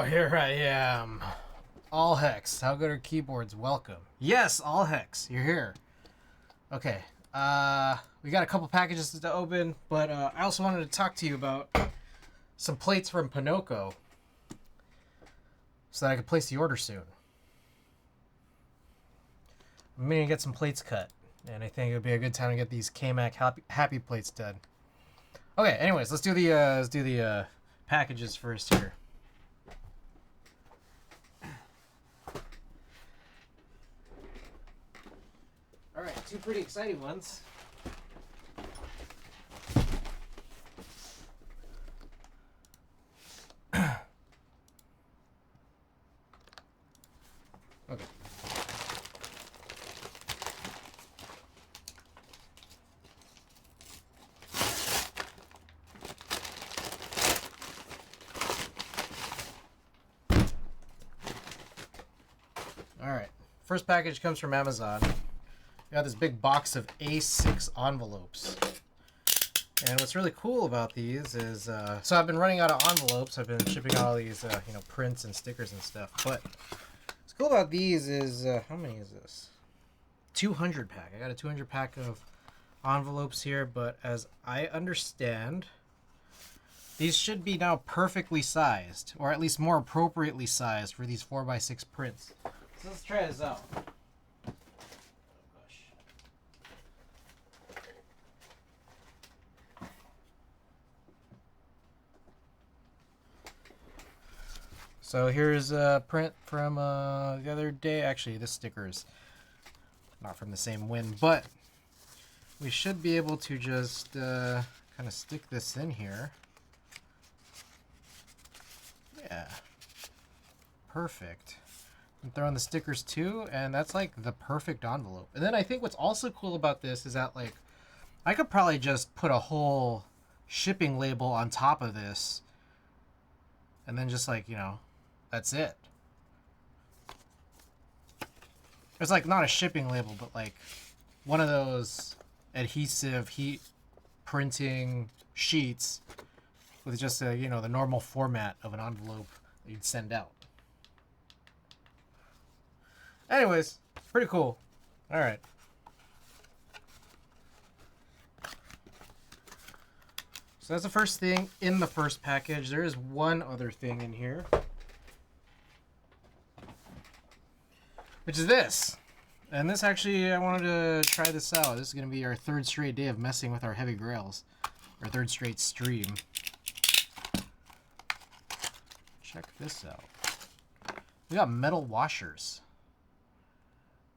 Oh, here I am. All hex. How good are keyboards? Welcome. Yes, all hex. You're here. Okay. We got a couple packages to open, but I also wanted to talk to you about some plates from Pinocchio so that I could place the order soon. I'm going to get some plates cut, and I think it would be a good time to get these K-Mac happy plates done. Okay, anyways, let's do the packages first here. All right, two pretty exciting ones. Okay. All right. First package comes from Amazon. We got this big box of A6 envelopes. And what's really cool about these is, so I've been running out of envelopes. I've been shipping out all these, prints and stickers and stuff. But what's cool about these is, how many is this? 200 pack. I got a 200 pack of envelopes here, but as I understand, these should be now perfectly sized, or at least more appropriately sized for these 4x6 prints. So let's try this out. So here's a print from the other day. Actually, this sticker is not from the same win, but we should be able to just kind of stick this in here. Yeah. Perfect. And throw in the stickers too, and that's like the perfect envelope. And then I think what's also cool about this is that, like, I could probably just put a whole shipping label on top of this and then just, like, that's it. It's like not a shipping label, but like one of those adhesive heat printing sheets with just the normal format of an envelope that you'd send out. Anyways, pretty cool. All right. So that's the first thing in the first package. There is one other thing in here, which is this. And this actually, I wanted to try this out. This is going to be our third straight day of messing with our heavy grails. Our third straight stream. Check this out. We got metal washers.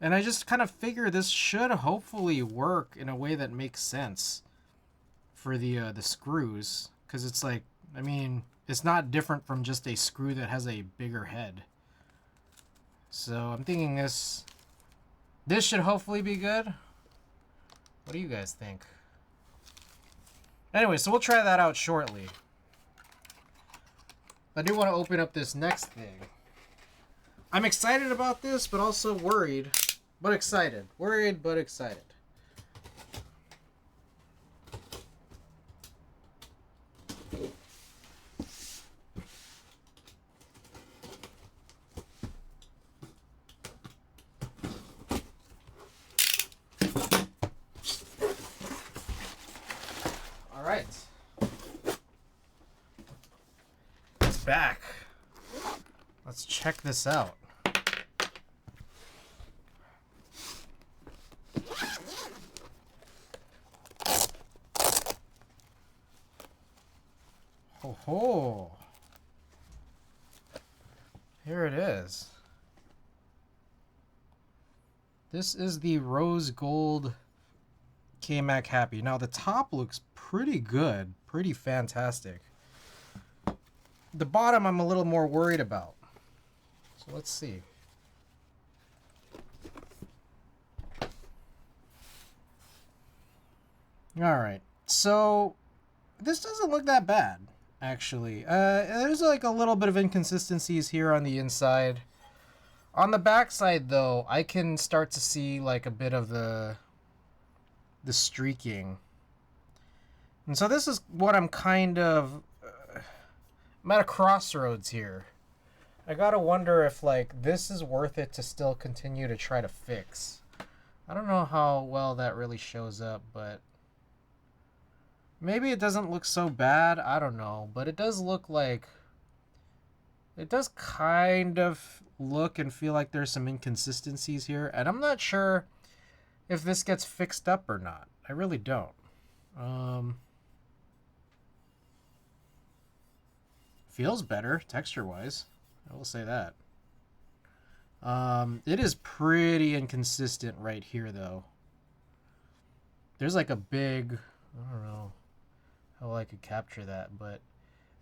And I just kind of figure this should hopefully work in a way that makes sense for the screws. Because it's like, I mean, it's not different from just a screw that has a bigger head. So I'm thinking this should hopefully be good. What do you guys think? Anyway, so we'll try that out shortly. I do want to open up this next thing. I'm excited about this, but also worried, but excited. Worried, but excited. All right. It's back. Let's check this out. Oh, here it is. This is the rose gold K-Mac Happy. Now the top looks pretty good, pretty fantastic. The bottom I'm a little more worried about. So let's see. All right, so this doesn't look that bad, actually. There's like a little bit of inconsistencies here on the inside. On the back side, though, I can start to see like a bit of the streaking. And so this is what I'm kind of... I'm at a crossroads here. I gotta wonder if, like, this is worth it to still continue to try to fix. I don't know how well that really shows up, but maybe it doesn't look so bad. I don't know. But it does look like... It does kind of look and feel like there's some inconsistencies here. And I'm not sure if this gets fixed up or not. I really don't. Feels better, texture-wise. I will say that. It is pretty inconsistent right here, though. There's like a big... I don't know how I could capture that, but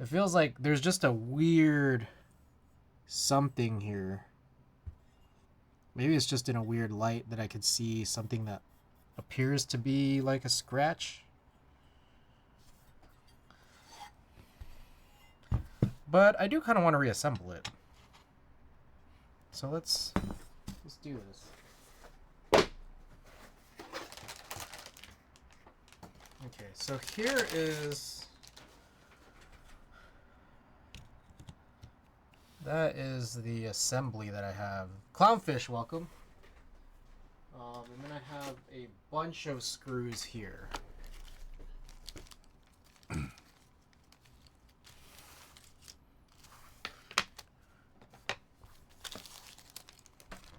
it feels like there's just a weird something here. Maybe it's just in a weird light that I could see something that appears to be like a scratch. But I do kind of want to reassemble it. So let's do this. Okay, so here is... That is the assembly that I have. Clownfish, welcome. And then I have a bunch of screws here.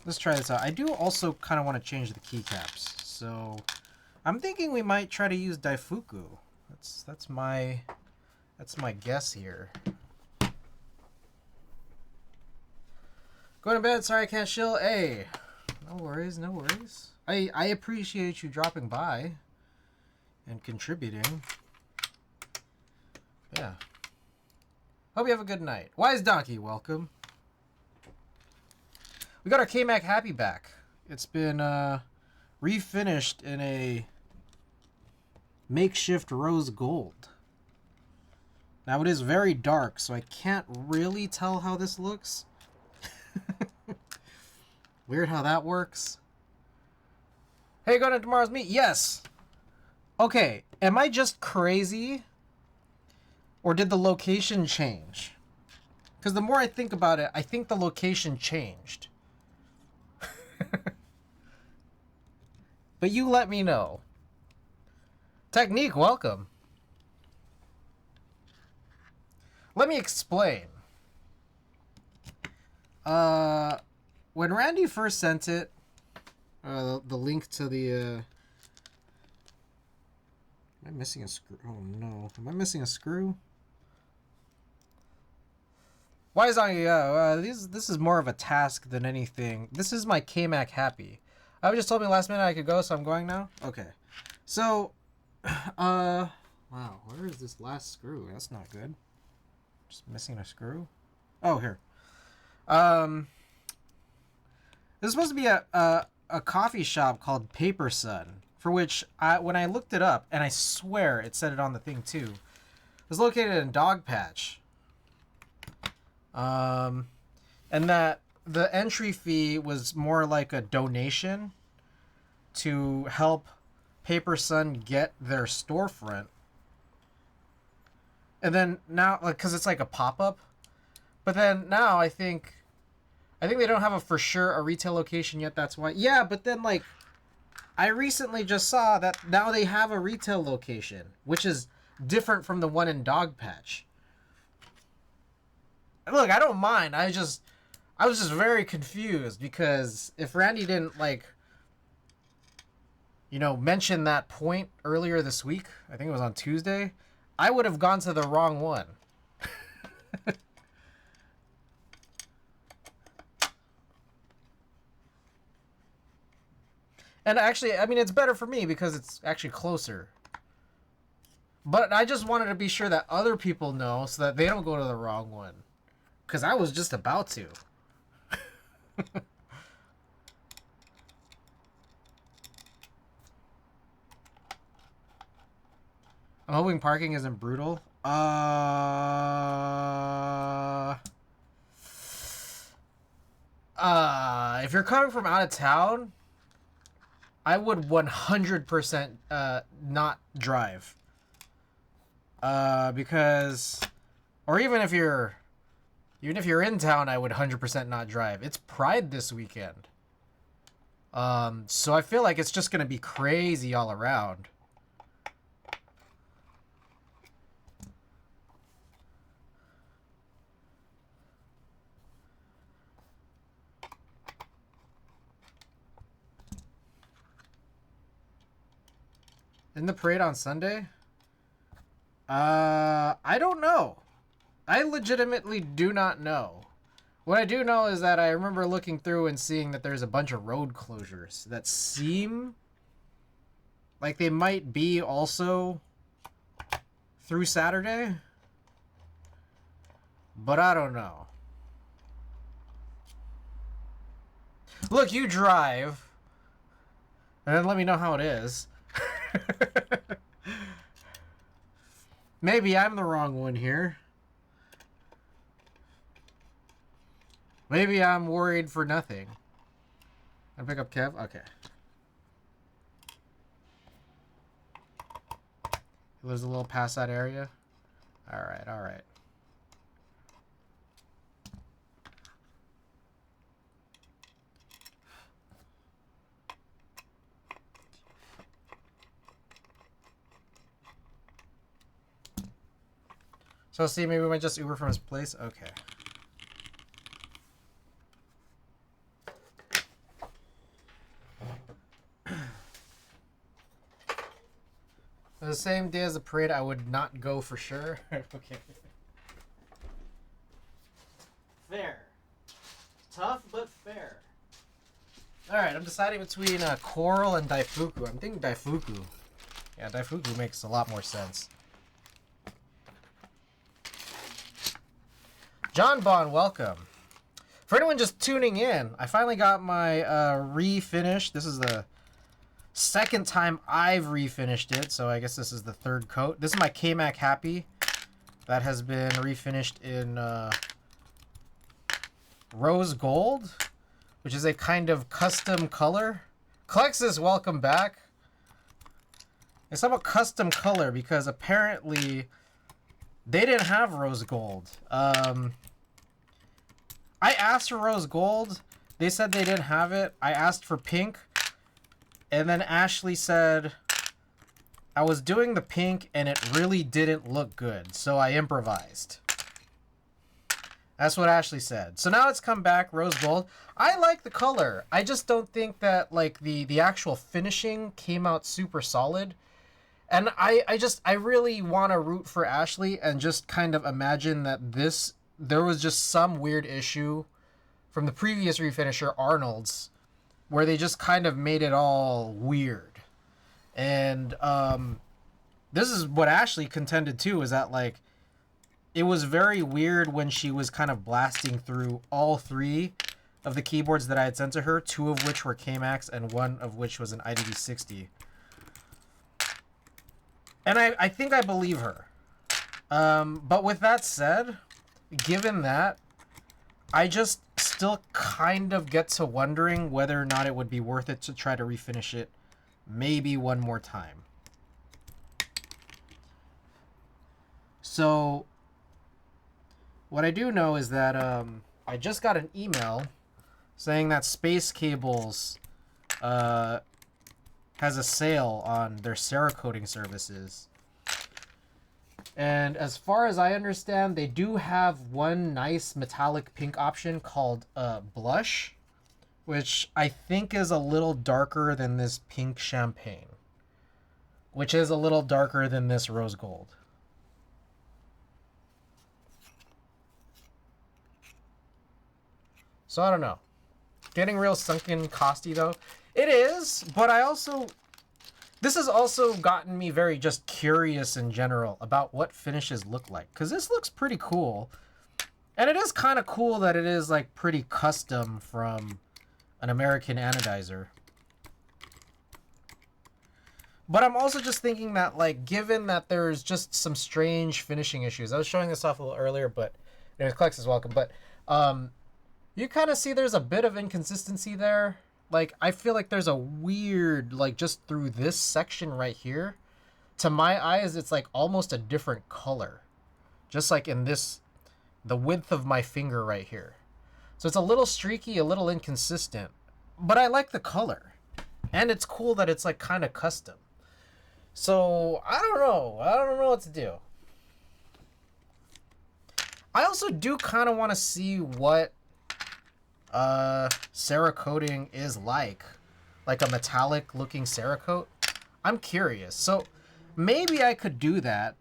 Let's try this out. I do also kind of want to change the keycaps. So I'm thinking we might try to use Daifuku. That's my guess here. Going to bed. Sorry I can't chill. Hey, no worries, no worries. I appreciate you dropping by and contributing. Yeah. Hope you have a good night. Wise Donkey, welcome. We got our K-Mac Happy back. It's been refinished in a makeshift rose gold. Now it is very dark, so I can't really tell how this looks. Weird how that works. Hey, going to tomorrow's meet? Yes. Okay, am I just crazy? Or did the location change? Because the more I think about it, I think the location changed. But you let me know. Technique, welcome. Let me explain. When Randy first sent it, the link to the... Am I missing a screw? Oh no. Am I missing a screw? Why is this is more of a task than anything. This is my K-Mac Happy. I just told me last minute I could go, so I'm going now? Okay. So, wow, where is this last screw? That's not good. Just missing a screw? Oh, here. This is supposed to be a coffee shop called Paper Sun, for which when I looked it up, and I swear it said it on the thing too, it was located in Dogpatch. And that the entry fee was more like a donation to help Paper Sun get their storefront. And then now, like, cause it's like a pop-up, but then now I think they don't have a retail location yet. That's why. Yeah, but then like, I recently just saw that now they have a retail location, which is different from the one in Dogpatch. Look, I don't mind. I was just very confused because if Randy didn't mention that point earlier this week, I think it was on Tuesday, I would have gone to the wrong one. And actually, I mean, it's better for me because it's actually closer. But I just wanted to be sure that other people know so that they don't go to the wrong one. Because I was just about to. I'm hoping parking isn't brutal. If you're coming from out of town, I would 100% not drive. Because, or even if you're Even if you're in town, I would 100% not drive. It's Pride this weekend. So I feel like it's just going to be crazy all around. In the parade on Sunday? I don't know. I legitimately do not know. What I do know is that I remember looking through and seeing that there's a bunch of road closures that seem like they might be also through Saturday. But I don't know. Look, you drive. And then let me know how it is. Maybe I'm the wrong one here. Maybe I'm worried for nothing. I pick up Kev? Okay. He lives a little past that area? Alright, alright. So see, maybe we might just Uber from his place? Okay. The same day as the parade, I would not go for sure. Okay. Fair. Tough, but fair. Alright, I'm deciding between Coral and Daifuku. I'm thinking Daifuku. Yeah, Daifuku makes a lot more sense. John Bond, welcome. For anyone just tuning in, I finally got my refinish. This is the second time I've refinished it, so I guess this is the third coat. This is my K-Mac Happy that has been refinished in rose gold, which is a kind of custom color. Clexus, welcome back. It's somewhat custom color because apparently they didn't have rose gold. I asked for rose gold. They said they didn't have it. I asked for pink. And then Ashley said I was doing the pink and it really didn't look good. So I improvised. That's what Ashley said. So now it's come back rose gold. I like the color. I just don't think that like the actual finishing came out super solid. And I really want to root for Ashley and just kind of imagine that there was just some weird issue from the previous refinisher, Arnold's, where they just kind of made it all weird. And this is what Ashley contended too, is that like it was very weird when she was kind of blasting through all three of the keyboards that I had sent to her, two of which were K-Max and one of which was an IDV60. And I think I believe her. But with that said, given that, I just still kind of get to wondering whether or not it would be worth it to try to refinish it maybe one more time. So what I do know is that I just got an email saying that Space Cables has a sale on their Cerakoting services. And as far as I understand, they do have one nice metallic pink option called Blush, which I think is a little darker than this pink champagne, which is a little darker than this rose gold. So I don't know. Getting real sunken costy though. It is, but this has also gotten me very just curious in general about what finishes look like. Because this looks pretty cool. And it is kind of cool that it is like pretty custom from an American anodizer. But I'm also just thinking that like, given that there's just some strange finishing issues. I was showing this off a little earlier, but anyways, Klex is welcome. But you kind of see there's a bit of inconsistency there. Like, I feel like there's a weird, like, just through this section right here, to my eyes, it's like almost a different color. Just like in this the width of my finger right here. So it's a little streaky, a little inconsistent, but I like the color. And it's cool that it's like kind of custom. So I don't know what to do. I also do kind of want to see what Cerakoting is like a metallic looking Cerakote. I'm curious. So maybe I could do that,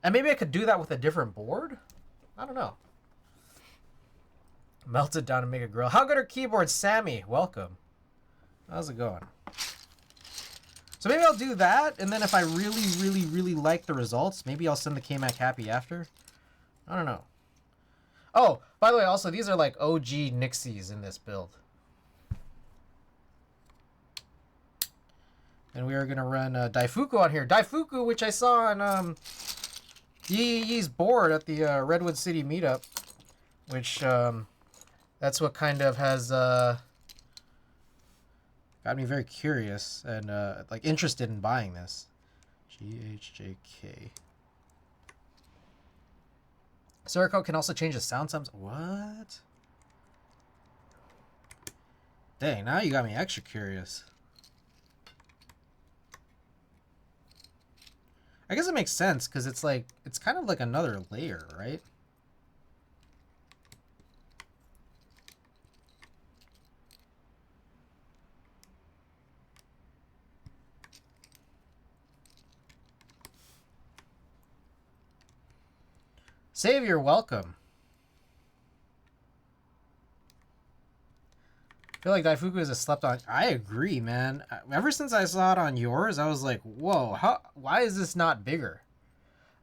and maybe I could do that with a different board. I don't know. Melted down to make a grill. How good are keyboards? Sammy, welcome. How's it going? So maybe I'll do that, and then if I really like the results, maybe I'll send the KMac Happy after. I don't know. Oh, by the way, also, these are like OG Nixies in this build. And we are going to run Daifuku on here. Daifuku, which I saw on Yee's board at the Redwood City meetup, which that's what kind of has got me very curious and like interested in buying this. GHJK. Cerakote can also change the sound times. What? Dang, now you got me extra curious. I guess it makes sense because it's like, it's kind of like another layer, right? Savior, welcome. I feel like Daifuku is a slept on. I agree, man. Ever since I saw it on yours, I was like, whoa, why is this not bigger?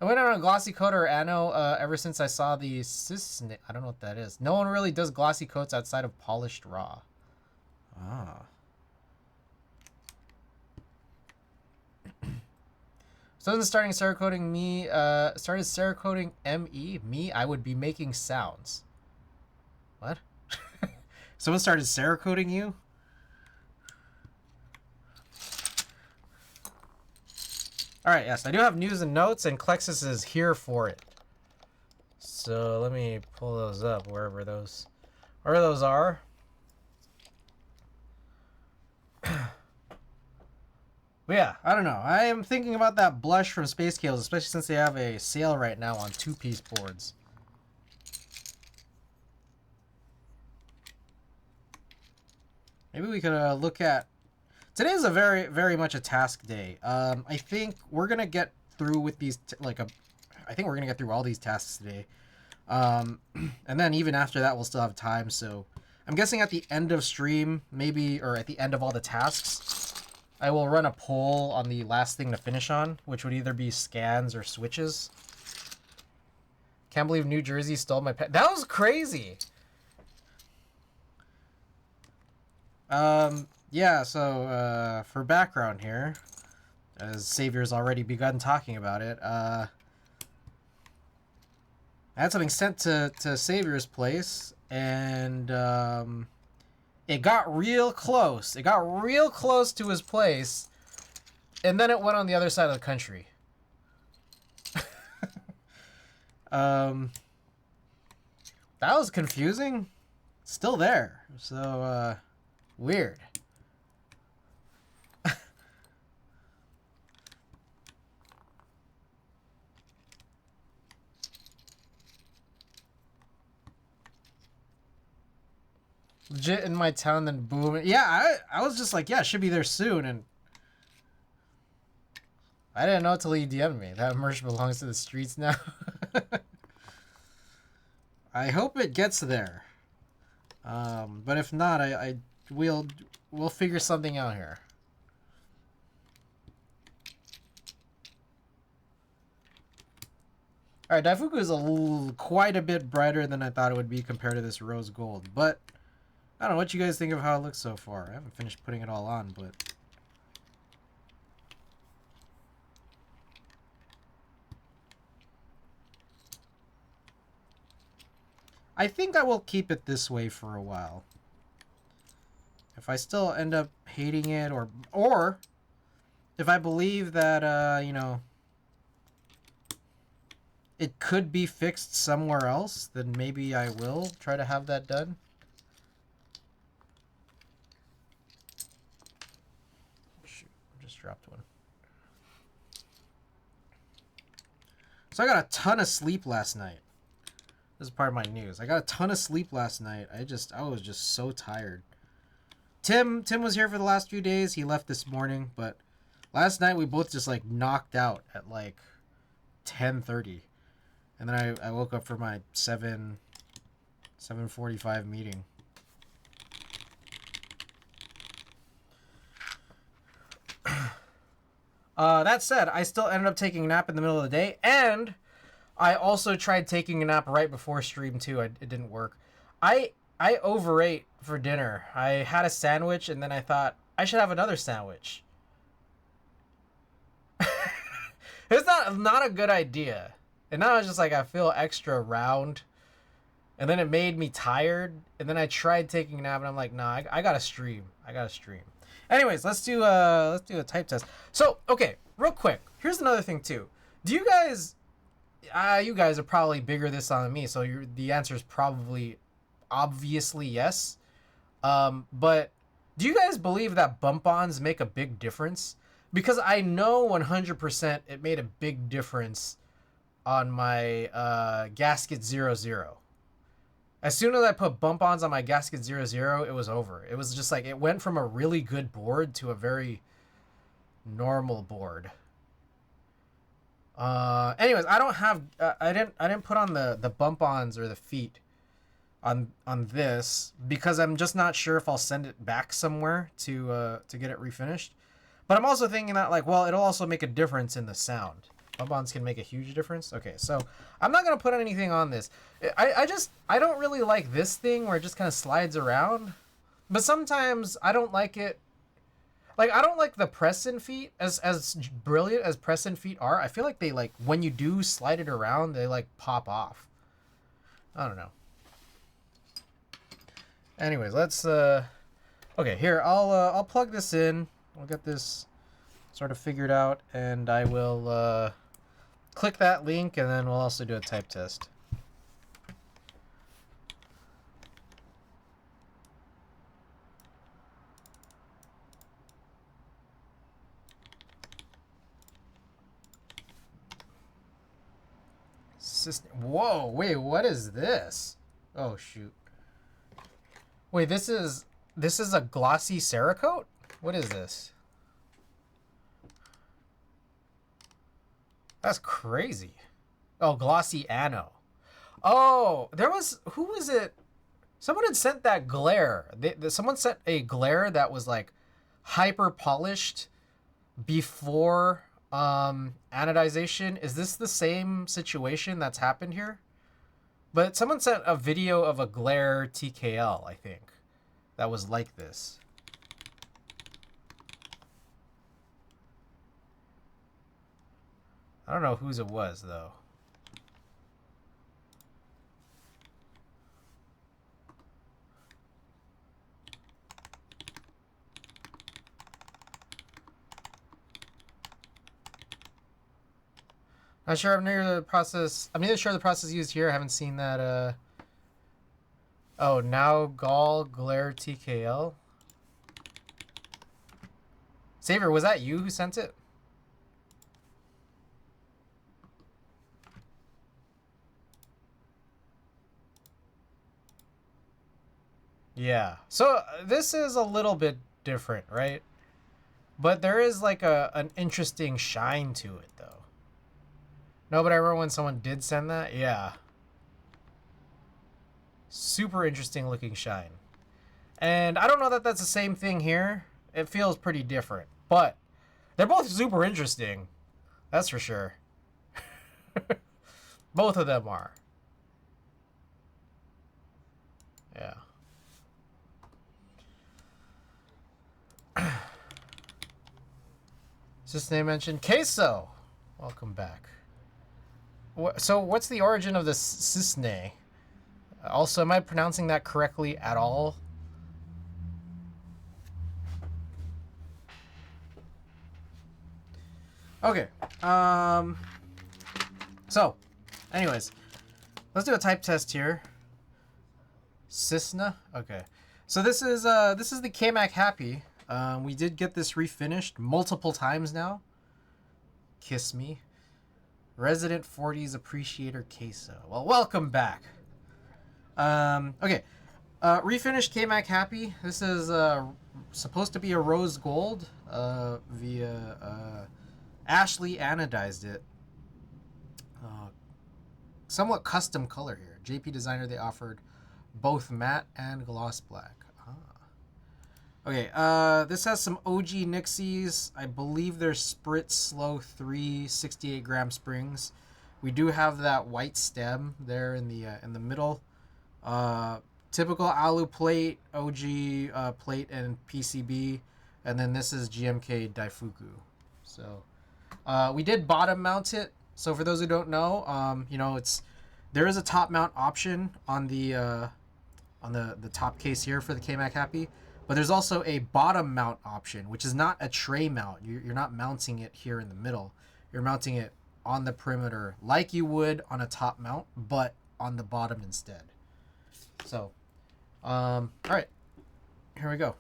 I went on a glossy coat or ano ever since I saw the Cisne. I don't know what that is. No one really does glossy coats outside of polished raw. Ah. So then starting Cerakoting me, started Cerakoting me, I would be making sounds. What? Someone started Cerakoting you? Alright, yes, I do have news and notes, and Klexus is here for it. So let me pull those up, wherever those are. But yeah, I don't know. I am thinking about that blush from Space Cables, especially since they have a sale right now on two-piece boards. Maybe we could look at... Today is a very much a task day. I think we're going to get through with these... I think we're going to get through all these tasks today. And then even after that, we'll still have time. So I'm guessing at the end of stream, maybe, or at the end of all the tasks... I will run a poll on the last thing to finish on, which would either be scans or switches. Can't believe New Jersey stole my pet. That was crazy. Yeah, so for background here, as Savior's already begun talking about it, I had something sent to Savior's place, and it got real close. It got real close to his place, and then it went on the other side of the country. That was confusing. Still there. So, weird. Legit in my town, then boom. Yeah, I was just like, yeah, it should be there soon, and I didn't know until he DM'd me. That merch belongs to the streets now. I hope it gets there. But if not, we'll figure something out here. Alright, Daifuku is quite a bit brighter than I thought it would be compared to this rose gold, but I don't know what you guys think of how it looks so far. I haven't finished putting it all on, but I think I will keep it this way for a while. If I still end up hating it, or if I believe that, you know, it could be fixed somewhere else, then maybe I will try to have that done. Shoot, I just dropped one. So I got a ton of sleep last night. This is part of my news. I got a ton of sleep last night. I was just so tired. Tim was here for the last few days. He left this morning, but last night we both just like knocked out at like 10:30. And then I woke up for my 7:45 meeting. That said, I still ended up taking a nap in the middle of the day, and I also tried taking a nap right before stream too. It didn't work. I overate for dinner. I had a sandwich, and then I thought I should have another sandwich. It's not a good idea. And now I was just like, I feel extra round. And then it made me tired. And then I tried taking a nap, and I'm like, nah, I gotta stream. Anyways, let's do a type test. So, okay, real quick. Here's another thing too. Do you guys you guys are probably bigger this on me, so the answer is probably obviously yes. But do you guys believe that bump-ons make a big difference? Because I know 100% it made a big difference on my gasket 00. As soon as I put bump-ons on my gasket 00, it was over. It was just like, it went from a really good board to a very normal board. Anyways, I don't have I didn't put on the bump-ons or the feet on this because I'm just not sure if I'll send it back somewhere to get it refinished. But I'm also thinking that, like, well, it'll also make a difference in the sound. Bump-ons can make a huge difference. Okay, so I'm not gonna put anything on this. I don't really like this thing where it just kind of slides around. But sometimes I don't like it. Like, I don't like the press-in feet. As brilliant as press-in feet are, I feel like they, like, when you do slide it around, they, like, pop off. I don't know. Anyways, let's okay, here, I'll plug this in. We'll get this sort of figured out, and I will click that link, and then we'll also do a type test. Whoa, wait, what is this? Oh, shoot. Wait, this is a glossy Cerakote? What is this? That's crazy. Oh, glossy Anno. Oh, who was it? Someone had sent that glare. Someone sent a glare that was like hyper polished before anodization. Is this the same situation that's happened here? But someone sent a video of a glare TKL, I think, that was like this. I don't know whose it was, though. Not sure. I'm neither sure the process used here. I haven't seen that. Oh, now Gall Glare TKL. Saver, was that you who sent it? Yeah. So this is a little bit different, right? But there is like an interesting shine to it, though. No, but I remember when someone did send that. Yeah. Super interesting looking shine. And I don't know that that's the same thing here. It feels pretty different. But they're both super interesting. That's for sure. Both of them are. Yeah. Is this name mentioned? Queso! Welcome back. So what's the origin of the Cisne? Also, am I pronouncing that correctly at all? Okay. So Anyways, let's do a type test here. Cisna. Okay. So this is the K-Mac Happy. We did get this refinished multiple times now. Kiss me. Resident 40s Appreciator Queso. Well, welcome back. Okay. Refinished K-Mac Happy. This is supposed to be a rose gold via Ashley anodized it. Somewhat custom color here. JP Designer, they offered both matte and gloss black. Okay, this has some OG Nixies. I believe they're Spritz Slow 3 68 gram springs. We do have that white stem there in the middle. Typical alu plate, OG plate and PCB, and then this is GMK Daifuku. So we did bottom mount it. So for those who don't know, you know, there is a top mount option on the top case here for the K-Mac Happy. But there's also a bottom mount option, which is not a tray mount. You're not mounting it here in the middle. You're mounting it on the perimeter like you would on a top mount, but on the bottom instead. So, all right, here we go.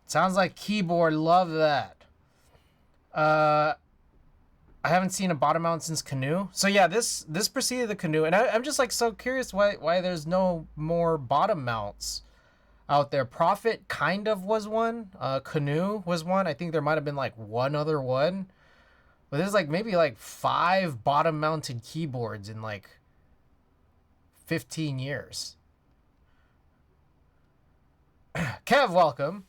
Sounds like keyboard. Love that. I haven't seen a bottom mount since Canoe. So yeah, this preceded the Canoe, and I'm just like so curious why there's no more bottom mounts out there. Prophet kind of was one. Canoe was one. I think there might have been like one other one, but there's like maybe like 5 bottom mounted keyboards in like 15 years. Kev, welcome.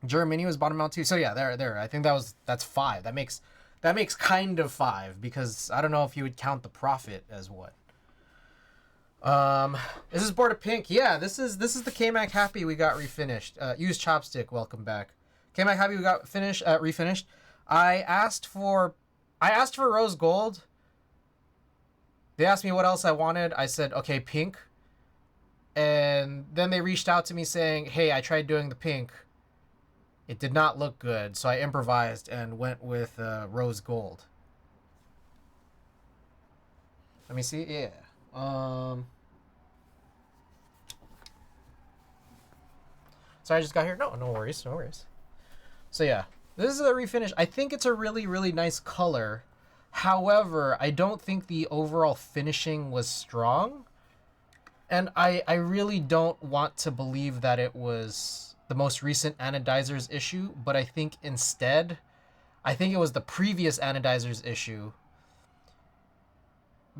Germany was bottom mount too. So yeah, there. I think that's 5. That makes kind of 5 because I don't know if you would count the Prophet as what. Is this board of pink? Yeah, this is the K-Mac Happy we got refinished. Use chopstick. Welcome back. K-Mac Happy we got refinished. I asked for rose gold. They asked me what else I wanted. I said okay, pink. And then they reached out to me saying, "Hey, I tried doing the pink. It did not look good, so I improvised and went with rose gold." Let me see. Yeah. Sorry, I just got here. No worries. So yeah, this is a refinish. I think it's a really, really nice color. However, I don't think the overall finishing was strong. And I really don't want to believe that it was the most recent anodizer's issue, but I think instead, I think it was the previous anodizer's issue,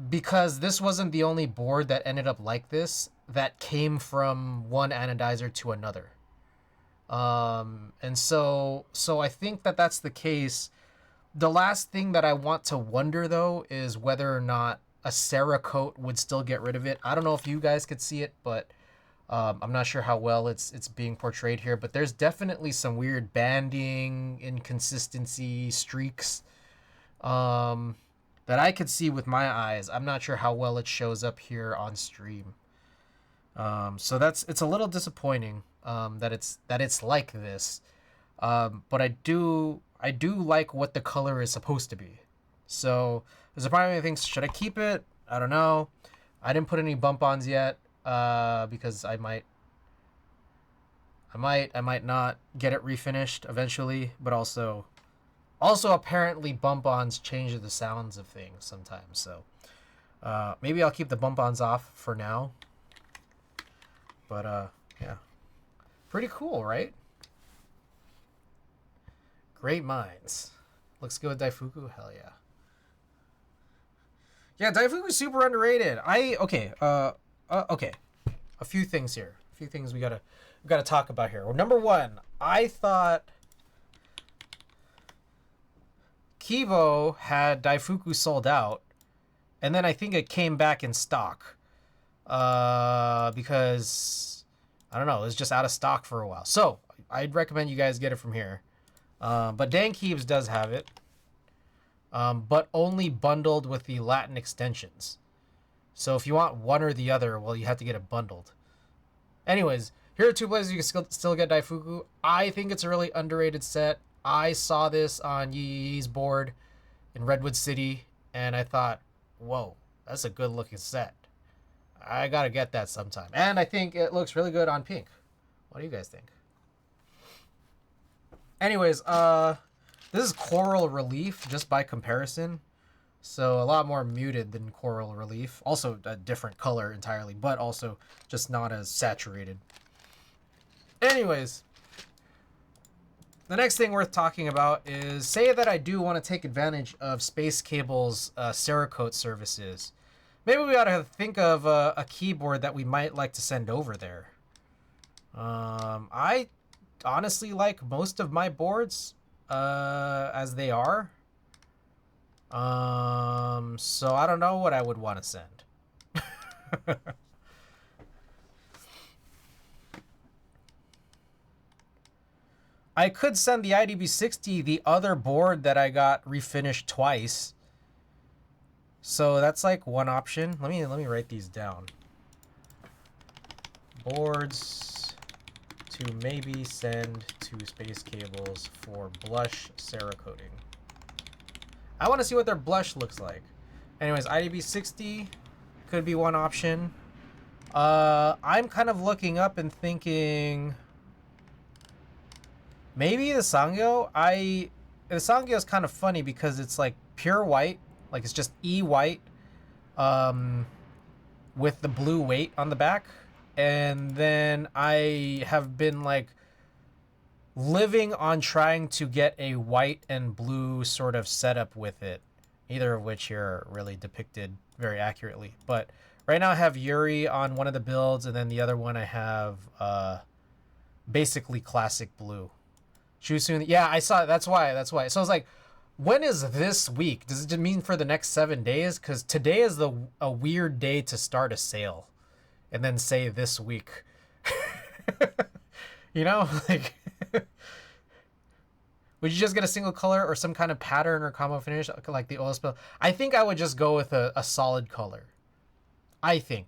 because this wasn't the only board that ended up like this that came from one anodizer to another. And so I think that that's the case. The last thing that I want to wonder though is whether or not a Cerakote would still get rid of it. I don't know if you guys could see it, but I'm not sure how well it's being portrayed here, but there's definitely some weird banding, inconsistency, streaks that I could see with my eyes. I'm not sure how well it shows up here on stream. So it's a little disappointing that it's like this. But I do like what the color is supposed to be. So there's a part of me that thinks, should I keep it? I don't know. I didn't put any bump ons yet because I might I might not get it refinished eventually, but also apparently bump-ons change the sounds of things sometimes. So maybe I'll keep the bump-ons off for now. But yeah, pretty cool, right? Great minds. Looks good with Daifuku. Hell yeah. Yeah, Daifuku's super underrated. Okay. Okay. A few things here. A few things we gotta talk about here. Well, number one, I thought Kivo had Daifuku sold out, and then I think it came back in stock. Because I don't know, it was just out of stock for a while. So I'd recommend you guys get it from here. But Dan Keeves does have it, but only bundled with the Latin extensions. So if you want one or the other, well, you have to get it bundled. Anyways, here are two places you can still get Daifuku. I think it's a really underrated set. I saw this on Yi's board in Redwood City, and I thought, whoa, that's a good looking set. I gotta get that sometime. And I think it looks really good on pink. What do you guys think? Anyways, this is Coral Relief, just by comparison. So a lot more muted than Coral Relief. Also a different color entirely, but also just not as saturated. Anyways, the next thing worth talking about is, say that I do want to take advantage of Space Cable's Cerakote services. Maybe we ought to think of a keyboard that we might like to send over there. I honestly like most of my boards as they are. So I don't know what I would want to send. I could send the IDB60, the other board that I got refinished twice. So that's like one option. Let me write these down. Boards to maybe send to Space Cables for blush Cerakoting. I want to see what their blush looks like. Anyways, IDB60 could be one option. I'm kind of looking up and thinking maybe the Sangyo. The Sangyo is kind of funny because it's like pure white, like it's just E white, with the blue weight on the back. And then I have been like living on trying to get a white and blue sort of setup with it, neither of which here are really depicted very accurately. But right now I have Yuri on one of the builds, and then the other one I have basically classic blue. Shusun, yeah, I saw it. That's why. So I was like, when is this week? Does it mean for the next 7 days? Because today is a weird day to start a sale, and then say this week. You know, like, would you just get a single color or some kind of pattern or combo finish like the oil spill? I think I would just go with a solid color. I think.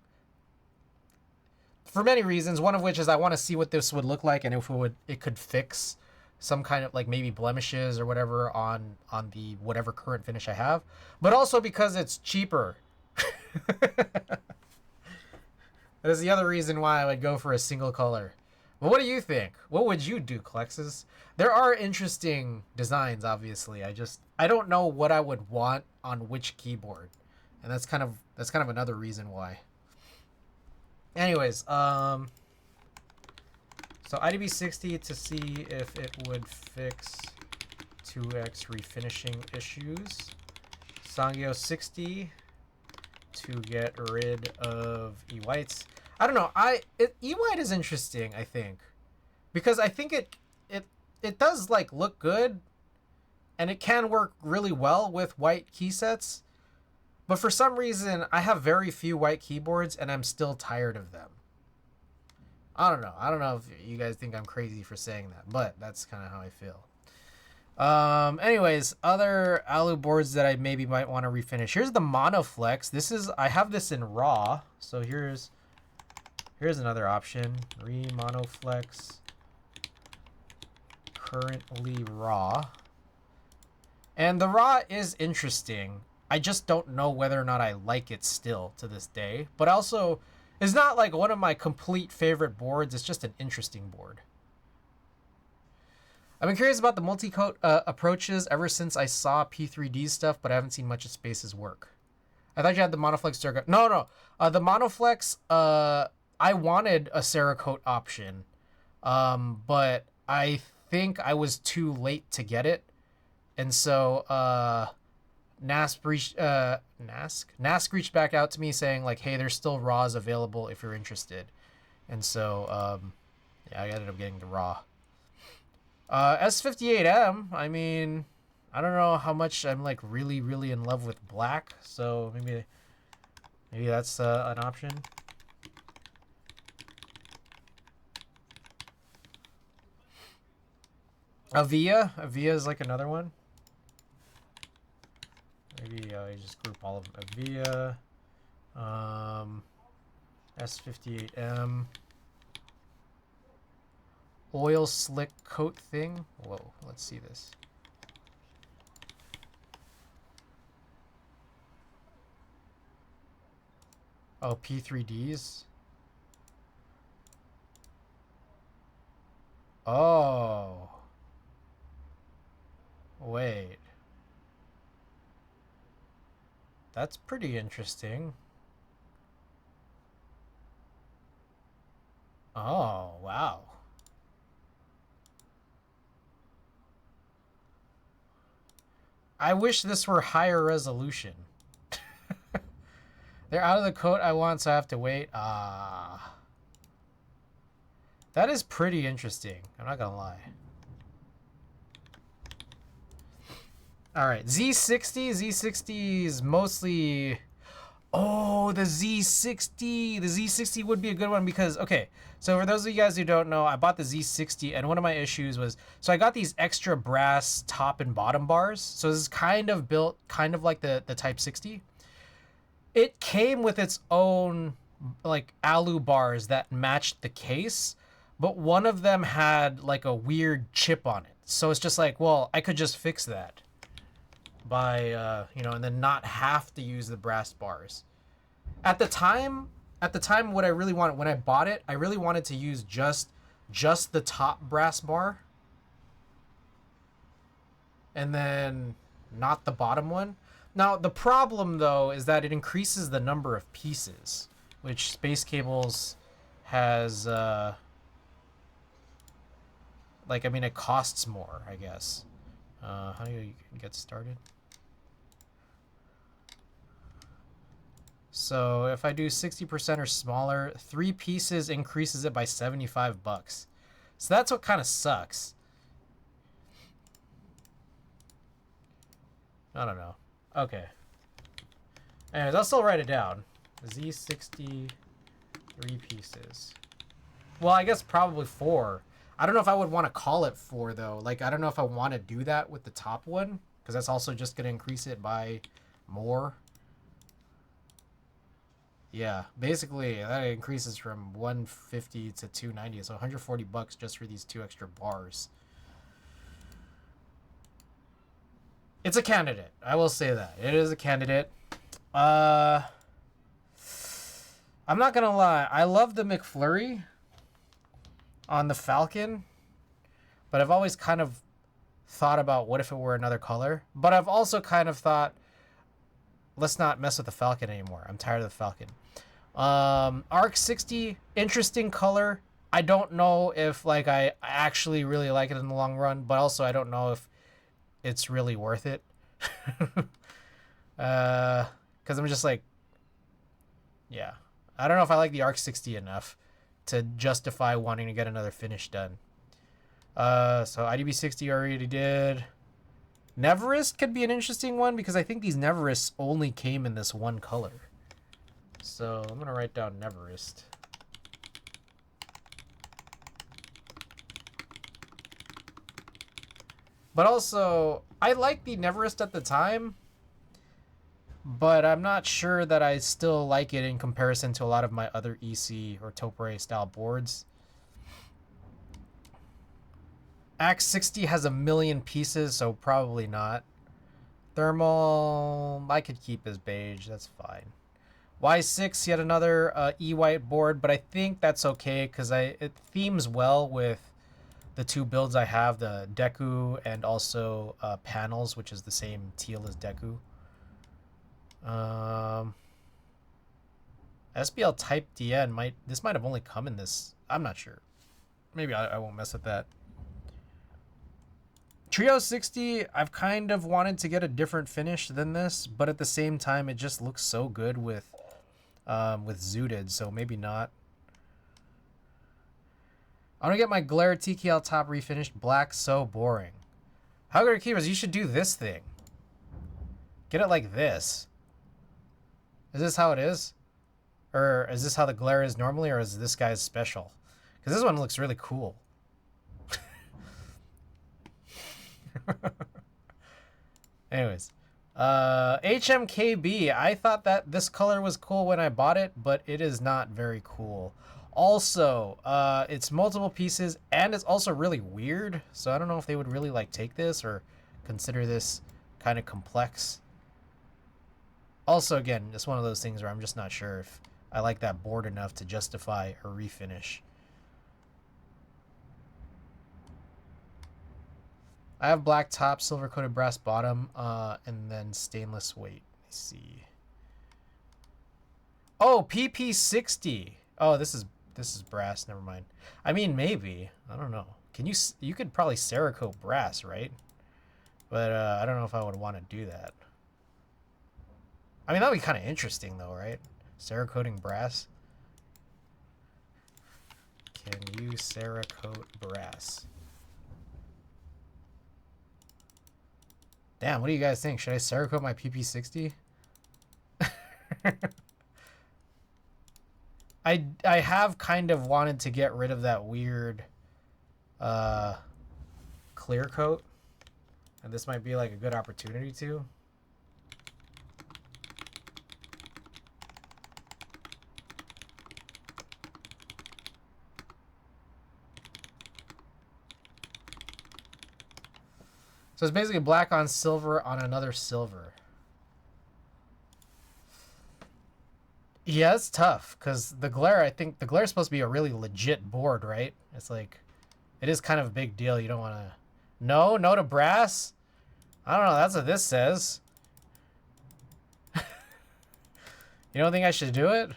For many reasons, one of which is I want to see what this would look like and if it could fix some kind of like maybe blemishes or whatever on the whatever current finish I have, but also because it's cheaper. That is the other reason why I would go for a single color. But what do you think? What would you do, Klexus? There are interesting designs, obviously. I don't know what I would want on which keyboard, and that's kind of another reason why. Anyways, so IDB60 to see if it would fix 2x refinishing issues. Sangyo 60 to get rid of E-Whites. I don't know. E-White is interesting, I think, because I think it does like look good, and it can work really well with white key sets. But for some reason, I have very few white keyboards, and I'm still tired of them. I don't know. I don't know if you guys think I'm crazy for saying that, but that's kind of how I feel. Anyways, other alu boards that I maybe might want to refinish. Here's the Monoflex. I have this in raw, so here's another option. Monoflex, currently raw. And the raw is interesting. I just don't know whether or not I like it still to this day. But also, it's not like one of my complete favorite boards. It's just an interesting board. I've been curious about the multi-coat approaches ever since I saw P3D stuff, but I haven't seen much of Space's work. I thought you had the Monoflex Cerakote. No. The Monoflex, I wanted a Cerakote option, but I think I was too late to get it. And so Nask reached back out to me saying, like, hey, there's still raws available if you're interested. And so, yeah, I ended up getting the raw. S58M, I mean, I don't know how much I'm like really in love with black, so maybe that's an option. Avia is like another one. Maybe I just group all of them. Avia, S58M. Oil slick coat thing. Whoa, let's see this. Oh, P3Ds. Oh. Wait. That's pretty interesting. Oh, wow. I wish this were higher resolution. They're out of the coat I want, so I have to wait. Ah. That is pretty interesting. I'm not gonna lie. Alright, Z60. Z60 is mostly... Oh, the Z60. The Z60 would be a good one because, okay, so for those of you guys who don't know, I bought the Z60 and one of my issues was, so I got these extra brass top and bottom bars. So this is kind of built kind of like the Type 60. It came with its own like alu bars that matched the case, but one of them had like a weird chip on it. So it's just like, well, I could just fix that by you know, and then not have to use the brass bars. At the time what I really wanted when I bought it, I really wanted to use just the top brass bar and then not the bottom one. Now the problem though is that it increases the number of pieces, which Space Cables has like, I mean, it costs more, I guess. How do you get started? So if I do 60% or smaller, 3 pieces increases it by 75 bucks. So that's what kind of sucks. I don't know. Okay. Anyways, I'll still write it down. Z60, 3 pieces. Well, I guess probably 4. I don't know if I would want to call it 4 though. Like, I don't know if I want to do that with the top one, because that's also just going to increase it by more. Yeah, basically that increases from 150 to 290, so 140 bucks just for these 2 extra bars. It's a candidate. I will say that. It is a candidate. I'm not gonna lie. I love the McFlurry on the Falcon, but I've always kind of thought about what if it were another color. But I've also kind of thought, let's not mess with the Falcon anymore. I'm tired of the Falcon. Arc 60, interesting color. I don't know if like I actually really like it in the long run, but also I don't know if it's really worth it. Because I'm just like, yeah, I don't know if I like the Arc 60 enough to justify wanting to get another finish done. So IDB 60 already did. Neverest could be an interesting one because I think these Neverists only came in this one color. So I'm gonna write down Neverest. But also, I liked the Neverest at the time, but I'm not sure that I still like it in comparison to a lot of my other EC or Topre style boards. Axe 60 has 1,000,000 pieces, so probably not. Thermal, I could keep as beige, that's fine. Y6, yet another E-white board, but I think that's okay because it themes well with the two builds I have, the Deku and also panels, which is the same teal as Deku. SBL Type DN this might have only come in this. I'm not sure. Maybe I won't mess with that. Trio 60, I've kind of wanted to get a different finish than this, but at the same time, it just looks so good with Zooted, so maybe not. I'm gonna get my Glare TKL top refinished black. So boring. How good are keepers? You should do this thing. Get it like this. Is this how it is? Or is this how the Glare is normally, or is this guy's special? Because this one looks really cool. Anyways. HMKB. I thought that this color was cool when I bought it, but it is not very cool. Also, it's multiple pieces, and it's also really weird. So I don't know if they would really like take this or consider this kind of complex. Also, again, it's one of those things where I'm just not sure if I like that board enough to justify a refinish. I have black top, silver coated brass bottom, and then stainless weight. Let me see. Oh, PP60. Oh, this is brass. Never mind. I mean, maybe. I don't know. You could probably Cerakote brass, right? But I don't know if I would want to do that. I mean, that would be kind of interesting, though, right? Cerakoting brass. Can you Cerakote brass? Damn, what do you guys think? Should I Cerakote my PP60? I have kind of wanted to get rid of that weird clear coat. And this might be like a good opportunity to. So it's basically black on silver on another silver. Yeah, it's tough because the Glare, I think the Glare is supposed to be a really legit board, right? It's like, it is kind of a big deal. You don't want to... No to brass? I don't know. That's what this says. You don't think I should do it?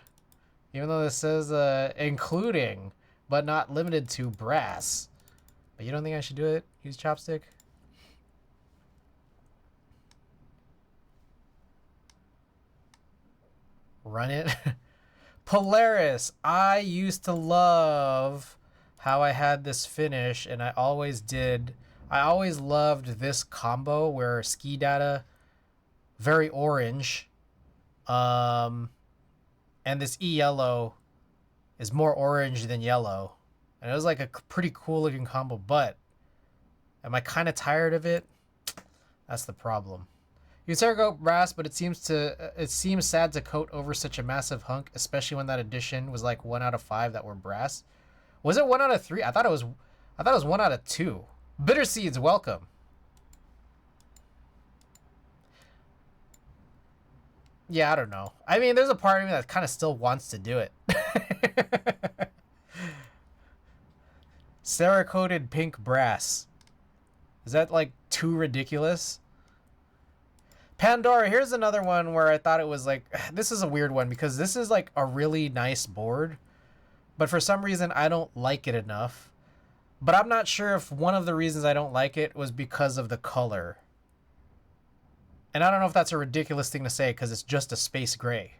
Even though this says including, but not limited to brass. But you don't think I should do it? Use chopstick? Run it. Polaris. I used to love how I had this finish, and I always did. I always loved this combo where ski data, very orange, and this yellow is more orange than yellow, and it was like a pretty cool looking combo. But am I kind of tired of it? That's the problem. You can Cerakote brass, but it seems sad to coat over such a massive hunk, especially when that edition was like 1 out of 5 that were brass. Was it 1 out of 3? I thought it was 1 out of 2. Bitter Seeds, welcome. Yeah, I don't know. I mean, there's a part of me that kind of still wants to do it. Cerakoted pink brass. Is that like too ridiculous? Pandora, here's another one where I thought it was like, this is a weird one because this is like a really nice board, but for some reason I don't like it enough. But I'm not sure if one of the reasons I don't like it was because of the color. And I don't know if that's a ridiculous thing to say because it's just a space gray.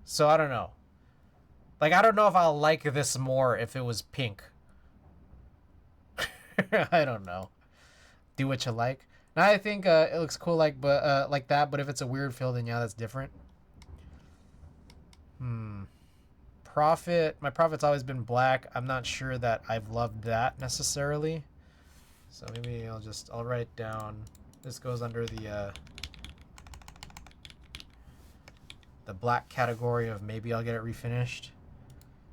So I don't know. Like, I don't know if I'll like this more if it was pink. I don't know. Do what you like. Now I think it looks cool like that, but if it's a weird feel, then yeah, that's different. Profit. My Profit's always been black. I'm not sure that I've loved that necessarily. So maybe I'll write it down. This goes under the black category of maybe I'll get it refinished.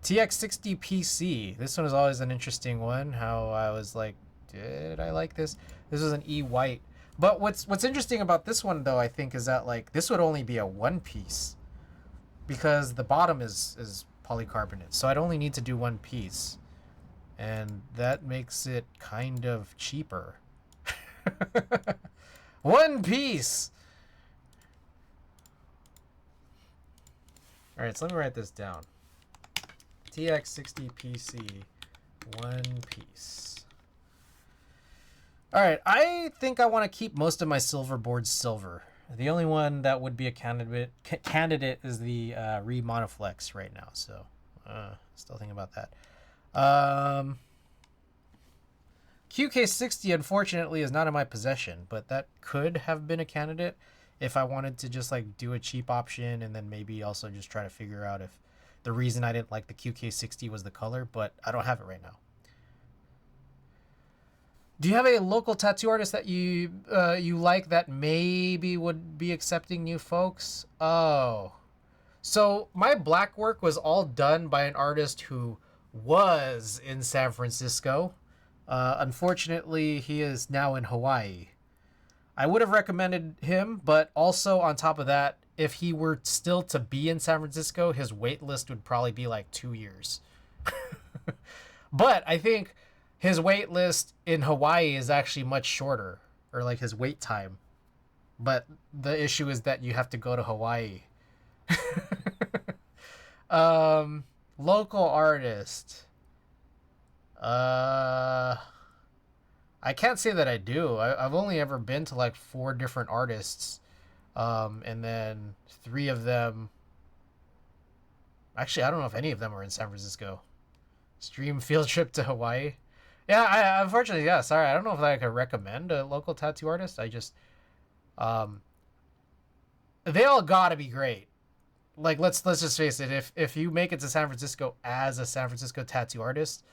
TX60 PC. This one is always an interesting one. How I was like, did I like this? This was an E white. But what's interesting about this one though, I think, is that like this would only be a one piece because the bottom is polycarbonate. So I'd only need to do one piece. And that makes it kind of cheaper. One piece! Alright, so let me write this down. TX60PC, one piece. Alright, I think I want to keep most of my silver boards silver. The only one that would be a candidate is the Re-Monoflex right now, so still thinking about that. QK60 unfortunately is not in my possession, but that could have been a candidate if I wanted to just like do a cheap option and then maybe also just try to figure out if the reason I didn't like the QK60 was the color, but I don't have it right now. Do you have a local tattoo artist that you like that maybe would be accepting new folks? Oh. So my black work was all done by an artist who was in San Francisco. Unfortunately, he is now in Hawaii. I would have recommended him, but also on top of that, if he were still to be in San Francisco, his wait list would probably be like 2 years. But I think his wait list in Hawaii is actually much shorter, or like his wait time. But the issue is that you have to go to Hawaii. Local artist. I can't say that I do. I've only ever been to like 4 different artists. And then 3 of them... Actually, I don't know if any of them are in San Francisco. Stream field trip to Hawaii. Yeah, unfortunately, yeah, sorry. I don't know if I could recommend a local tattoo artist. I just... they all gotta be great. Like, let's just face it. If you make it to San Francisco as a San Francisco tattoo artist,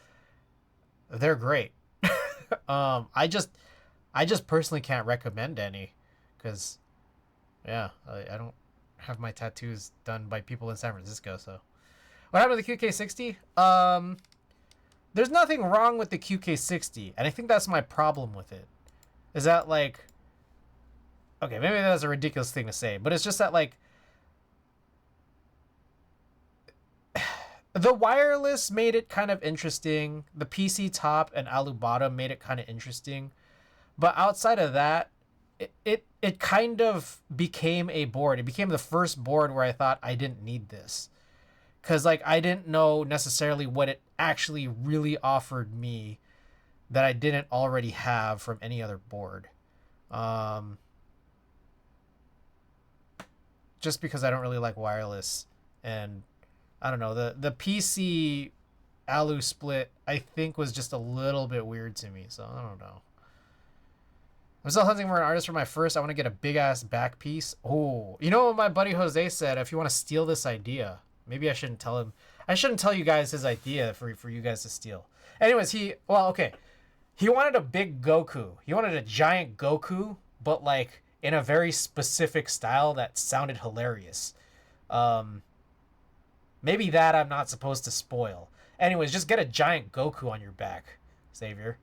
they're great. I just personally can't recommend any, because yeah, I don't have my tattoos done by people in San Francisco. So what happened to the QK60? There's nothing wrong with the QK60, and I think that's my problem with it, is that like, okay, maybe that's a ridiculous thing to say, but it's just that like the wireless made it kind of interesting. The PC top and alu bottom made it kind of interesting. But outside of that, it kind of became a board. It became the first board where I thought I didn't need this. Because like I didn't know necessarily what it actually really offered me that I didn't already have from any other board. Just because I don't really like wireless, and I don't know, the PC alu split I think was just a little bit weird to me, so I don't know. I'm still hunting for an artist for my first. I want to get a big ass back piece. Oh, you know what my buddy Jose said? If you want to steal this idea, maybe I shouldn't tell him. I shouldn't tell you guys his idea for you guys to steal. Anyways, he wanted a big Goku. He wanted a giant Goku, but like in a very specific style that sounded hilarious. Maybe that I'm not supposed to spoil. Anyways, just get a giant Goku on your back, Xavier.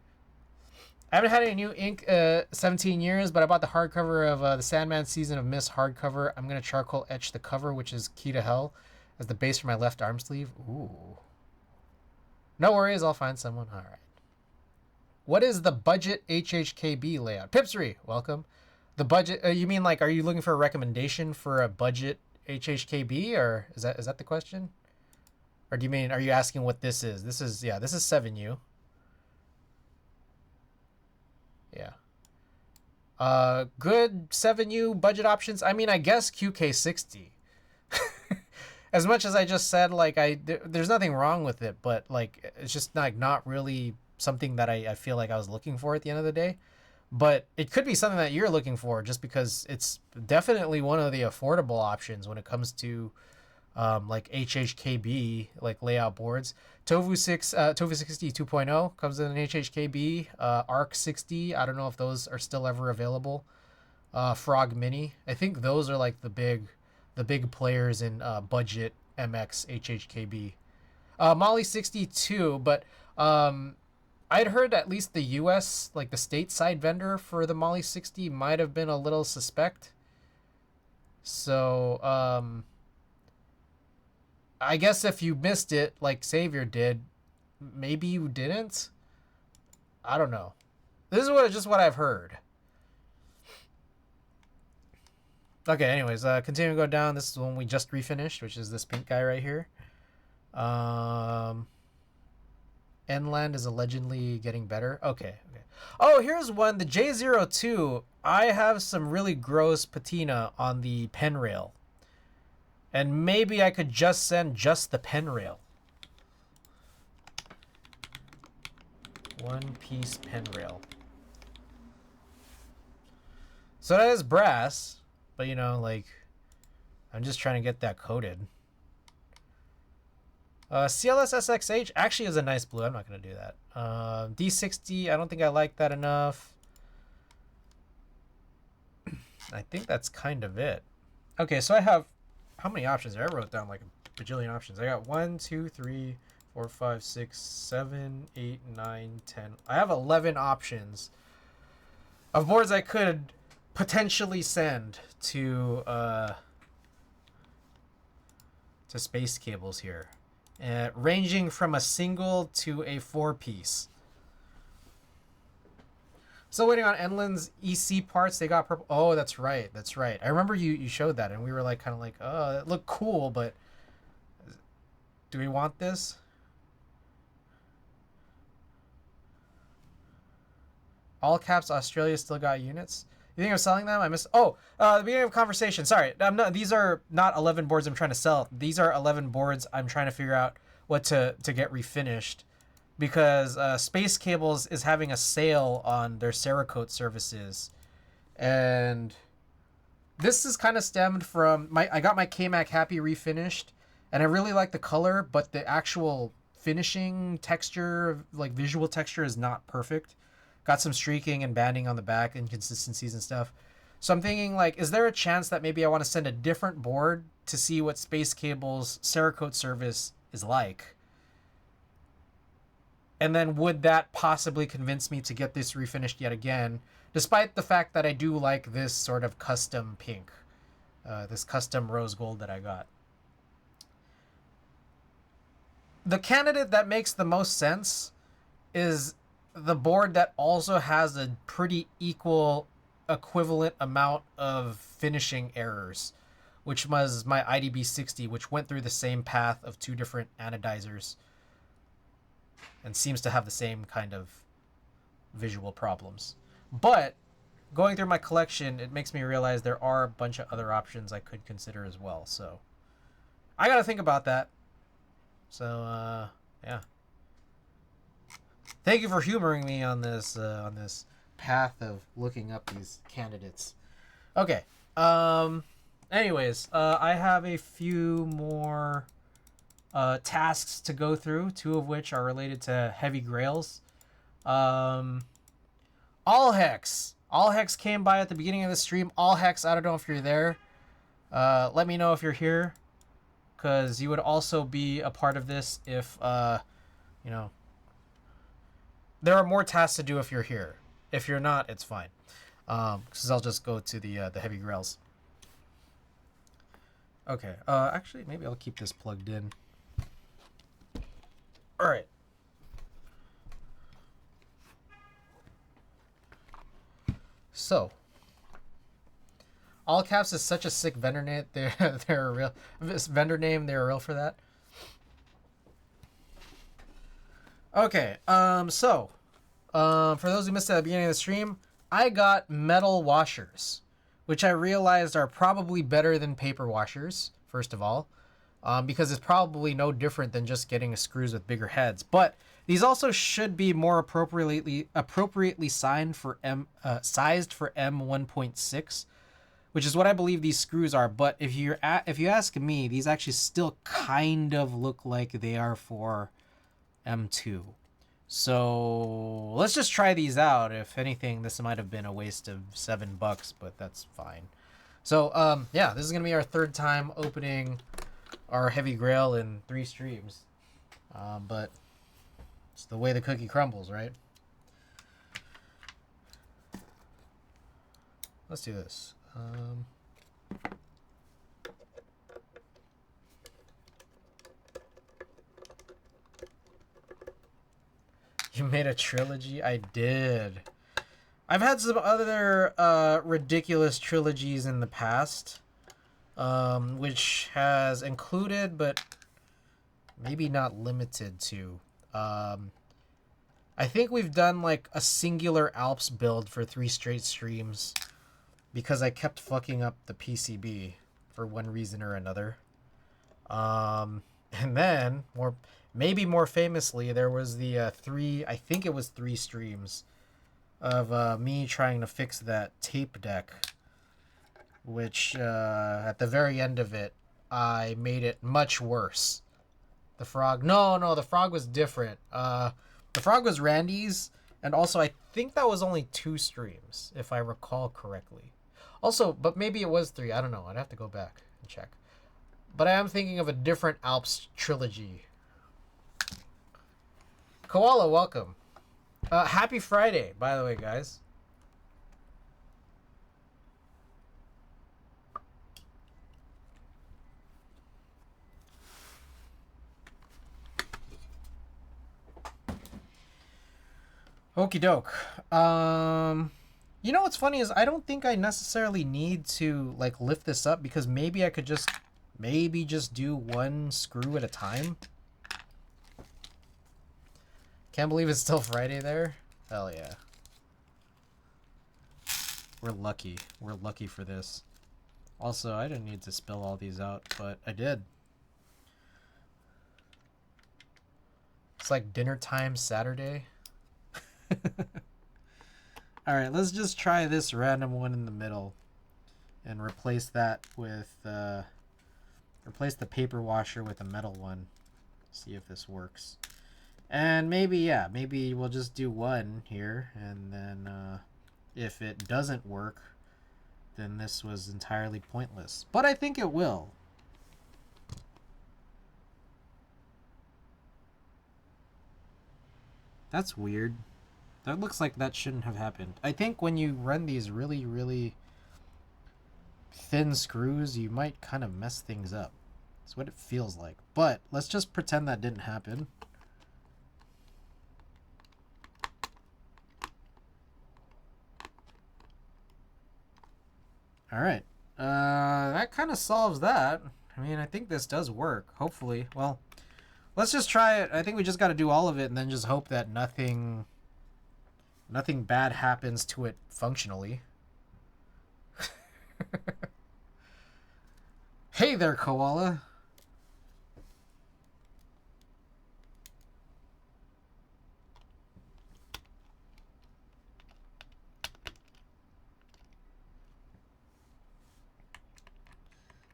I haven't had any new ink 17 years, but I bought the hardcover of the Sandman Season of Mist hardcover. I'm going to charcoal etch the cover, which is Key to Hell, as the base for my left arm sleeve. Ooh. No worries, I'll find someone. All right. What is the budget HHKB layout? Pipsery, welcome. The budget, you mean like, are you looking for a recommendation for a budget HHKB, or is that the question? Or do you mean, are you asking what this is? This is 7U. Yeah. Good 7U budget options. I mean, I guess QK60. As much as I just said, like, there's nothing wrong with it, but like, it's just like not really something that I feel like I was looking for at the end of the day. But it could be something that you're looking for, just because it's definitely one of the affordable options when it comes to like HHKB, like layout boards. Tofu 60 2.0 comes in an HHKB. Arc 60, I don't know if those are still ever available. Frog Mini, I think those are like the big players in budget MX HHKB. Molly 62, but I'd heard at least the US, like the stateside vendor for the Molly 60 might have been a little suspect. So I guess if you missed it, like Savior did, maybe you didn't. I don't know. This is just what I've heard. Okay, anyways, continuing to go down. This is the one we just refinished, which is this pink guy right here. Enland is allegedly getting better. Okay. Oh, here's one. The J02. I have some really gross patina on the pen rail. And maybe I could just send just the pen rail. One piece pen rail. So that is brass. But, you know, like, I'm just trying to get that coated. CLS SXH actually is a nice blue. I'm not going to do that. D60, I don't think I like that enough. I think that's kind of it. Okay, so I have... How many options there? I wrote down like a bajillion options. I got 1, 2, 3, 4, 5, 6, 7, 8, 9, 10. I have 11 options of boards I could potentially send to space cables here, ranging from a single to a 4-piece. Still waiting on Enland's EC parts. They got purple. Oh, that's right. That's right. I remember you showed that, and we were like kind of like, oh, it looked cool, but do we want this? All caps. Australia still got units. You think I'm selling them? I missed. Oh, the beginning of conversation. Sorry, I'm not. These are not 11 boards I'm trying to sell. These are 11 boards I'm trying to figure out what to get refinished, because Space Cables is having a sale on their Cerakote services, and this is kind of stemmed from I got my KMAC Happy refinished, and I really like the color, but the actual finishing texture, like visual texture, is not perfect. Got some streaking and banding on the back, inconsistencies and stuff. So I'm thinking, like, is there a chance that maybe I want to send a different board to see what Space Cable's Cerakote service is like? And then would that possibly convince me to get this refinished yet again, despite the fact that I do like this sort of custom pink, this custom rose gold that I got. The candidate that makes the most sense is the board that also has a pretty equivalent amount of finishing errors, which was my IDB60, which went through the same path of 2 different anodizers and seems to have the same kind of visual problems. But going through my collection, it makes me realize there are a bunch of other options I could consider as well. So I got to think about that. So, yeah. Thank you for humoring me on this path of looking up these candidates. Okay. Anyways, I have a few more tasks to go through, 2 of which are related to heavy grails. All Hex came by at the beginning of the stream. All Hex, I don't know if you're there. Let me know if you're here, because you would also be a part of this if you know. There are more tasks to do if you're here. If you're not, it's fine. Because I'll just go to the heavy grails. Okay. Actually, maybe I'll keep this plugged in. All right. So, All Caps is such a sick vendor name. They're a real vendor name. They're real for that. Okay, for those who missed it at the beginning of the stream, I got metal washers, which I realized are probably better than paper washers, first of all, because it's probably no different than just getting screws with bigger heads. But these also should be more appropriately sized for M1.6, which is what I believe these screws are. But if you ask me, these actually still kind of look like they are for M2. So let's just try these out. If anything, this might have been a waste of $7, but that's fine. So yeah, this is gonna be our 3rd time opening our heavy grail in 3 streams, but it's the way the cookie crumbles, right? Let's do this. You made a trilogy? I did. I've had some other ridiculous trilogies in the past, which has included, but maybe not limited to. I think we've done like a singular Alps build for 3 straight streams because I kept fucking up the PCB for one reason or another. And then maybe more famously, there was the I think it was 3 streams of me trying to fix that tape deck, which at the very end of it, I made it much worse. The frog, no, the frog was different. The frog was Randy's, and also I think that was only 2 streams, if I recall correctly. Also, but maybe it was 3, I don't know, I'd have to go back and check. But I am thinking of a different Alps trilogy. Koala, welcome. Happy Friday, by the way, guys. Okie doke. You know what's funny is I don't think I necessarily need to like lift this up because maybe I could just do one screw at a time. Can't believe it's still Friday there. Hell yeah. We're lucky. We're lucky for this. Also, I didn't need to spill all these out, but I did. It's like dinner time Saturday. Alright, let's just try this random one in the middle and replace that with replace the paper washer with a metal one. See if this works. And maybe we'll just do one here, and then if it doesn't work, then this was entirely pointless. But I think it will. That's weird. That looks like that shouldn't have happened. I think when you run these really, really thin screws, you might kind of mess things up. That's what it feels like. But let's just pretend that didn't happen. Alright. That kind of solves that. I mean, I think this does work. Hopefully. Well, let's just try it. I think we just got to do all of it and then just hope that nothing bad happens to it functionally. Hey there, Koala.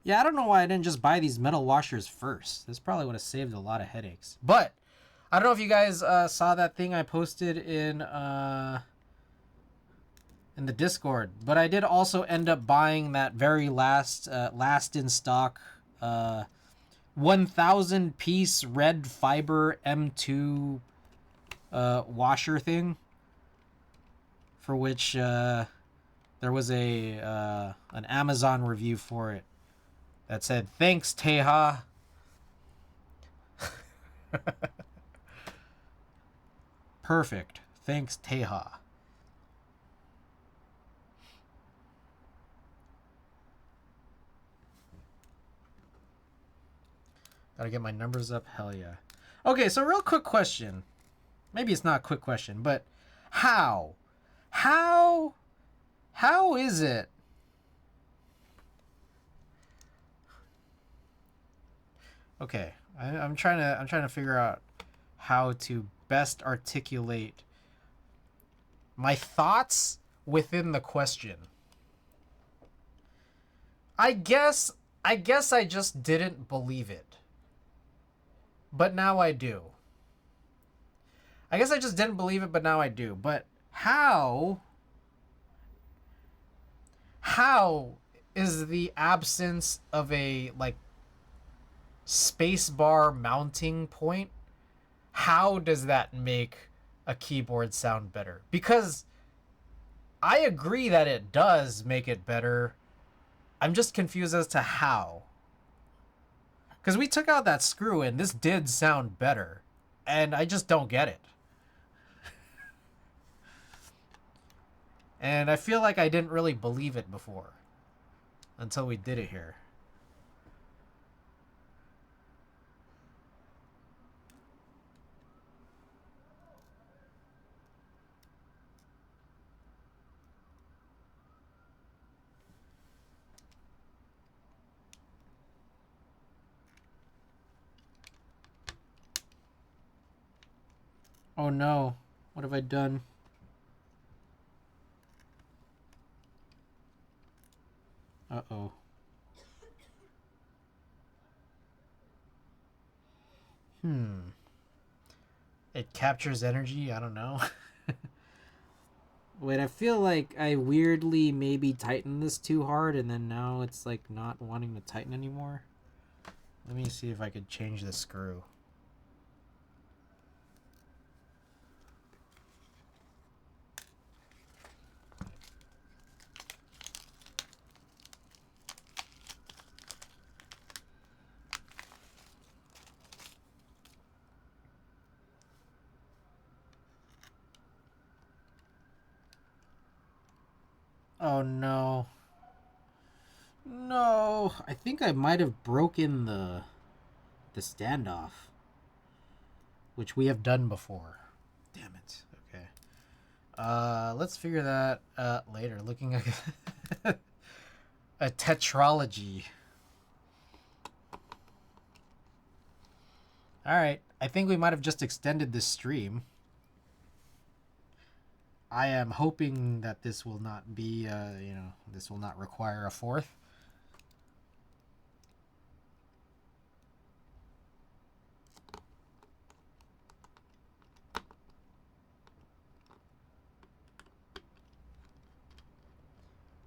Yeah, I don't know why I didn't just buy these metal washers first. This probably would have saved a lot of headaches. But I don't know if you guys saw that thing I posted in the Discord, but I did also end up buying that very last in stock 1,000 piece red fiber M2 washer thing, for which there was an Amazon review for it that said, "Thanks, Teha." Perfect. Thanks, Teha. Gotta get my numbers up. Hell yeah. Okay, so real quick question. Maybe it's not a quick question, but how? How is it? Okay, I'm trying to figure out how to best articulate my thoughts within the question. I guess I just didn't believe it. But now I do. I guess I just didn't believe it, but now I do. But how is the absence of a like spacebar mounting point, how does that make a keyboard sound better? Because I agree that it does make it better. I'm just confused as to how. Because we took out that screw and this did sound better. And I just don't get it. And I feel like I didn't really believe it before until we did it here. Oh no, what have I done? Uh-oh. It captures energy? I don't know. Wait, I feel like I weirdly maybe tightened this too hard and then now it's like not wanting to tighten anymore. Let me see if I could change the screw. Oh no. No, I think I might have broken the standoff, which we have done before. Damn it. Okay. Let's figure that later. Looking at a tetralogy. All right. I think we might have just extended this stream. I am hoping that this will not be, this will not require a fourth.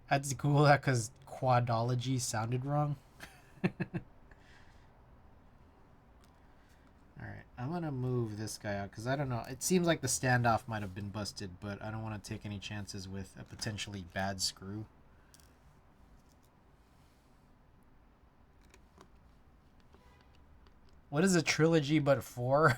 That's cool because quadology sounded wrong. Alright, I'm going to move this guy out because I don't know. It seems like the standoff might have been busted, but I don't want to take any chances with a potentially bad screw. What is a trilogy but 4?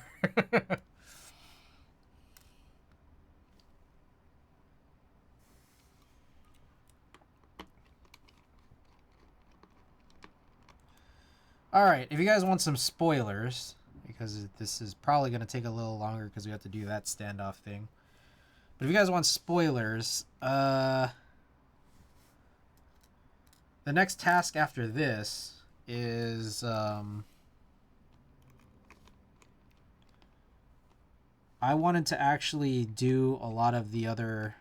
Alright, if you guys want some spoilers, because this is probably going to take a little longer because we have to do that standoff thing. But if you guys want spoilers, the next task after this is I wanted to actually do a lot of the other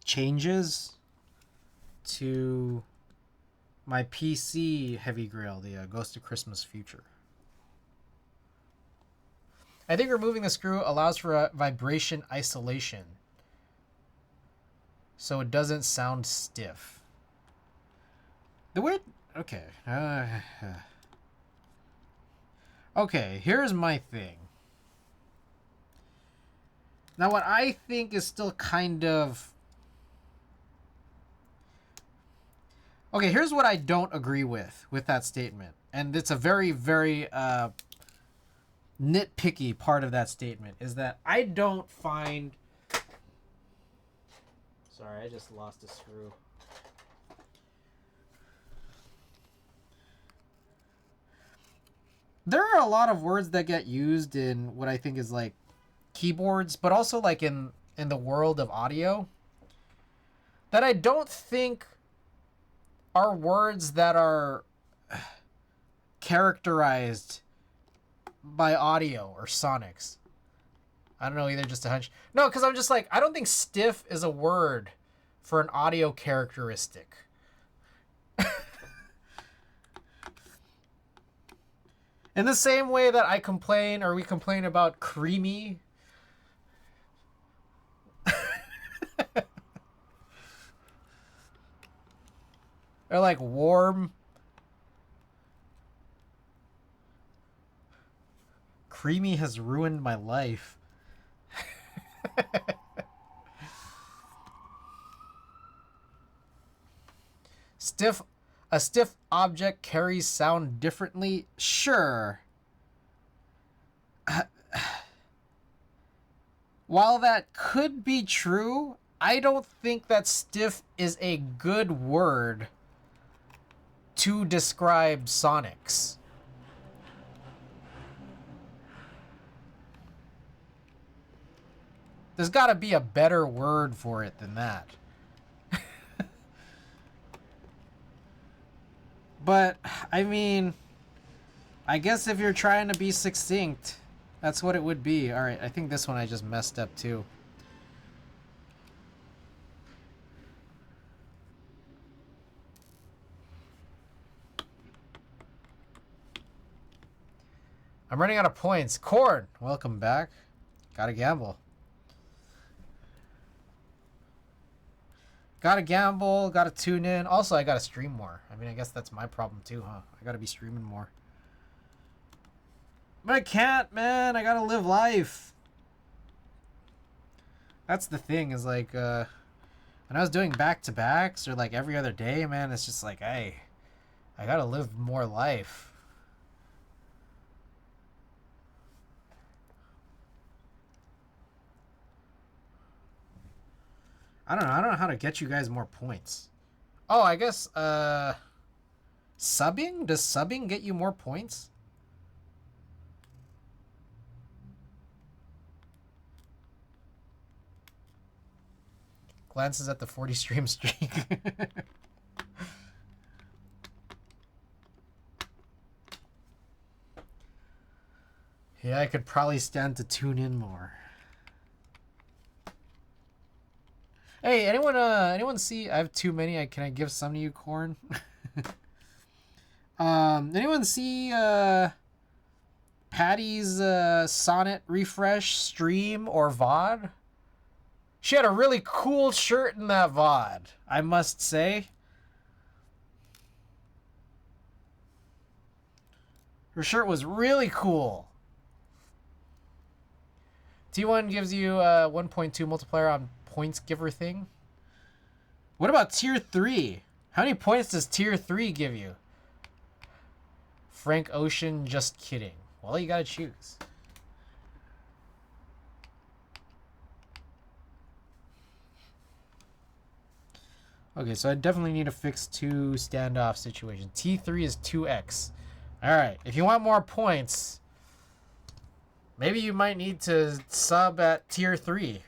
changes to my PC heavy grail, the Ghost of Christmas Future. I think removing the screw allows for a vibration isolation, so it doesn't sound stiff. The weird... Okay. Okay, here's my thing. Now, what I think is still kind of... Okay, here's what I don't agree with that statement. And it's a very, very nitpicky part of that statement, is that I don't find... Sorry, I just lost a screw. There are a lot of words that get used in what I think is like keyboards, but also like in the world of audio, that I don't think are words that are characterized by audio or sonics. I don't know, either just a hunch. No, because I'm just like, I don't think stiff is a word for an audio characteristic. In the same way that I complain, or we complain about creamy. Or like warm. Creamy has ruined my life. Stiff. A stiff object carries sound differently? Sure. While that could be true, I don't think that stiff is a good word to describe Sonics. There's got to be a better word for it than that. But, I mean, I guess if you're trying to be succinct, that's what it would be. Alright, I think this one I just messed up too. I'm running out of points. Corn, welcome back. Gotta gamble. Gotta gamble, gotta tune in. Also, I gotta stream more. I mean, I guess that's my problem too, huh? I gotta be streaming more. But I can't, man. I gotta live life. That's the thing, is like, when I was doing back-to-backs or like every other day, man, it's just like, hey, I gotta live more life. I don't know how to get you guys more points. Oh, I guess, subbing? Does subbing get you more points? Glances at the 40 stream streak. Yeah, I could probably stand to tune in more. Hey, anyone see? I have too many. Can I give some to you, Corn? Anyone see Patty's Sonnet refresh stream or VOD? She had a really cool shirt in that VOD, I must say. Her shirt was really cool. T1 gives you 1.2 multiplier on points giver thing. What about tier 3? How many points does tier 3 give you? Frank Ocean, just kidding. Well, you gotta choose. Okay, so I definitely need to fix 2 standoff situations. T3 is 2x. Alright, if you want more points, maybe you might need to sub at tier 3.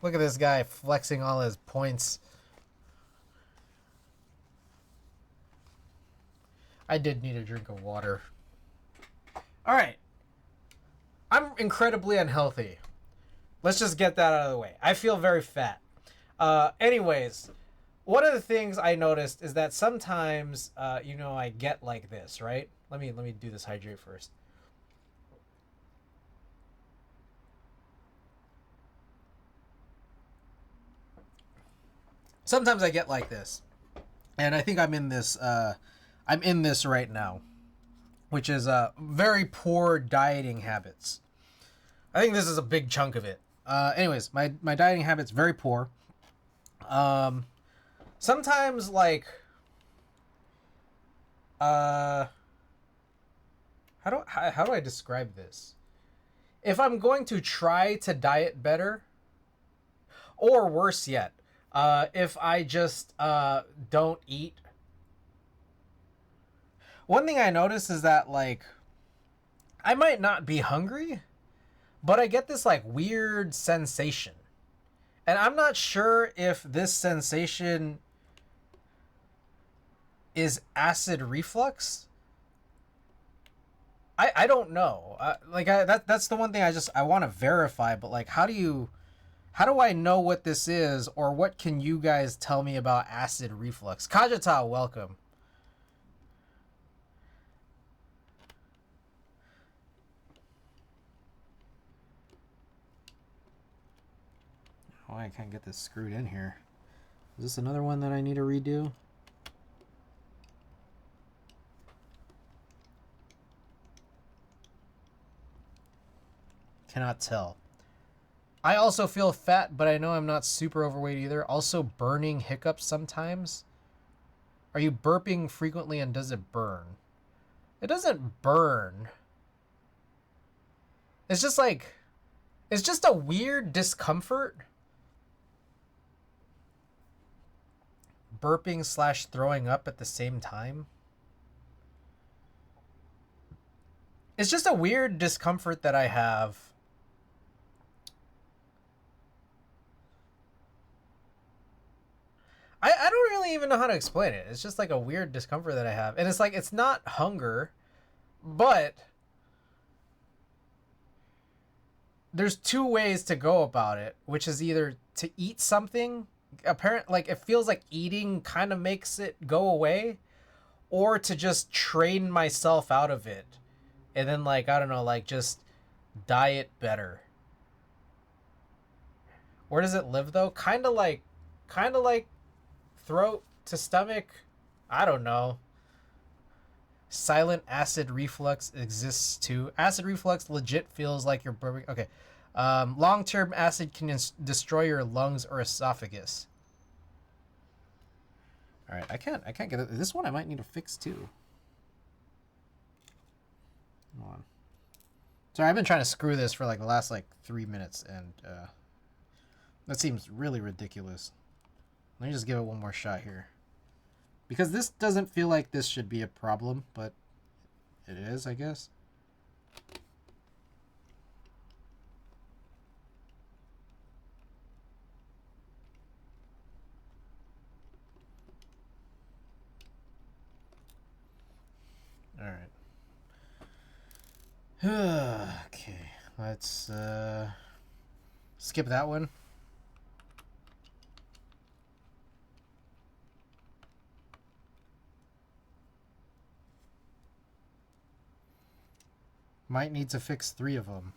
Look at this guy flexing all his points. I did need a drink of water. Alright. I'm incredibly unhealthy. Let's just get that out of the way. I feel very fat. Anyways, one of the things I noticed is that sometimes, I get like this, right? Let me do this hydrate first. Sometimes I get like this. And I think I'm in this right now, which is very poor dieting habits. I think this is a big chunk of it. Anyways, my dieting habits very poor. Sometimes like how do I describe this? If I'm going to try to diet better, or worse yet, if I just don't eat. One thing I notice is that, like, I might not be hungry, but I get this, like, weird sensation. And I'm not sure if this sensation is acid reflux. I don't know. That's the one thing I want to verify, but, like, how do I know what this is, or what can you guys tell me about acid reflux? Kajata, welcome. Oh, I can't get this screwed in here. Is this another one that I need to redo? Cannot tell. I also feel fat, but I know I'm not super overweight either. Also burning hiccups sometimes. Are you burping frequently and does it burn? It doesn't burn. It's just like, it's just a weird discomfort. Burping / throwing up at the same time. It's just a weird discomfort that I have. I don't really even know how to explain it. It's just like a weird discomfort that I have. And it's like, it's not hunger, but there's two ways to go about it, which is either to eat something, like it feels like eating kind of makes it go away, or to just train myself out of it. And then like, I don't know, like just diet better. Where does it live though? Kind of like throat to stomach. I don't know. Silent acid reflux exists too. Acid reflux legit feels like you're burping. Okay. Long-term acid can destroy your lungs or esophagus. All right, I can't get it. This one I might need to fix too. Hold on. Sorry, I've been trying to screw this for like the last like 3 minutes, and that seems really ridiculous. Let me just give it one more shot here. Because this doesn't feel like this should be a problem, but it is, I guess. All right. Okay, let's skip that one. Might need to fix 3 of them.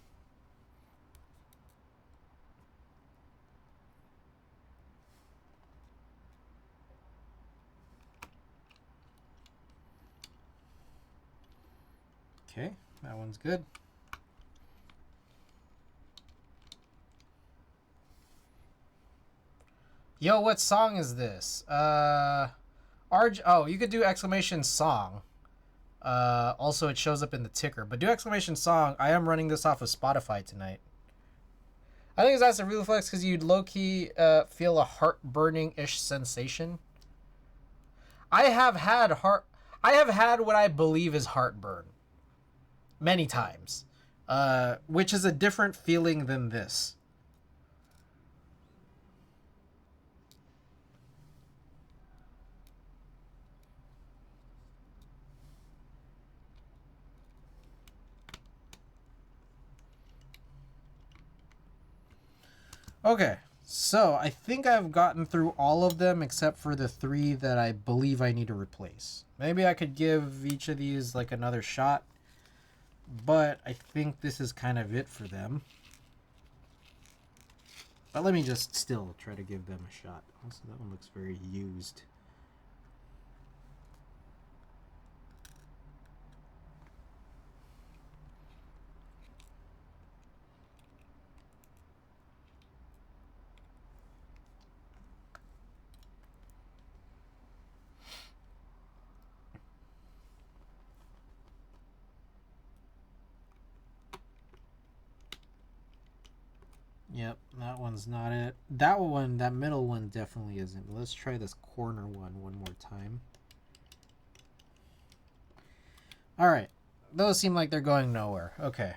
Okay, that one's good. Yo, what song is this? Oh, you could do exclamation song. Also, it shows up in the ticker. But do exclamation song. I am running this off of Spotify tonight. I think it's acid reflux because you'd low-key feel a heart-burning-ish sensation. I have had what I believe is heartburn. Many times. Which is a different feeling than this. Okay, so I think I've gotten through all of them except for the 3 that I believe I need to replace. Maybe I could give each of these like another shot, but I think this is kind of it for them. But let me just still try to give them a shot. Also, that one looks very used. Yep, that one's not it. That one, that middle one definitely isn't. Let's try this corner one more time. All right, those seem like they're going nowhere. Okay.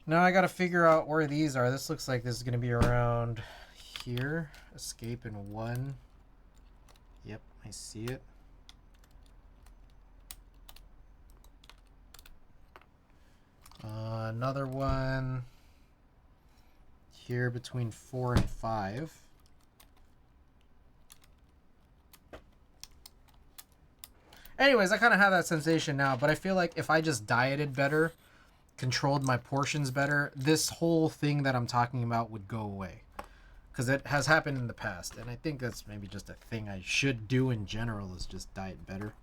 Now I gotta figure out where these are. This looks like this is gonna be around here. Escape in 1. Yep, I see it. Another one here between 4 and 5. Anyways, I kind of have that sensation now, but I feel like if I just dieted better, controlled my portions better, this whole thing that I'm talking about would go away. Because it has happened in the past, and I think that's maybe just a thing I should do in general, is just diet better.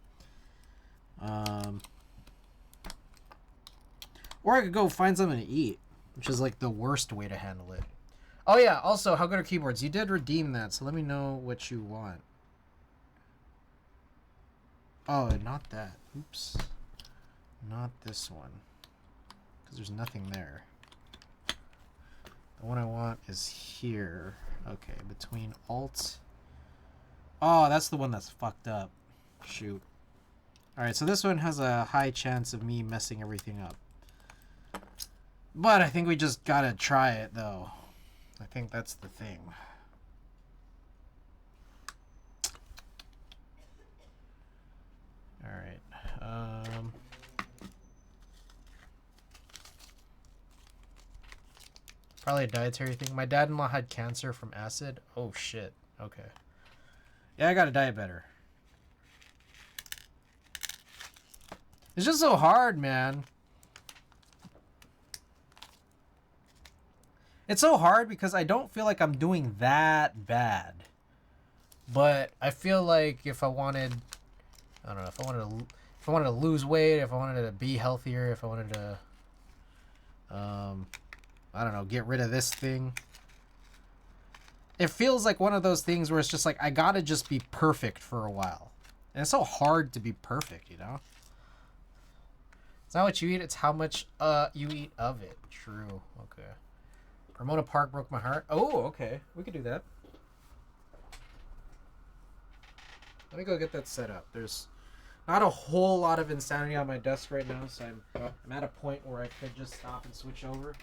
Or I could go find something to eat, which is like the worst way to handle it. Oh yeah, also, how good are keyboards? You did redeem that, so let me know what you want. Oh, not that. Oops. Not this one. Because there's nothing there. The one I want is here. Okay, between Alt. Oh, that's the one that's fucked up. Shoot. Alright, so this one has a high chance of me messing everything up. But I think we just gotta try it, though. I think that's the thing. Alright. Probably a dietary thing. My dad-in-law had cancer from acid. Oh, shit. Okay. Yeah, I gotta diet better. It's just so hard, man. It's so hard because I don't feel like I'm doing that bad. But I feel like if I wanted, I don't know, if I wanted to lose weight, if I wanted to be healthier, if I wanted to, I don't know, get rid of this thing. It feels like one of those things where it's just like, I gotta just be perfect for a while. And it's so hard to be perfect, you know? It's not what you eat, it's how much you eat of it. True. Okay. Ramona Park broke my heart. Oh, okay. We could do that. Let me go get that set up. There's not a whole lot of insanity on my desk right now, so I'm at a point where I could just stop and switch over.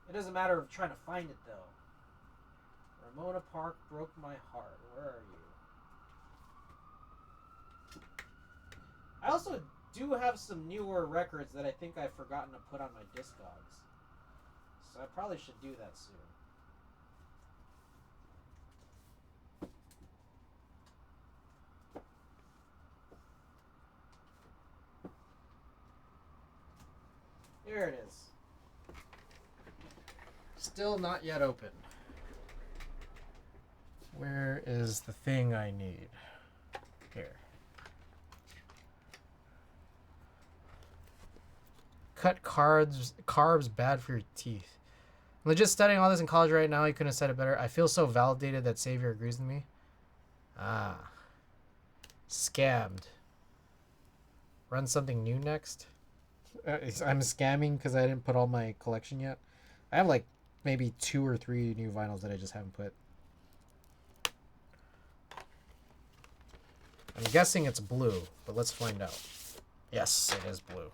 It doesn't matter of trying to find it, though. Ramona Park broke my heart. Where are you? I also do have some newer records that I think I've forgotten to put on my Discogs. So I probably should do that soon. There it is. Still not yet open. Where is the thing I need? Here. Cut carbs bad for your teeth. I'm legit studying all this in college right now. You couldn't have said it better. I feel so validated that Xavier agrees with me. Ah. Scammed. Run something new next? I'm scamming because I didn't put all my collection yet. I have like maybe 2 or 3 new vinyls that I just haven't put. I'm guessing it's blue, but let's find out. Yes, it is blue.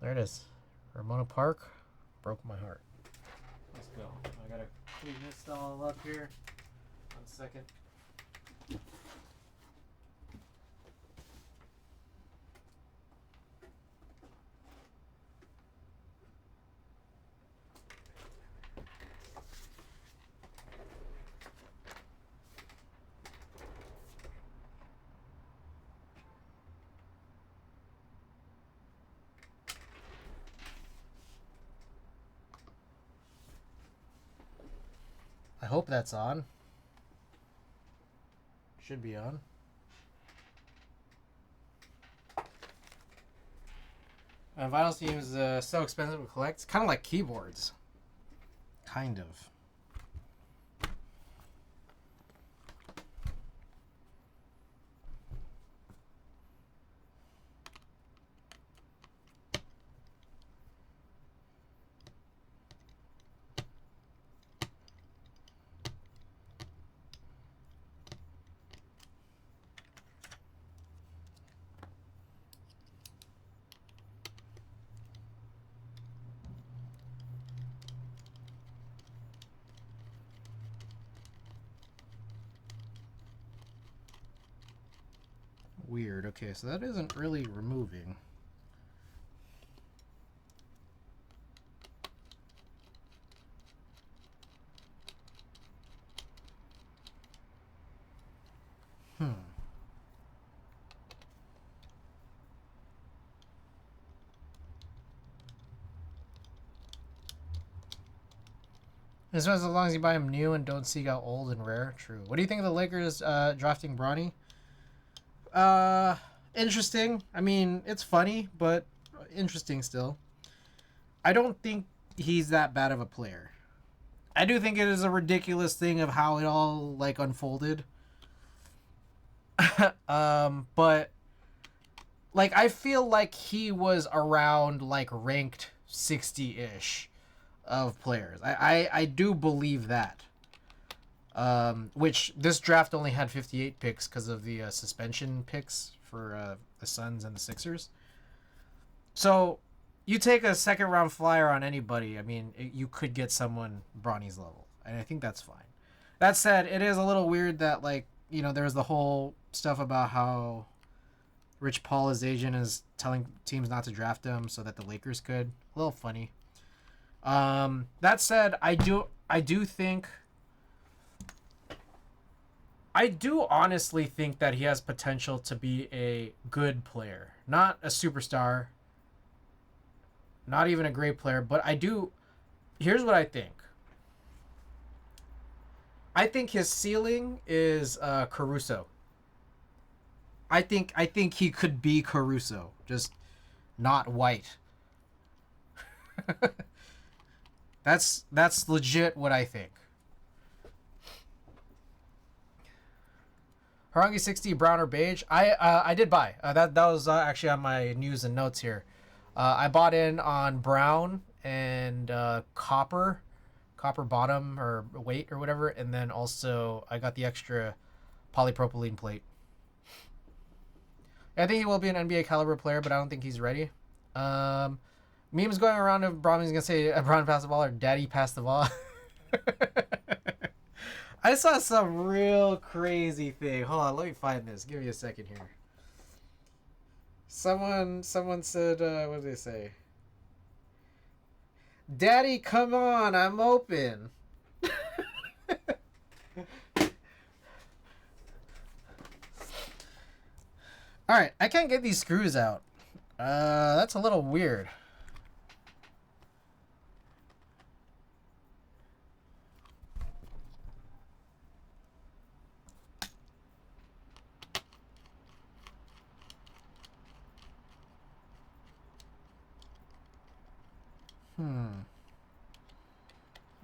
There it is. Ramona Park broke my heart. Let's go. I gotta clean this all up here. 1 second. I hope that's on. Should be on. Vinyl seems so expensive to collect. It's kind of like keyboards. Kind of. Weird. Okay, so that isn't really removing. As long as you buy them new and don't seek out old and rare. True. What do you think of the Lakers drafting Bronny? Interesting. I mean, it's funny, but interesting still. I don't think he's that bad of a player. I do think it is a ridiculous thing of how it all like unfolded. But like I feel like he was around like ranked 60-ish of players. I do believe that. Which this draft only had 58 picks because of the suspension picks for the Suns and the Sixers. So you take a second round flyer on anybody. I mean, you could get someone Bronny's level, and I think that's fine. That said, it is a little weird that like there's the whole stuff about how Rich Paul, his agent, is telling teams not to draft him so that the Lakers could. A little funny. That said, I do honestly think that he has potential to be a good player, not a superstar, not even a great player, but I do. Here's what I think. I think his ceiling is Caruso. I think he could be Caruso, just not white. That's legit what I think. Harangi 60 brown or beige. I did buy that was actually on my news and notes here. I bought in on brown and copper bottom or weight or whatever, and then also I got the extra polypropylene plate. I think he will be an NBA caliber player, but I don't think he's ready. Memes going around if Brahman's gonna say Brown passed the ball or Daddy passed the ball. I saw some real crazy thing. Hold on, let me find this. Give me a second here. Someone said, what did they say? Daddy, come on, I'm open. Alright, I can't get these screws out. That's a little weird.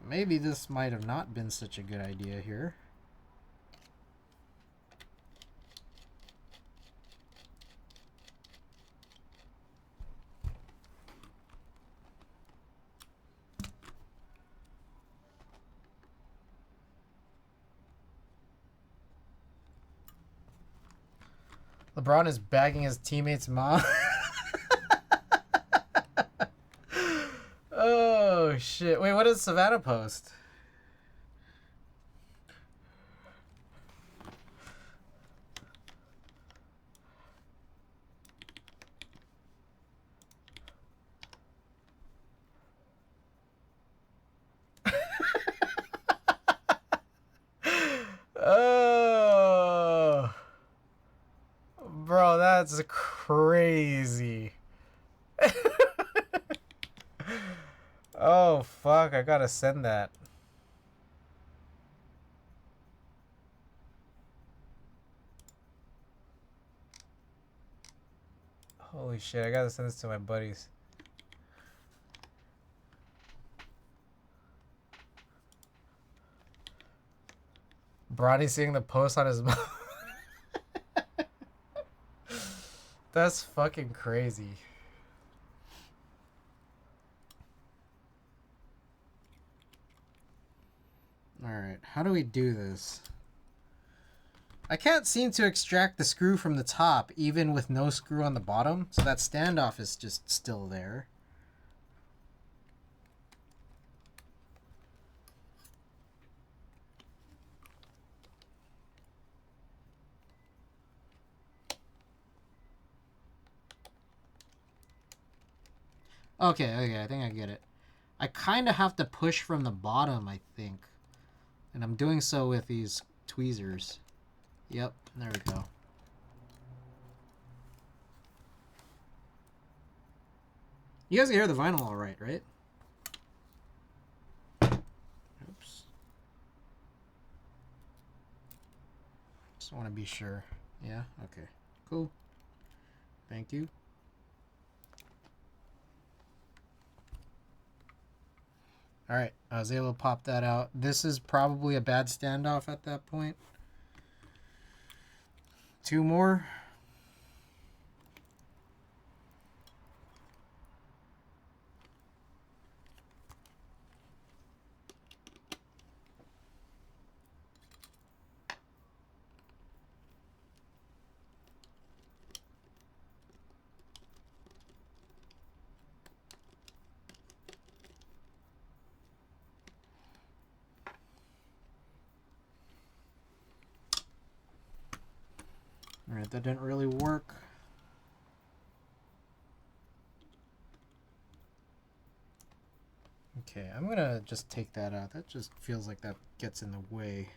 Maybe this might have not been such a good idea here. LeBron is bagging his teammate's mom. Oh, shit. Wait, what does Savannah post? Oh. Bro, that's crazy. Oh, fuck. I gotta send that. Holy shit. I gotta send this to my buddies. Bronny seeing the post on his mom. That's fucking crazy. Alright, how do we do this? I can't seem to extract the screw from the top, even with no screw on the bottom, so that standoff is just still there. Okay, I think I get it. I kind of have to push from the bottom, I think. And I'm doing so with these tweezers. Yep, there we go. You guys can hear the vinyl all right, right? Oops. Just want to be sure. Yeah? Okay. Cool. Thank you. Alright, I was able to pop that out. This is probably a bad standoff at that point. 2 more. Alright, that didn't really work. Okay, I'm gonna just take that out. That just feels like that gets in the way.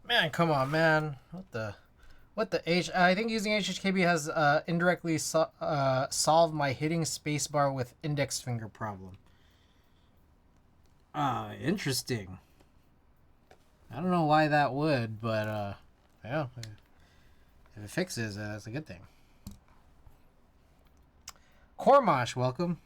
Man, come on, man. What the H? I think using HHKB has indirectly solved my hitting spacebar with index finger problem. Interesting. I don't know why that would, but yeah, if it fixes, that's a good thing. Kormash, welcome.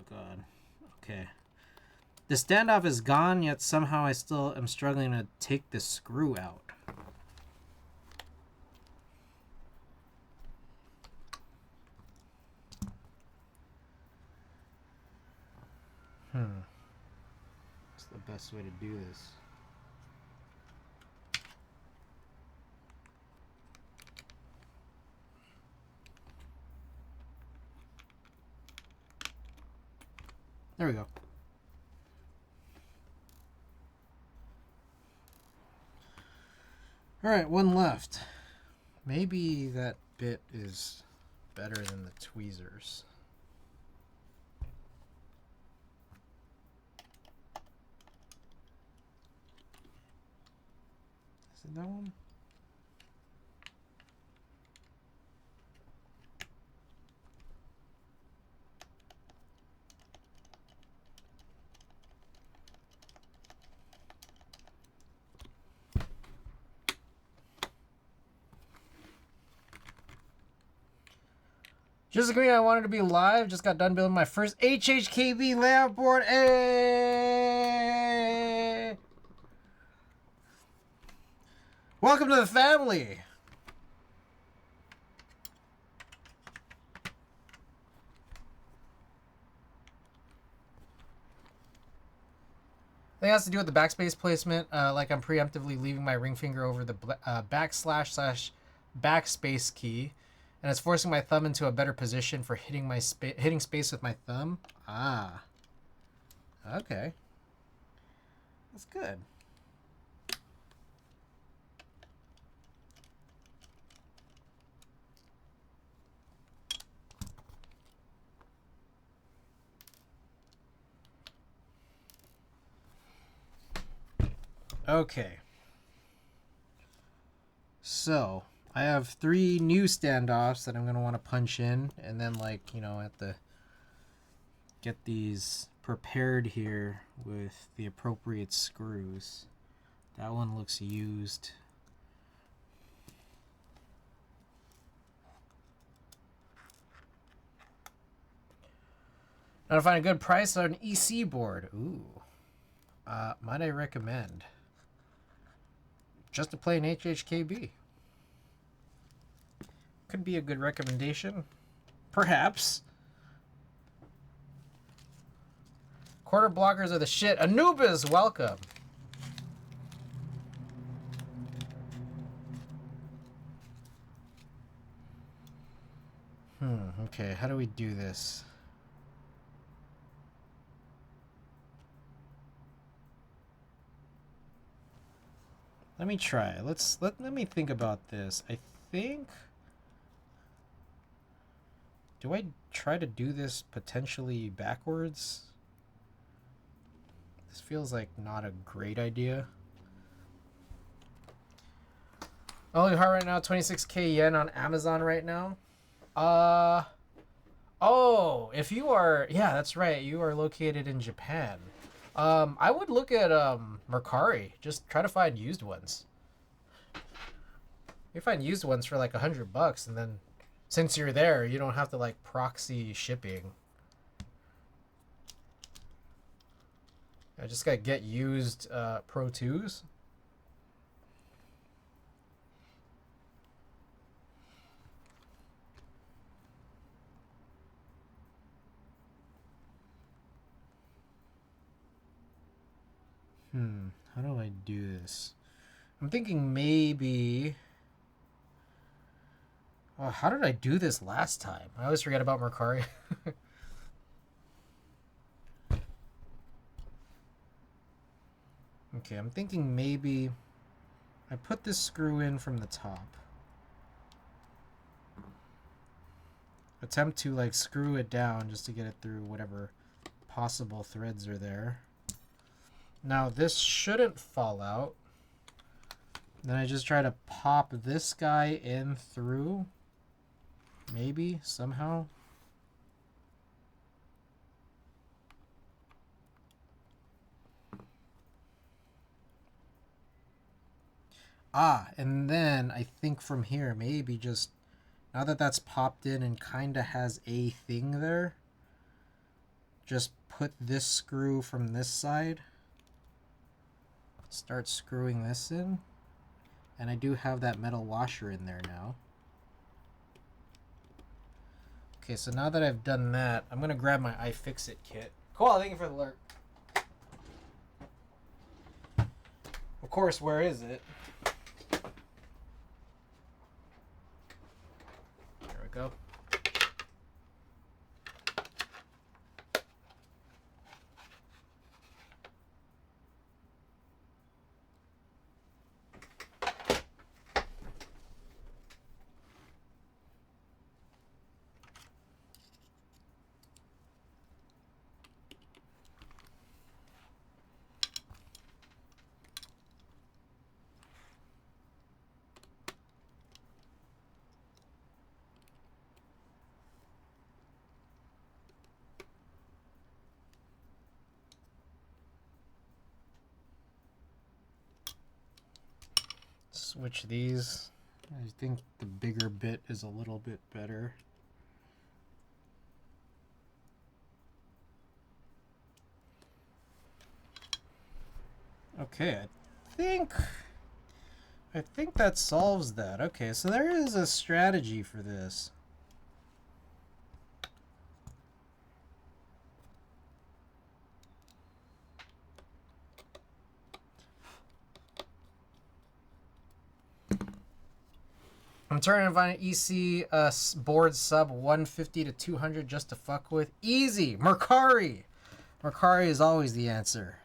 God. Okay. The standoff is gone, yet somehow I still am struggling to take the screw out. What's the best way to do this? There we go. Alright, one left. Maybe that bit is better than the tweezers. Is it that one? Just agreeing, I wanted to be live. Just got done building my first HHKB layout board. Hey! Welcome to the family. I think it has to do with the backspace placement. Like I'm preemptively leaving my ring finger over the //backspace key. And it's forcing my thumb into a better position for hitting space with my thumb. Ah. Okay. That's good. Okay. So, I have 3 new standoffs that I'm going to want to punch in, and then, like, you know, have to get these prepared here with the appropriate screws. That one looks used. Now to find a good price on an EC board. Ooh. Might I recommend? Just a plain HHKB. Could be a good recommendation. Perhaps. Quarter blockers are the shit. Anubis, welcome. Okay, how do we do this? Let me try. Let me think about this. I think, do I try to do this potentially backwards? This feels like not a great idea. Only heart right now, 26k yen on Amazon right now. Oh, if you are, yeah, that's right. You are located in Japan. I would look at Mercari. Just try to find used ones. You find used ones for like $100, and then since you're there, you don't have to like proxy shipping. I just gotta get used Pro 2s. How do I do this? I'm thinking maybe... Oh, how did I do this last time? I always forget about Mercari. Okay, I'm thinking maybe I put this screw in from the top. Attempt to like screw it down just to get it through whatever possible threads are there. Now this shouldn't fall out. Then I just try to pop this guy in through. Maybe, somehow. Ah, and then I think from here, maybe just, now that that's popped in and kind of has a thing there, just put this screw from this side. Start screwing this in. And I do have that metal washer in there now. Okay, so now that I've done that, I'm going to grab my iFixit kit. Cool, thank you for the alert. Of course, where is it? There we go. Switch these. I think the bigger bit is a little bit better. Okay, I think that solves that. Okay, so there is a strategy for this. I'm trying to find an EC board sub 150 to 200 just to fuck with. Easy! Mercari! Mercari is always the answer.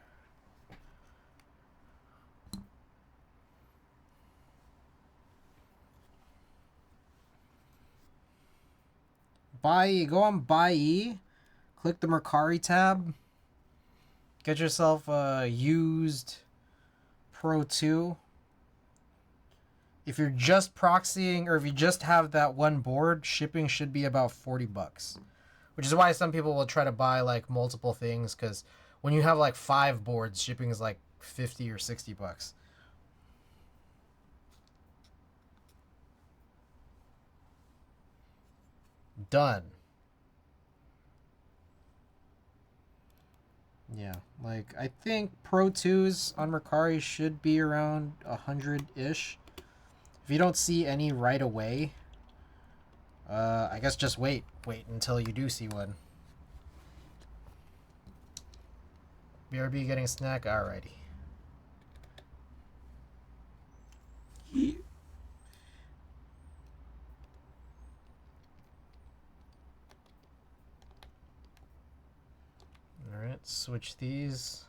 Go on Buy, click the Mercari tab, get yourself a used Pro 2. If you're just proxying or if you just have that one board, shipping should be about $40. Which is why some people will try to buy like multiple things, because when you have like 5 boards, shipping is like $50 or $60. Done. Yeah, like I think Pro 2s on Mercari should be around 100-ish. If you don't see any right away, I guess just wait until you do see one. BRB getting a snack? Alrighty. Alright, switch these.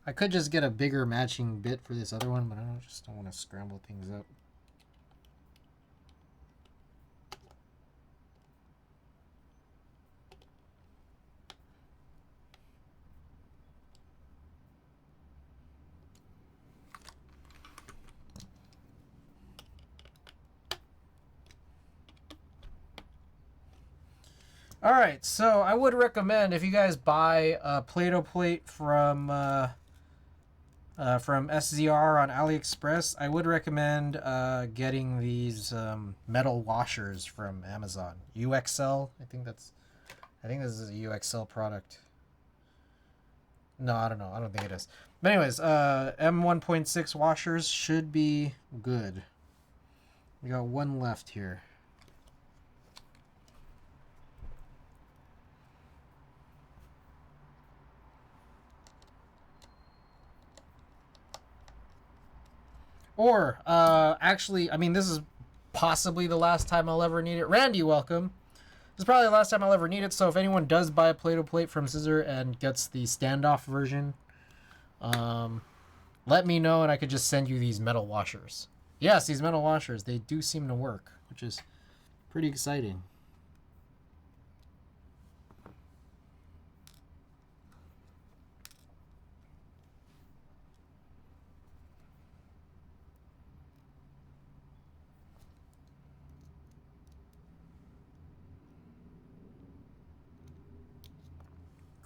I could just get a bigger matching bit for this other one, but I just don't want to scramble things up. All right, so I would recommend if you guys buy a Play-Doh plate from SZR on AliExpress, I would recommend getting these metal washers from Amazon. UXL, I think this is a UXL product. No, I don't know. I don't think it is. But anyways, M1.6 washers should be good. We got one left here. Or, actually, I mean, this is possibly the last time I'll ever need it. Randy, welcome. This is probably the last time I'll ever need it, so if anyone does buy a Play-Doh plate from Scissor and gets the standoff version, let me know and I could just send you these metal washers. Yes, these metal washers, they do seem to work, which is pretty exciting.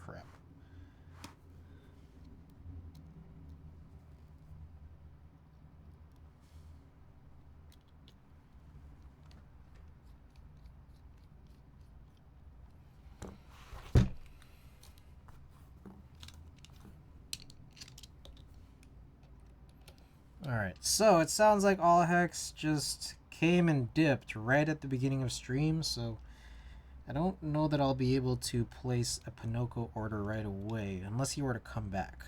Crap. Alright, so it sounds like All Hex just came and dipped right at the beginning of stream, so I don't know that I'll be able to place a Pinocchio order right away, unless he were to come back.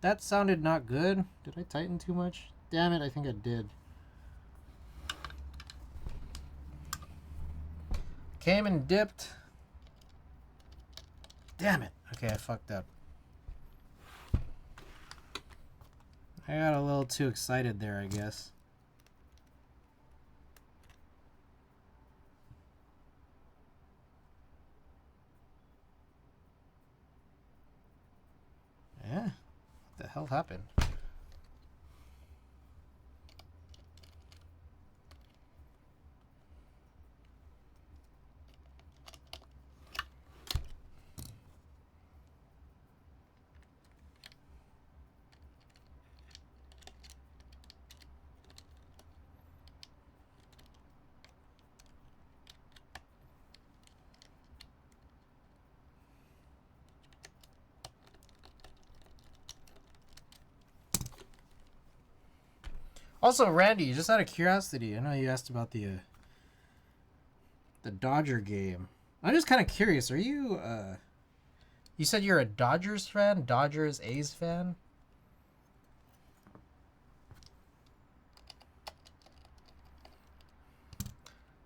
That sounded not good. Did I tighten too much? Damn it, I think I did. Came and dipped. Damn it. Okay, I fucked up. I got a little too excited there, I guess. Yeah. What the hell happened? Also, Randy, just out of curiosity, I know you asked about the Dodger game. I'm just kind of curious. Are you you said you're a Dodgers fan? Dodgers A's fan?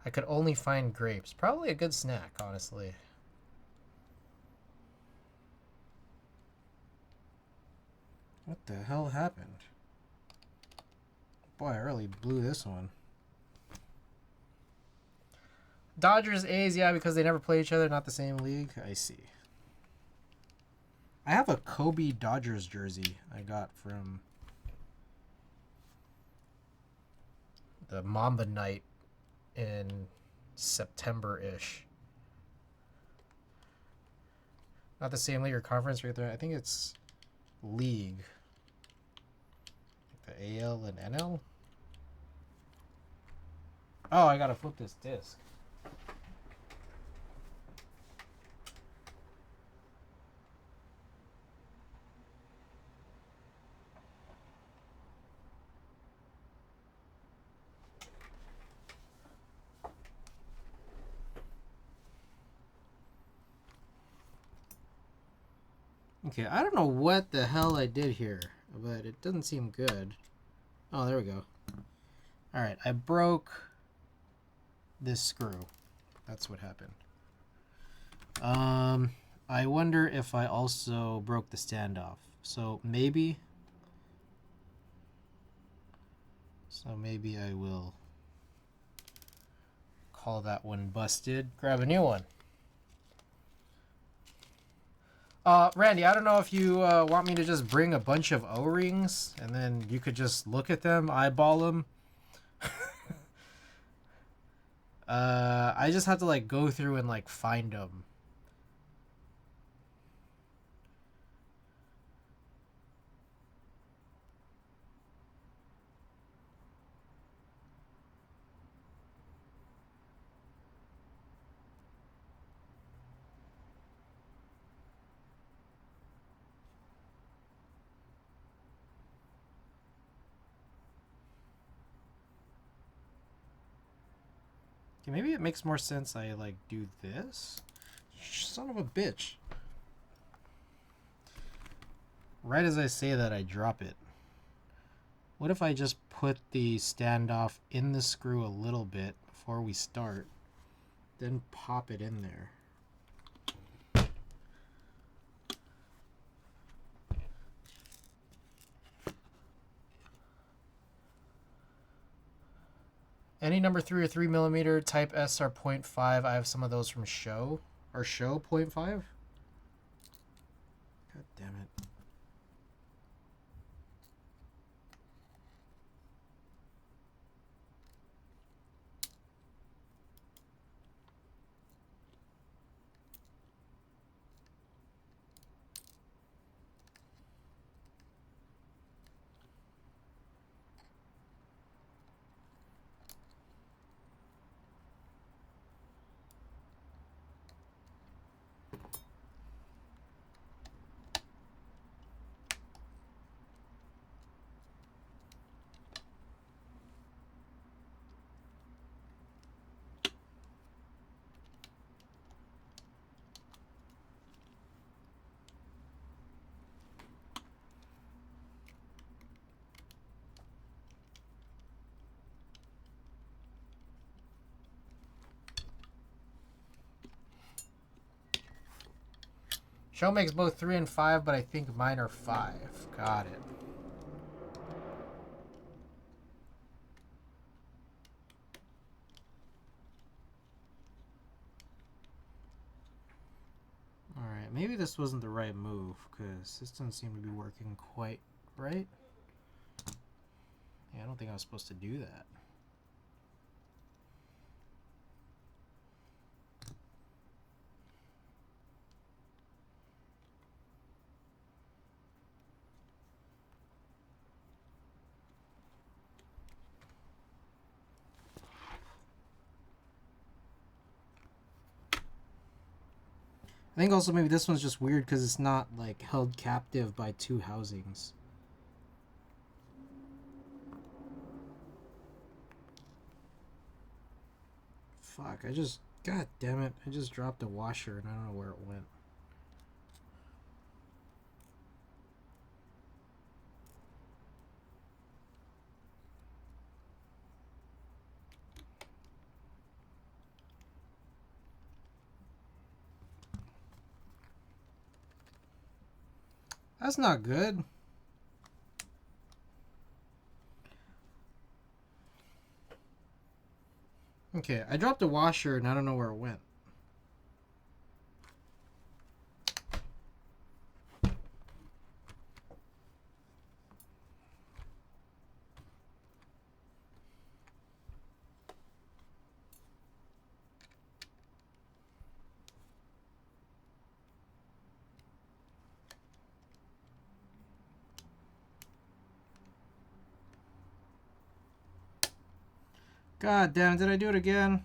I could only find grapes. Probably a good snack, honestly. What the hell happened? Boy, I really blew this one. Dodgers, A's, yeah, because they never play each other, not the same league. I see. I have a Kobe Dodgers jersey I got from the Mamba night in September-ish. Not the same league or conference right there. I think it's league. Like the AL and NL. Oh, I gotta flip this disc. Okay, I don't know what the hell I did here, but it doesn't seem good. Oh, there we go. Alright, I broke this screw. That's what happened. I wonder if I also broke the standoff. So maybe I will call that one busted. Grab a new one. Randy, I don't know if you want me to just bring a bunch of O-rings and then you could just look at them, eyeball them. I just have to like go through and like find them. Okay, maybe it makes more sense I like do this. Son of a bitch. Right as I say that, I drop it. What if I just put the standoff in the screw a little bit before we start, then pop it in there? Any number 3 or 3mm type S are 0.5. I have some of those from Show. Or Show 0.5? God damn it. Show makes both 3 and 5, but I think mine are 5. Got it. Alright, maybe this wasn't the right move, because this doesn't seem to be working quite right. Yeah, I don't think I was supposed to do that. I think also maybe this one's just weird because it's not like held captive by 2 housings. Fuck, God damn it, I just dropped a washer and I don't know where it went. That's not good. Okay, I dropped a washer and I don't know where it went. God damn, did I do it again?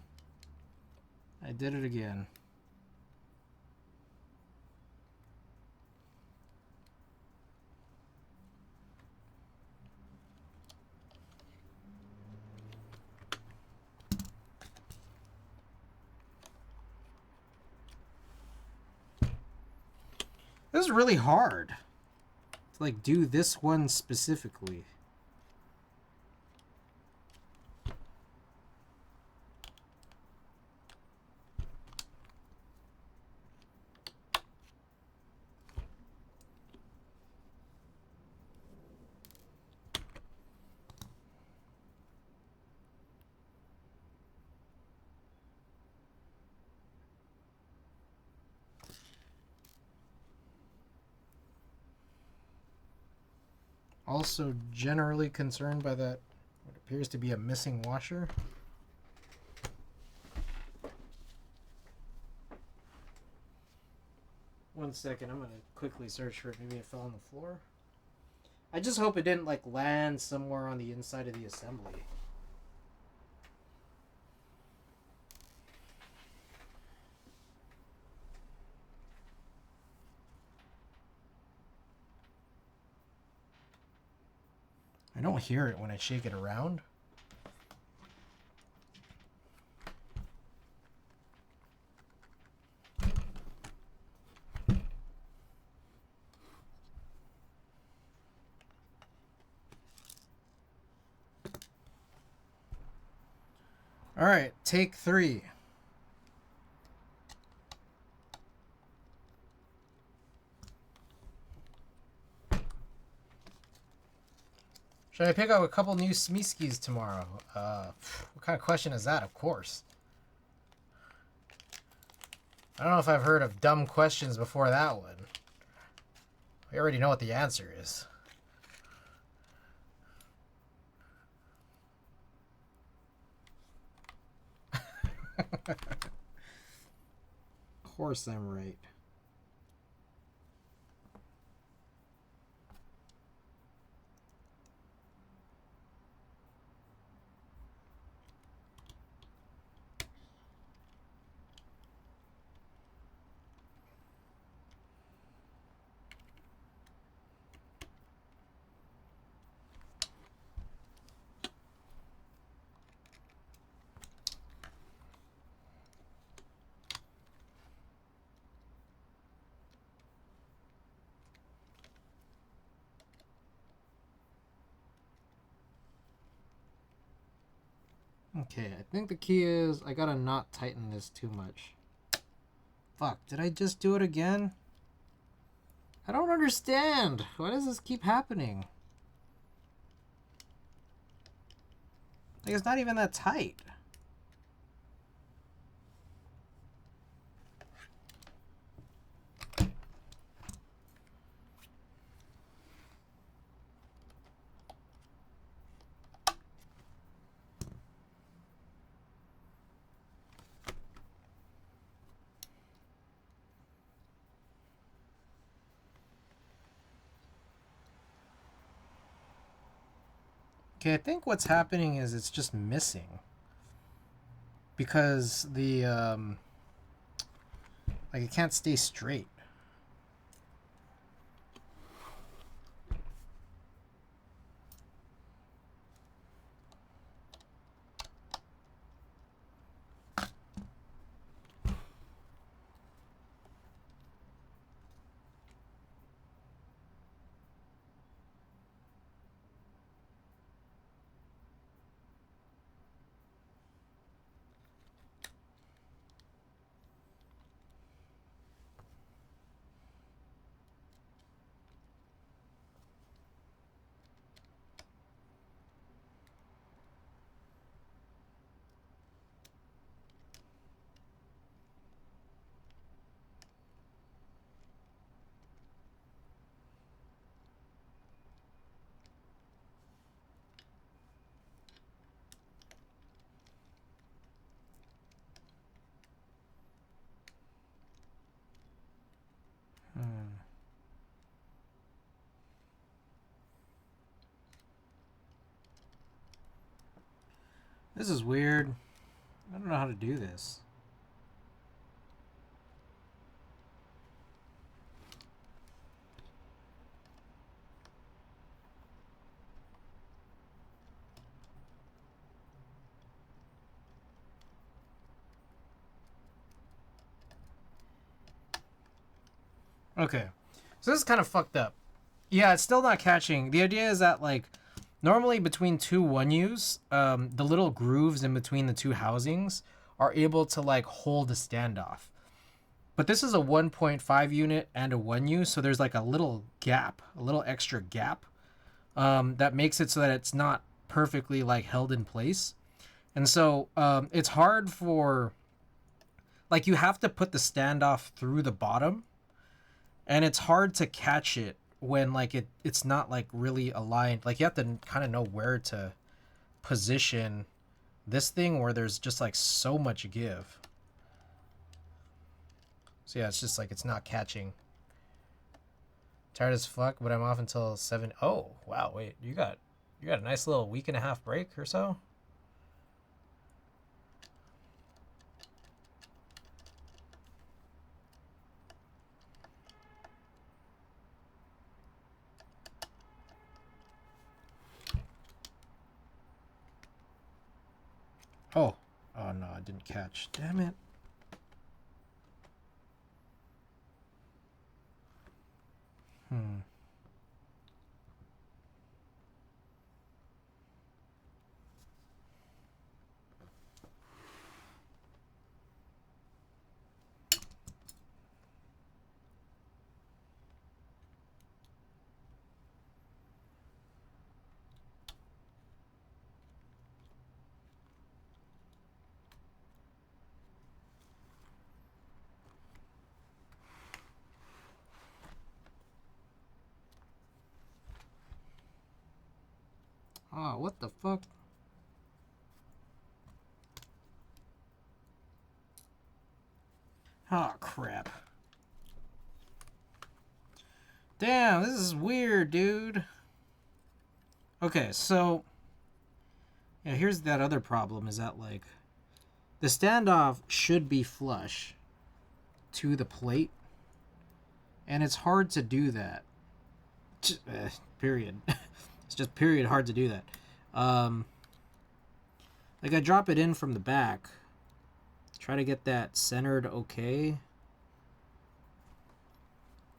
I did it again. This was really hard to like do this one specifically. Also generally concerned by that what appears to be a missing washer. One second, I'm gonna quickly search for it. Maybe it fell on the floor. I just hope it didn't like land somewhere on the inside of the assembly. I don't hear it when I shake it around. All right, take 3. Should I pick up a couple new Smiskis tomorrow? What kind of question is that? Of course. I don't know if I've heard of dumb questions before that one. I already know what the answer is. Of course I'm right. Okay, I think the key is I gotta not tighten this too much. Fuck, did I just do it again? I don't understand. Why does this keep happening? Like, it's not even that tight. Okay, I think what's happening is it's just missing. Because the, like, it can't stay straight. This is weird. I don't know how to do this. Okay. So this is kind of fucked up. Yeah, it's still not catching. The idea is that, like, normally between two 1Us, the little grooves in between the two housings are able to, like, hold a standoff. But this is a 1.5 unit and a 1U, so there's, like, a little gap, a little extra gap, that makes it so that it's not perfectly, like, held in place. And so it's hard for, like, you have to put the standoff through the bottom, and it's hard to catch it when, like, it's not, like, really aligned. Like, you have to kind of know where to position this thing where there's just, like, so much give. So yeah, it's just like it's not catching. Tired as fuck, but I'm off until 7. Oh wow, wait, you got a nice little week and a half break or so. Oh no, I didn't catch. Damn it. Oh, what the fuck? Oh, crap. Damn, this is weird, dude. Okay, so yeah, here's that other problem is that, like, the standoff should be flush to the plate, and it's hard to do that. Period. It's just period hard to do that. Like, I drop it in from the back, try to get that centered okay.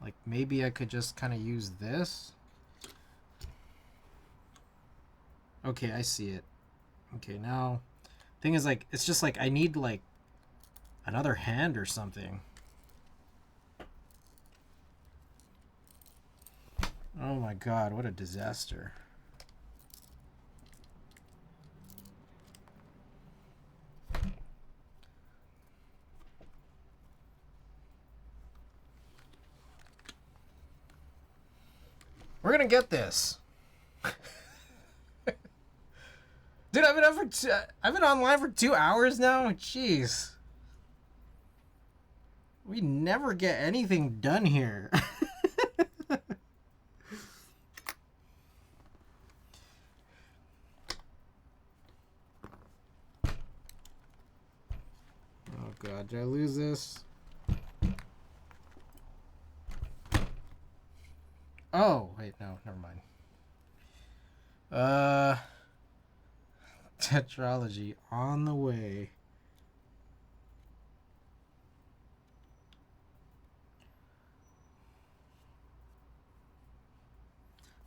Like, maybe I could just kind of use this. Okay, I see it. Okay, now, thing is, like, it's just like I need, like, another hand or something. Oh my god, what a disaster. We're gonna get this. Dude, I've been online for 2 hours now. Jeez. We never get anything done here. Oh god, did I lose this? Oh, wait, no, never mind. Tetralogy on the way.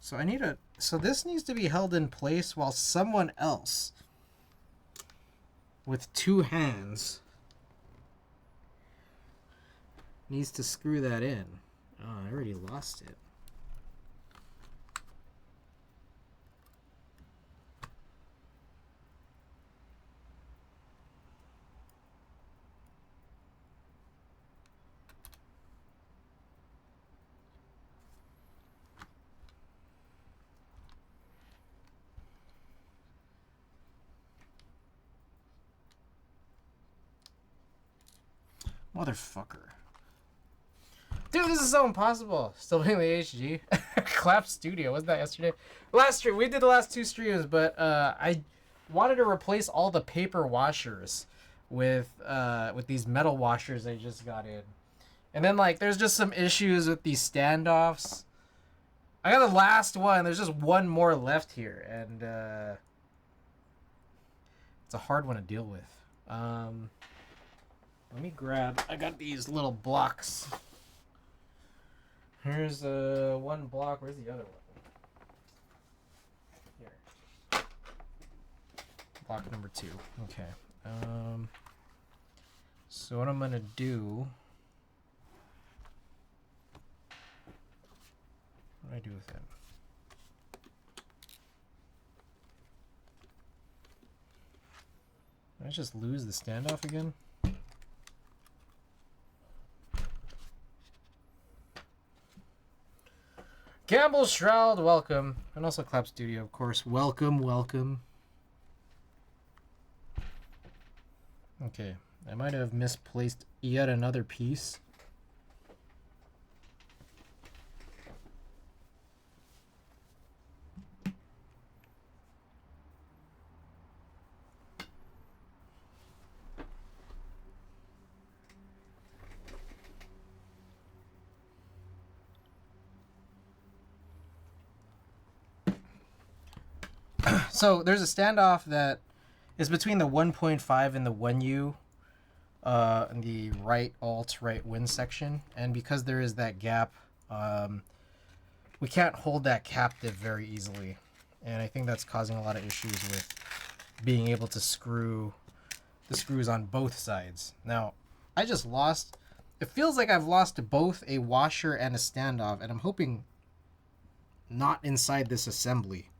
So so this needs to be held in place while someone else with 2 hands needs to screw that in. Oh, I already lost it. Motherfucker. Dude, this is so impossible. Still doing the HG. Clap Studio. Wasn't that yesterday? Last stream. We did the last 2 streams, but I wanted to replace all the paper washers with these metal washers I just got in. And then, like, there's just some issues with these standoffs. I got the last one. There's just one more left here. And it's a hard one to deal with. Let me grab... I got these little blocks. Here's one block. Where's the other one? Here. Block number 2. Okay. So what I'm gonna do? What do I do with it? Did I just lose the standoff again? Campbell Shroud, welcome. And also Clap Studio, of course. Welcome, welcome. Okay, I might have misplaced yet another piece. So there's a standoff that is between the 1.5 and the 1U in the right alt, right win section. And because there is that gap, we can't hold that captive very easily. And I think that's causing a lot of issues with being able to screw the screws on both sides. Now, I just lost... It feels like I've lost both a washer and a standoff, and I'm hoping not inside this assembly.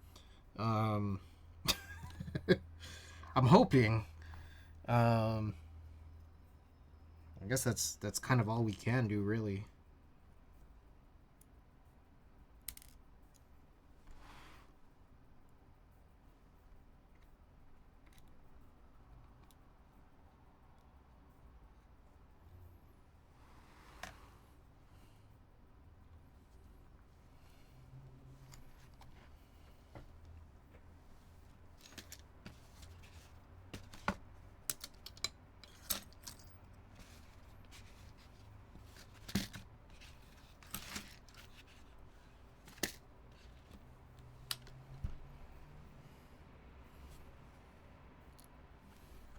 I'm hoping. I guess that's kind of all we can do, really.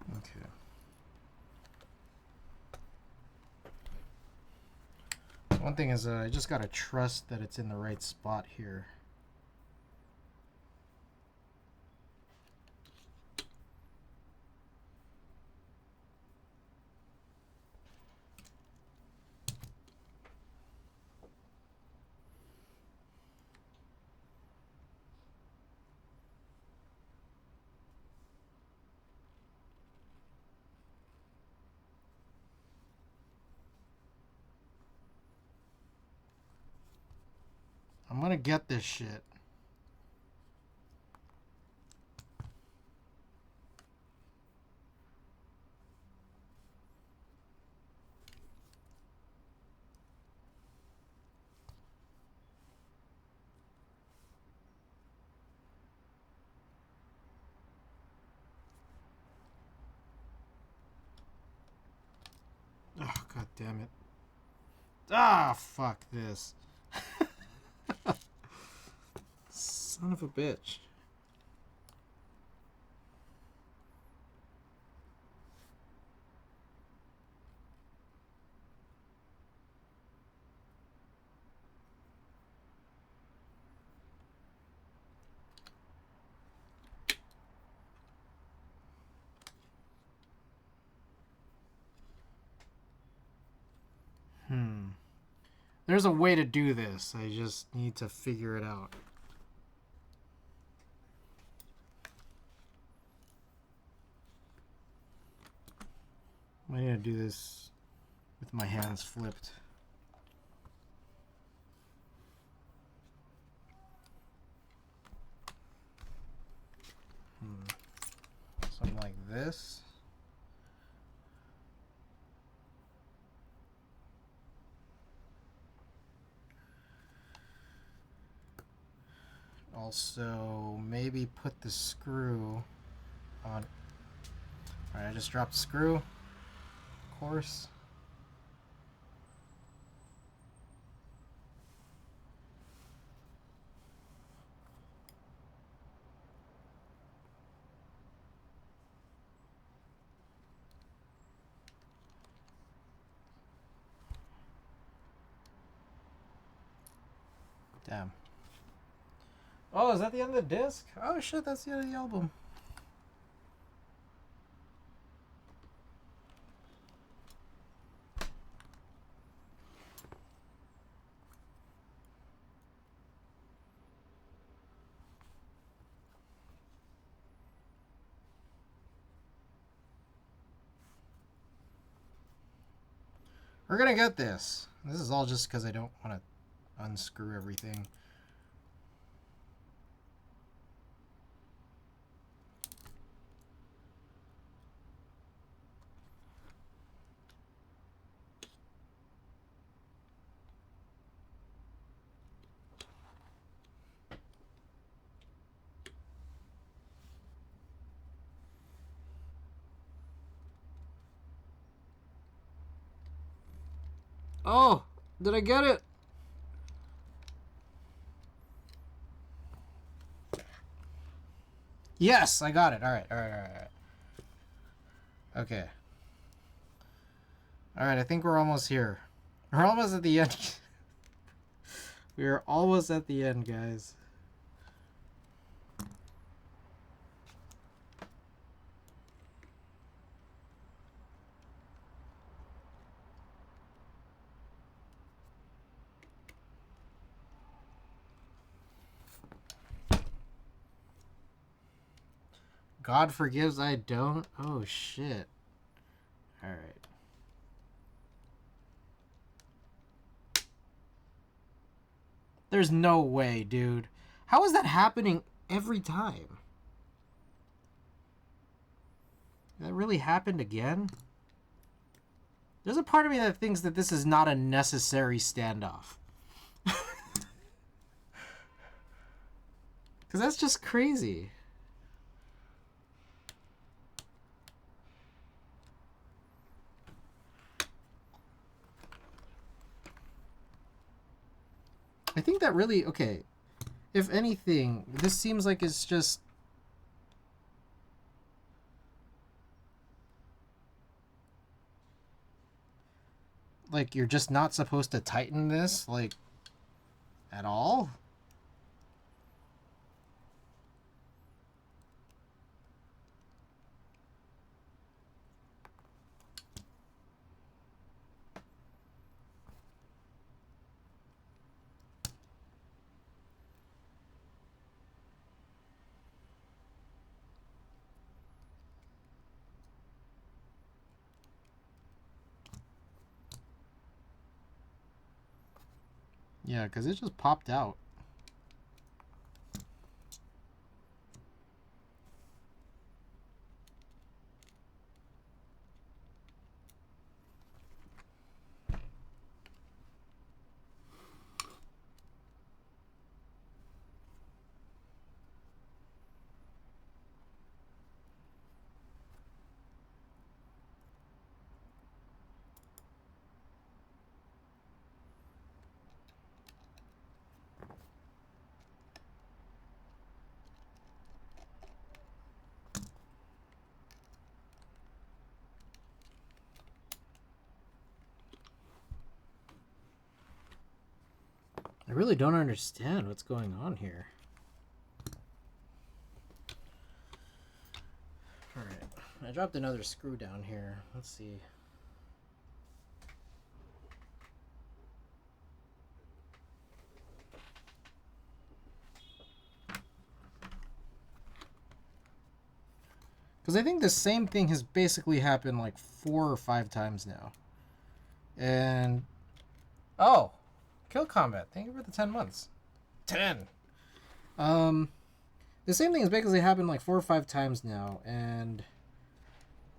Okay. One thing is I just gotta trust that it's in the right spot here. I'm gonna get this shit. Oh, god damn it. Ah, fuck this. Son of a bitch. There's a way to do this. I just need to figure it out. I need to do this with my hands flipped. Something like this. Also, maybe put the screw on. Alright, I just dropped the screw. Of course. Damn. Oh, is that the end of the disc? Oh shit, that's the end of the album. We're gonna get this. This is all just because I don't want to unscrew everything. Oh, did I get it? Yes, I got it. All right. Okay. All right, I think we're almost here. We're almost at the end. We are almost at the end, guys. God forgives, I don't. Oh shit. All right. There's no way, dude. How is that happening every time? That really happened again? There's a part of me that thinks that this is not a necessary standoff. Because that's just crazy. I think that really, okay, if anything, this seems like it's just... like, you're just not supposed to tighten this, like, at all? Yeah, because it just popped out. I really don't understand what's going on here. Alright, I dropped another screw down here. Let's see. Because I think the same thing has basically happened like 4 or 5 times now. And... oh! Kill Combat, thank you for the 10 months. 10! The same thing has basically happened like 4 or 5 times now, and...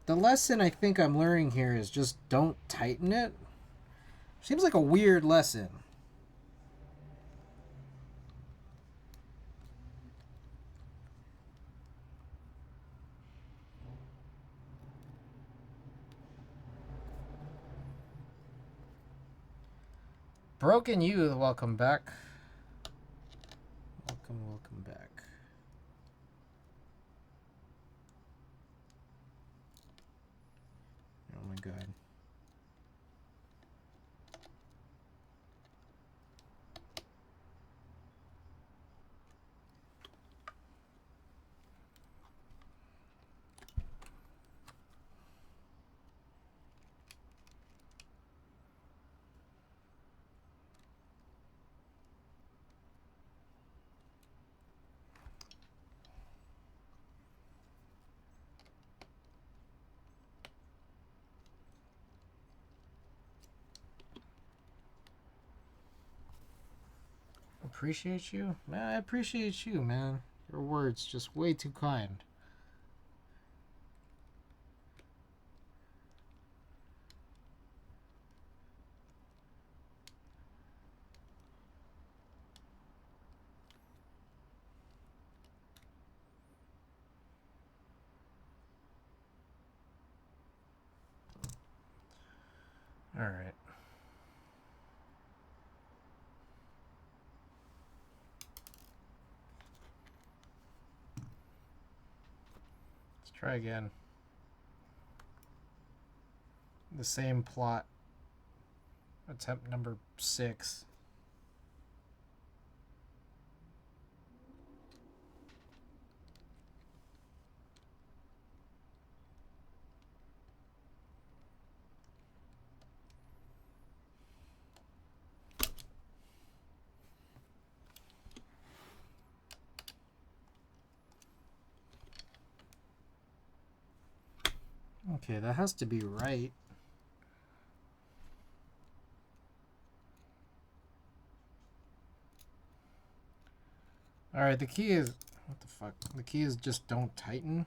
the lesson I think I'm learning here is just don't tighten it. Seems like a weird lesson. Broken Youth, welcome back. Welcome back. Oh my god. appreciate you? Man, I appreciate you, man. Your words just way too kind. All right. Let's try again. The same plot. Attempt number 6. Okay, that has to be right. Alright, the key is... What the fuck? The key is just don't tighten.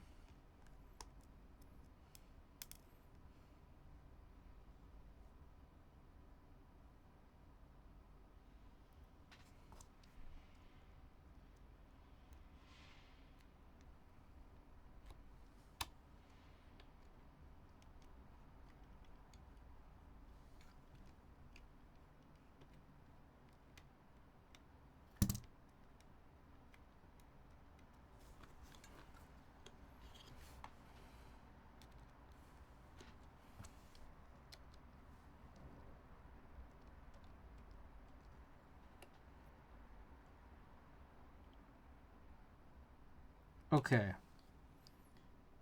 Okay.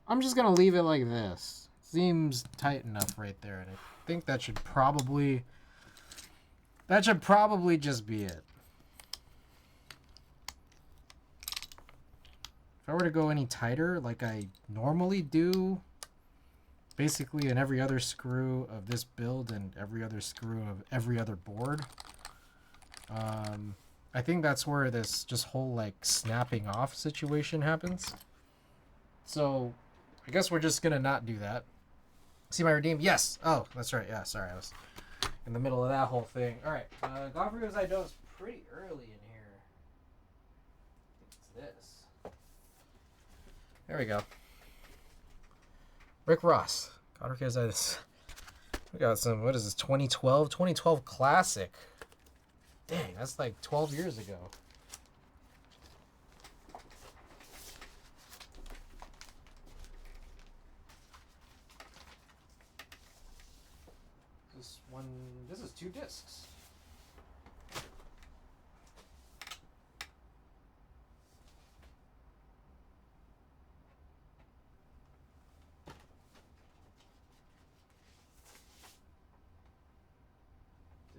I'm just gonna leave it like this. Seems tight enough right there, and I think that should probably just be it. If I were to go any tighter, like I normally do, basically in every other screw of this build and every other screw of every other board, I think that's where this just whole like snapping off situation happens. So I guess we're just gonna not do that. See my redeem? Yes. Oh, that's right. Yeah, sorry, I was in the middle of that whole thing. All right, Godfrey was I know is pretty early in here. I think it's this. There we go. Rick Ross. Godfrey was I this. We got some. What is this? 2012. 2012 classic. Dang, that's like 12 years ago. This is 2 discs.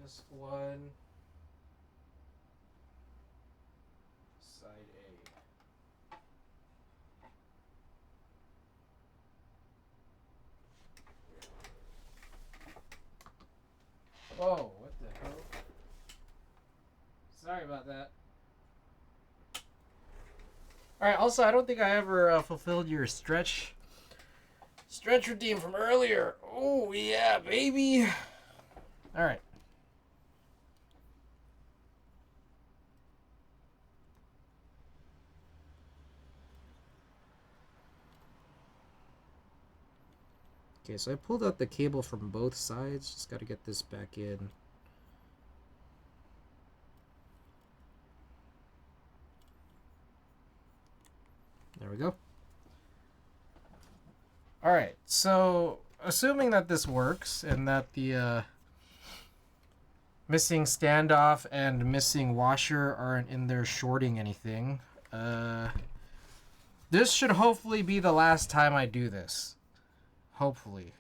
Disc 1. Side A. Whoa, what the hell? Sorry about that. Alright, also, I don't think I ever fulfilled your stretch redeem from earlier. Oh, yeah, baby. Alright. Okay, so I pulled out the cable from both sides. Just got to get this back in. There we go. Alright, so assuming that this works and that the missing standoff and missing washer aren't in there shorting anything, this should hopefully be the last time I do this. Hopefully.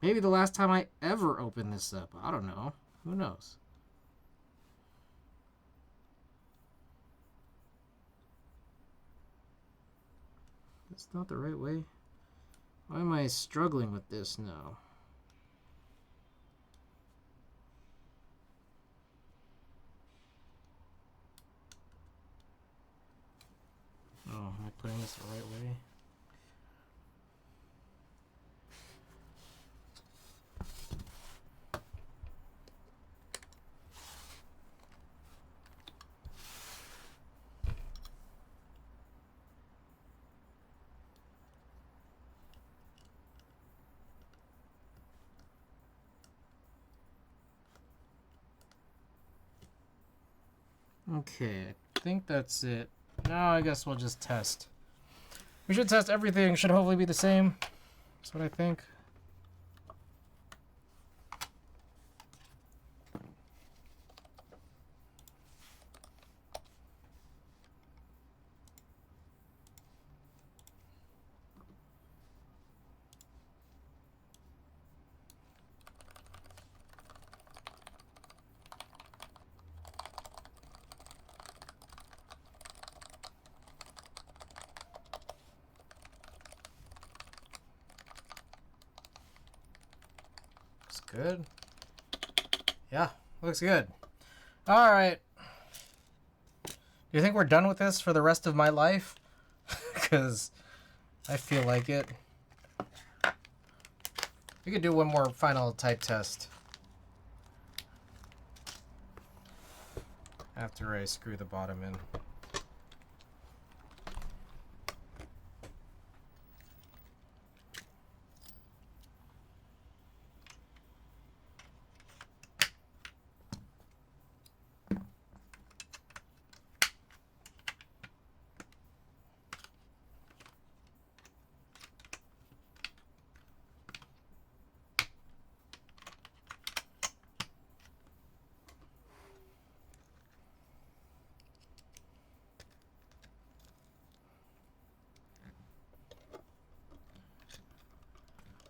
Maybe the last time I ever open this up. I don't know. Who knows? It's not the right way. Why am I struggling with this now? Oh, am I putting this the right way? Okay, I think that's it. Now I guess we'll just test. We should test everything. Should hopefully be the same. That's what I think. Looks good. Yeah, looks good. All right. Do you think we're done with this for the rest of my life? Because I feel like it. We could do one more final type test after I screw the bottom in.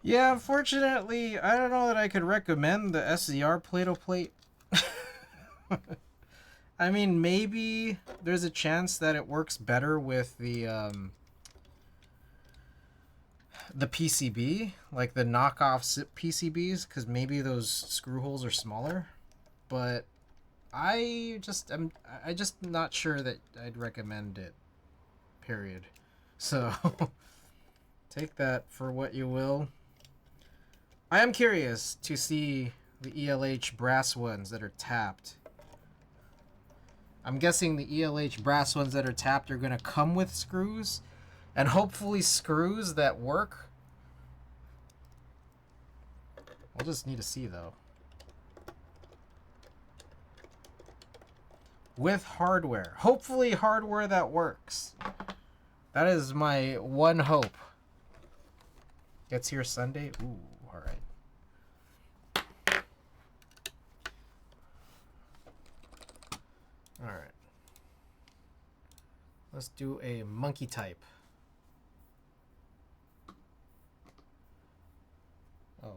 Yeah, unfortunately, I don't know that I could recommend the SCR Play-Doh plate. I mean, maybe there's a chance that it works better with the PCB, like the knockoff PCBs, because maybe those screw holes are smaller. But I'm just not sure that I'd recommend it. Period. So take that for what you will. I am curious to see the ELH brass ones that are tapped. I'm guessing the ELH brass ones that are tapped are going to come with screws, and hopefully screws that work. We'll just need to see, though. With hardware. Hopefully hardware that works. That is my one hope. Gets here Sunday? Ooh, alright. Alright. Let's do a monkey type. Oh.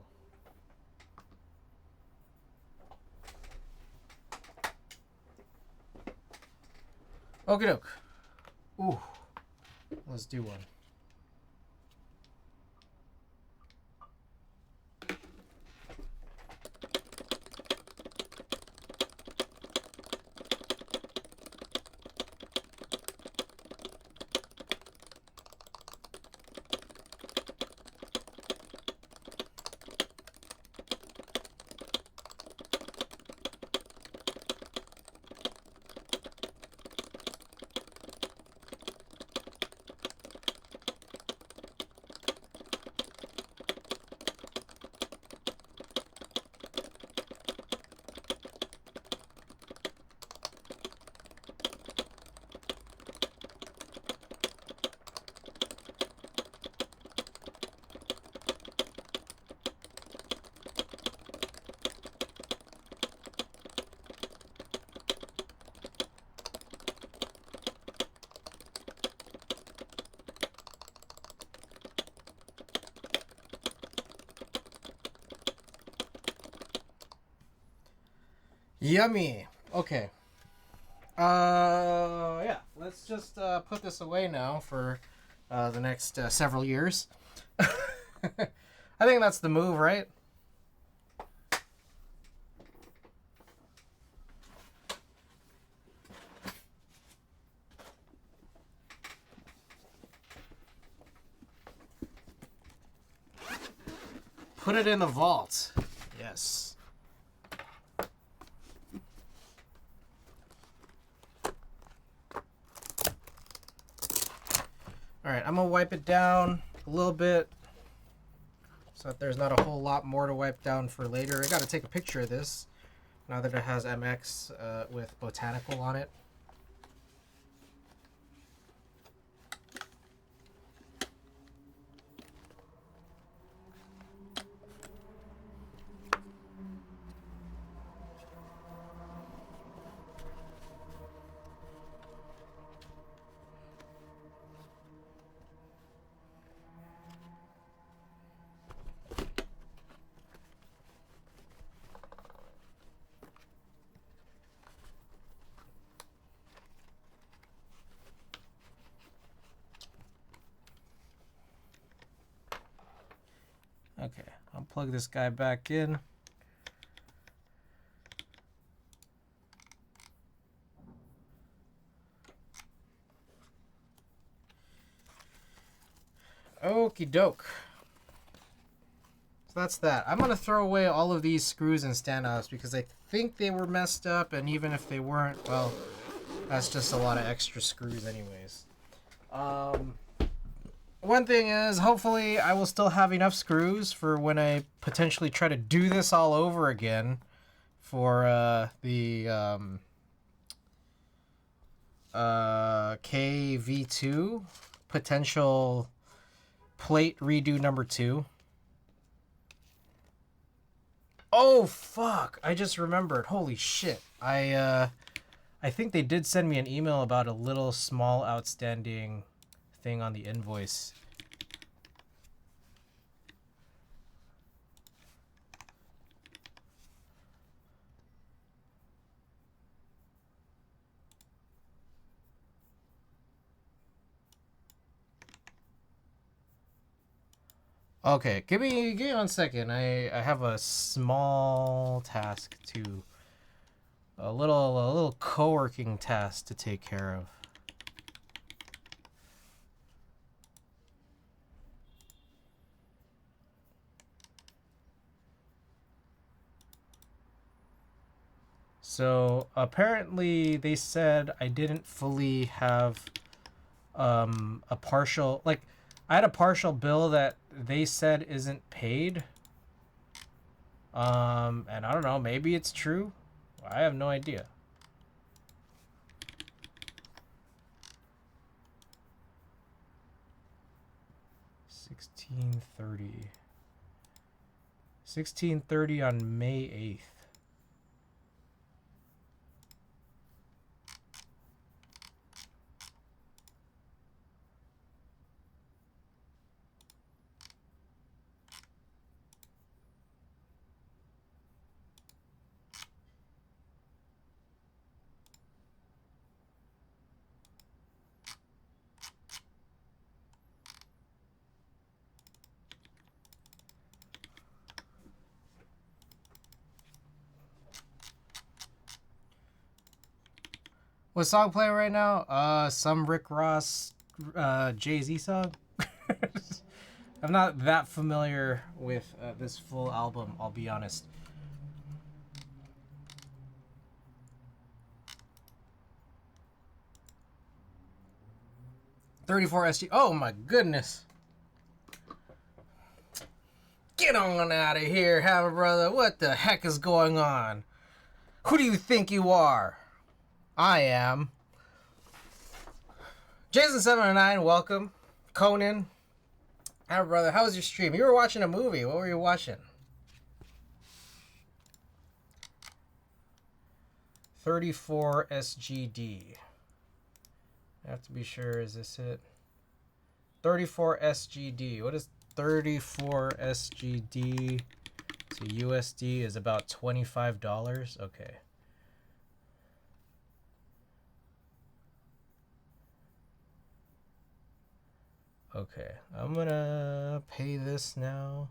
Okie doke. Ooh. Let's do one. Yummy. Okay. Yeah. Let's just put this away now for the next several years. I think that's the move, right? Put it in the vault. Yes. Alright, I'm going to wipe it down a little bit so that there's not a whole lot more to wipe down for later. I got to take a picture of this now that it has MX with botanical on it. Okay, I'll plug this guy back in. Okie doke. So that's that. I'm going to throw away all of these screws and standoffs because I think they were messed up, and even if they weren't, well, that's just a lot of extra screws anyways. One thing is, hopefully I will still have enough screws for when I potentially try to do this all over again for the KV2 potential plate redo number 2. Oh fuck, I just remembered. Holy shit. I think they did send me an email about a little small outstanding thing on the invoice. Okay, give me 1 second. I have a small task to a little co-working task to take care of. So apparently they said I didn't fully have a partial, like I had a partial bill that they said isn't paid. And I don't know, maybe it's true. I have no idea. $16.30 on May 8th. What song playing right now? Some Rick Ross, Jay-Z song. I'm not that familiar with this full album, I'll be honest. $34 SG. Oh my goodness. Get on out of here, Hammer Brother. What the heck is going on? Who do you think you are? I am Jason709, welcome. Conan. Hammer Brother, how was your stream? You were watching a movie. What were you watching? 34 SGD. I have to be sure, is this it? 34 SGD. What is 34 SGD to USD is about $25? Okay. Okay, I'm gonna pay this now.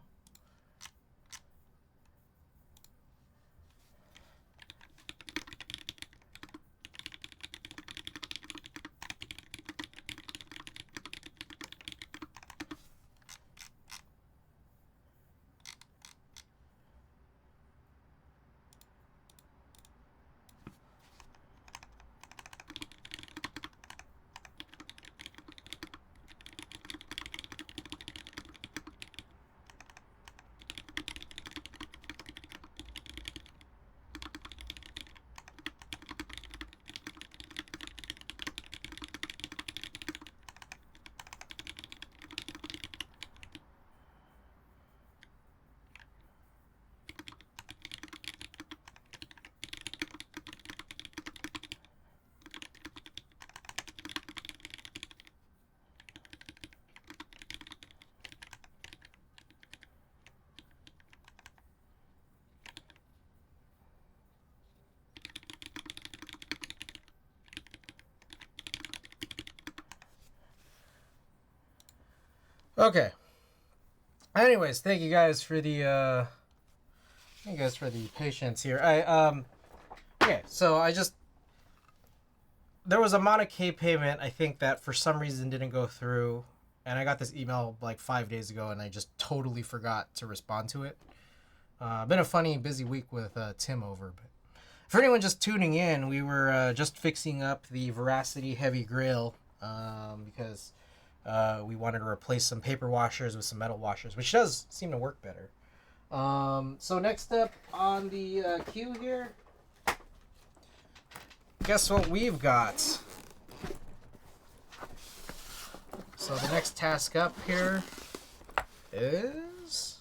Okay. Anyways, thank you guys for the patience here. Okay, so there was a Mono K payment, I think, that for some reason didn't go through, and I got this email like 5 days ago, and I just totally forgot to respond to it. Been a funny, busy week with Tim over, but for anyone just tuning in, we were just fixing up the Veracity Heavy Grill because we wanted to replace some paper washers with some metal washers, which does seem to work better. So next up on the queue here, guess what we've got? So the next task up here is...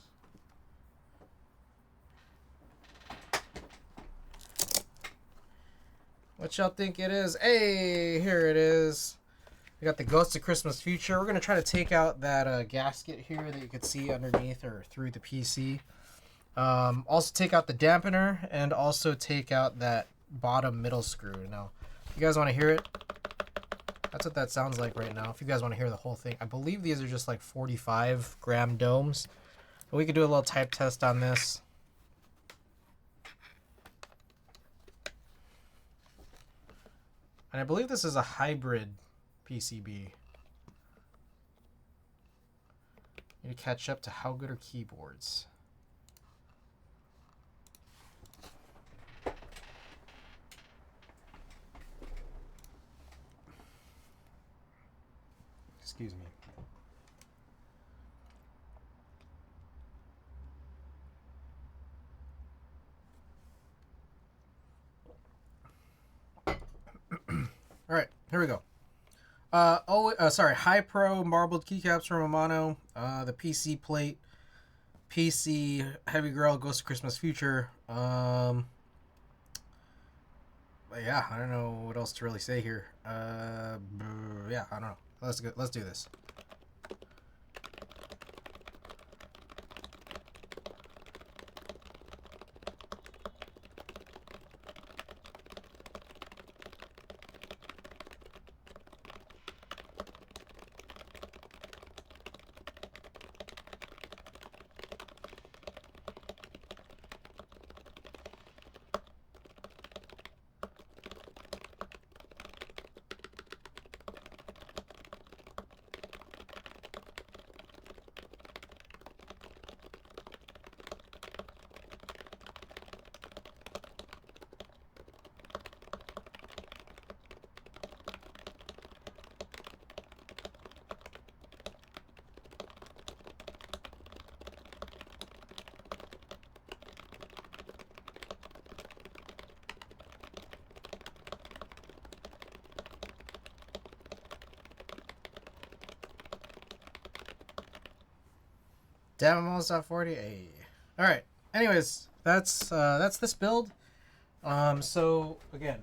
what y'all think it is? Hey, here it is. We got the Ghost of Christmas Future. We're going to try to take out that gasket here that you could see underneath or through the PC. Also take out the dampener and also take out that bottom middle screw. Now, if you guys want to hear it, that's what that sounds like right now. If you guys want to hear the whole thing, I believe these are just like 45 gram domes. But we could do a little type test on this. And I believe this is a hybrid PCB. Need to catch up to how good are keyboards. Excuse me. All right, here we go. High Pro marbled keycaps from Amano. The PC plate, PC Heavy Grill, Ghost of Christmas Future. But yeah, I don't know what else to really say here. Yeah, I don't know. Let's go. Let's do this. Damn, I'm almost at 40. Hey. All right. Anyways, that's this build. So again,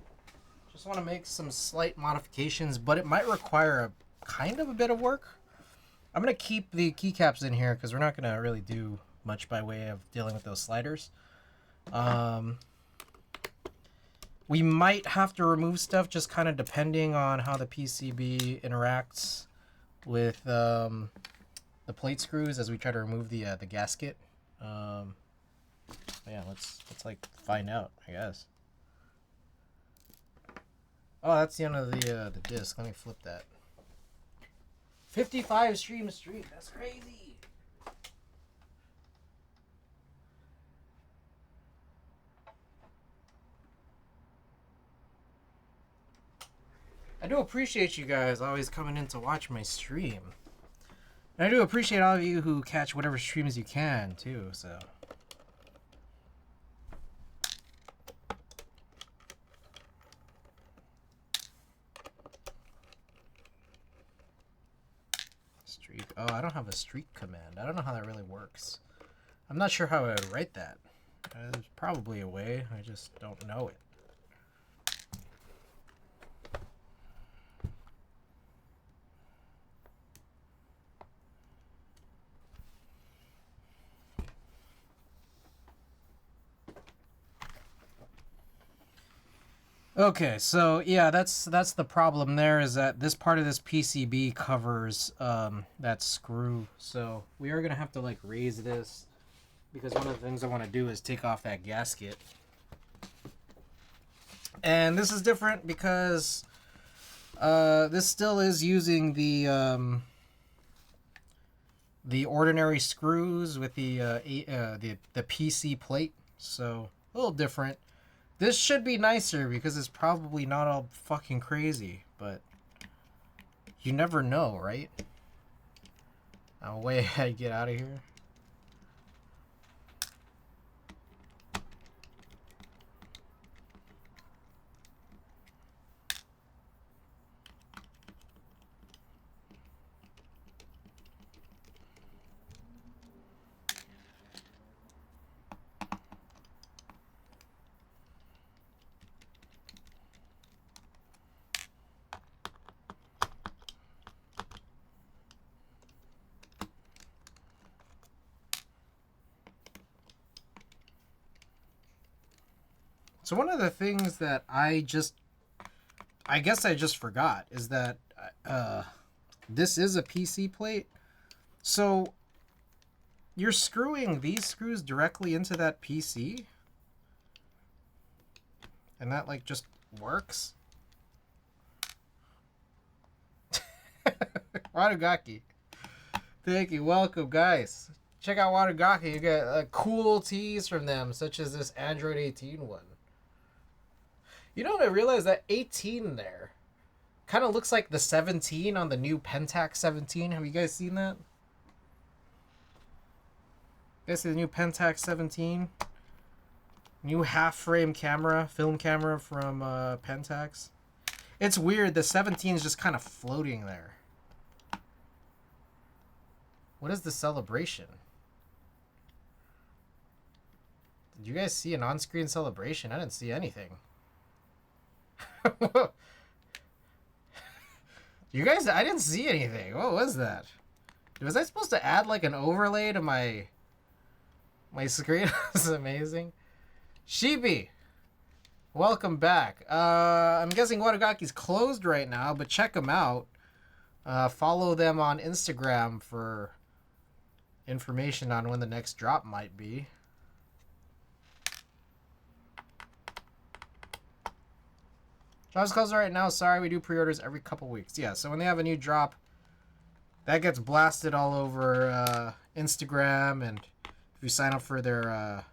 just want to make some slight modifications, but it might require a kind of a bit of work. I'm gonna keep the keycaps in here because we're not gonna really do much by way of dealing with those sliders. We might have to remove stuff just kind of depending on how the PCB interacts with the plate screws as we try to remove the gasket. Yeah, let's like find out, I guess. Oh, that's the end of the disc. Let me flip that. 55 stream streak. That's crazy. I do appreciate you guys always coming in to watch my stream. And I do appreciate all of you who catch whatever streams you can, too, so. Streak. Oh, I don't have a streak command. I don't know how that really works. I'm not sure how I would write that. There's probably a way. I just don't know it. Okay, so yeah, that's the problem there, is that this part of this PCB covers that screw. So we are gonna have to like raise this, because one of the things I want to do is take off that gasket. And this is different because this still is using the ordinary screws with the PC plate, so a little different. This should be nicer because it's probably not all fucking crazy, but you never know, right? I'll wait I get out of here. So one of the things that I guess I just forgot is that this is a PC plate. So you're screwing these screws directly into that PC? And that like just works? Watagaki. Thank you. Welcome, guys. Check out Watagaki. You get cool teas from them, such as this Android 18 one. You know what I realized? That 18 there kind of looks like the 17 on the new Pentax 17. Have you guys seen that? You guys see the new Pentax 17? New half-frame camera, film camera from Pentax. It's weird. The 17 is just kind of floating there. What is the celebration? Did you guys see an on-screen celebration? I didn't see anything. You guys, I didn't see anything. What was that? Was I supposed to add like an overlay to my screen? This is amazing. Sheepy, welcome back. I'm guessing Watagaki's closed right now, but check them out. Follow them on Instagram for information on when the next drop might be. Shop's closed right now. Sorry, we do pre-orders every couple weeks. Yeah, so when they have a new drop, that gets blasted all over Instagram, and if you sign up for their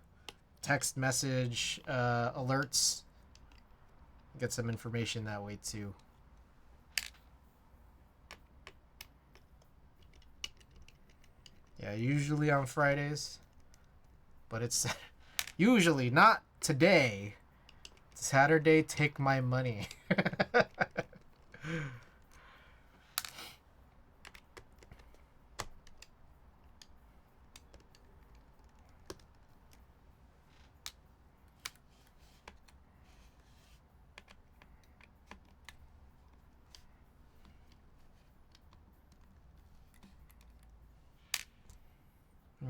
text message alerts, get some information that way too. Yeah, usually on Fridays, but it's usually not today. Saturday, take my money.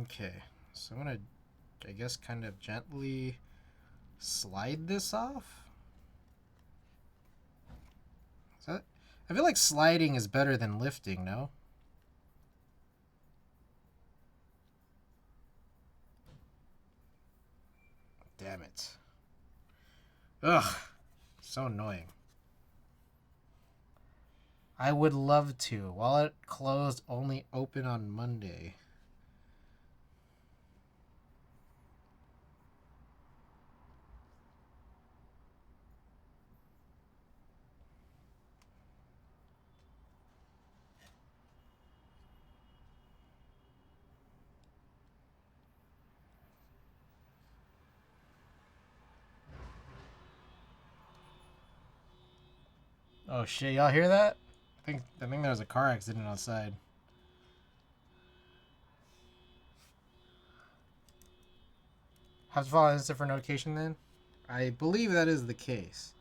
Okay, so I'm gonna, I guess, kind of gently slide this off. Is that, I feel like sliding is better than lifting, no? Damn it. Ugh. So annoying. I would love to. Wallet closed, only open on Monday. Oh shit, y'all hear that? I think there was a car accident outside. Have to follow Insta for notification then? I believe that is the case.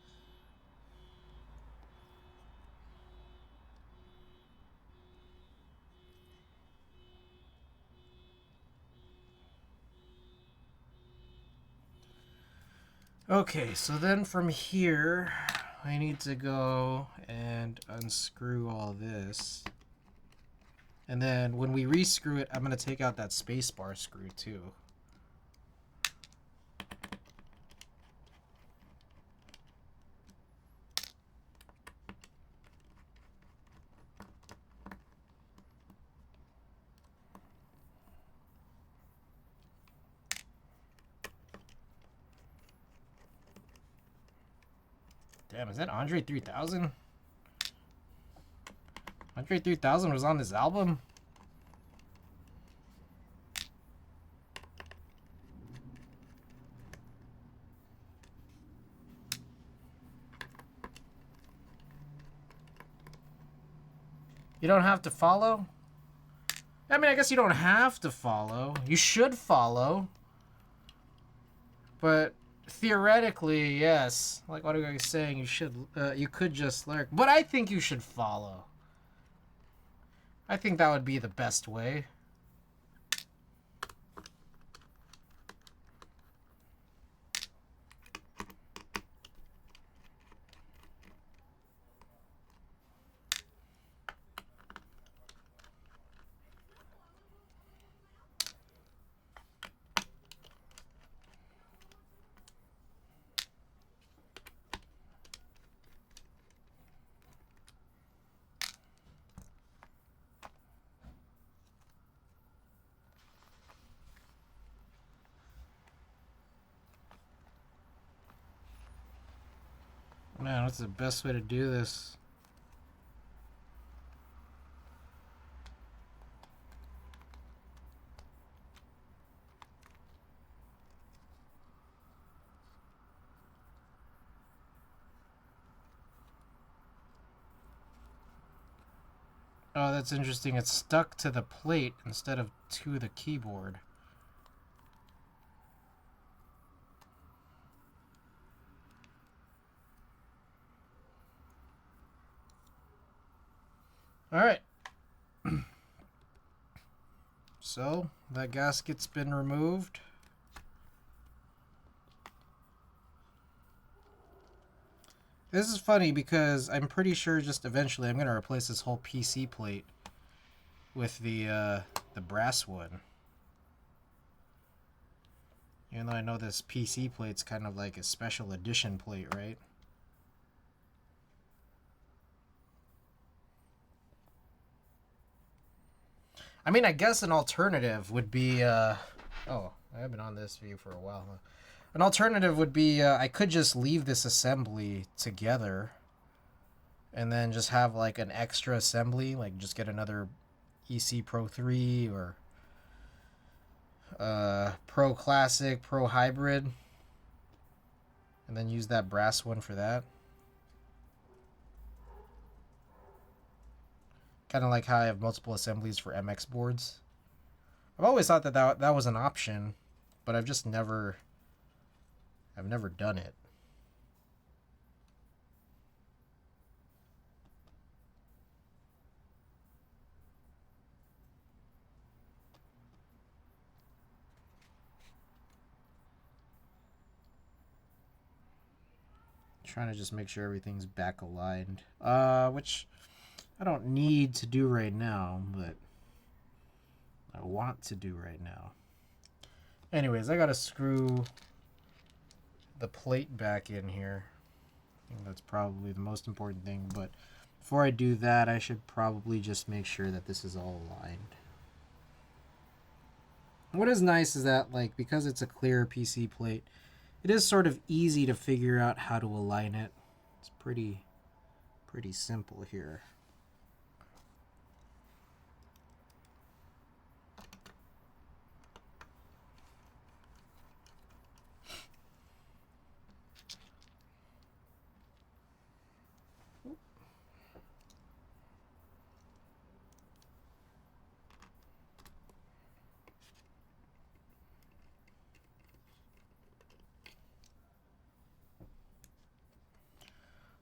Okay, so then from here, I need to go and unscrew all this. And then when we rescrew it, I'm going to take out that spacebar screw too. Damn, is that Andre 3000? Andre 3000 was on this album? You don't have to follow? I mean, I guess you don't have to follow. You should follow. But theoretically, yes. Like what are you saying? You could just lurk. But I think you should follow. I think that would be the best way. Man, what's the best way to do this? Oh, that's interesting. It's stuck to the plate instead of to the keyboard. Alright. So, that gasket's been removed. This is funny because I'm pretty sure just eventually I'm going to replace this whole PC plate with the brass one. Even though I know this PC plate's kind of like a special edition plate, right? I mean, I guess an alternative would be, oh, I have been on this view for a while, huh? An alternative would be, I could just leave this assembly together and then just have like an extra assembly, like just get another EC Pro 3 or Pro Classic, Pro Hybrid, and then use that brass one for that. Kind of like how I have multiple assemblies for MX boards. I've always thought that was an option, but I've never done it. Trying to just make sure everything's back aligned, which I don't need to do right now, but I want to do right now. Anyways, I gotta screw the plate back in here. I think that's probably the most important thing, but before I do that, I should probably just make sure that this is all aligned. What is nice is that, like, because it's a clear PC plate, it is sort of easy to figure out how to align it. It's pretty simple here.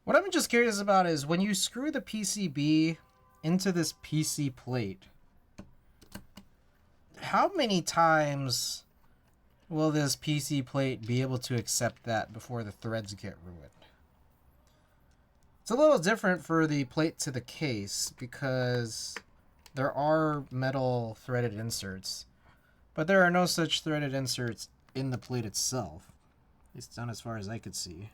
What I'm just curious about is when you screw the PCB into this PC plate, how many times will this PC plate be able to accept that before the threads get ruined? It's a little different for the plate to the case because there are metal threaded inserts, but there are no such threaded inserts in the plate itself, at least not as far as I could see.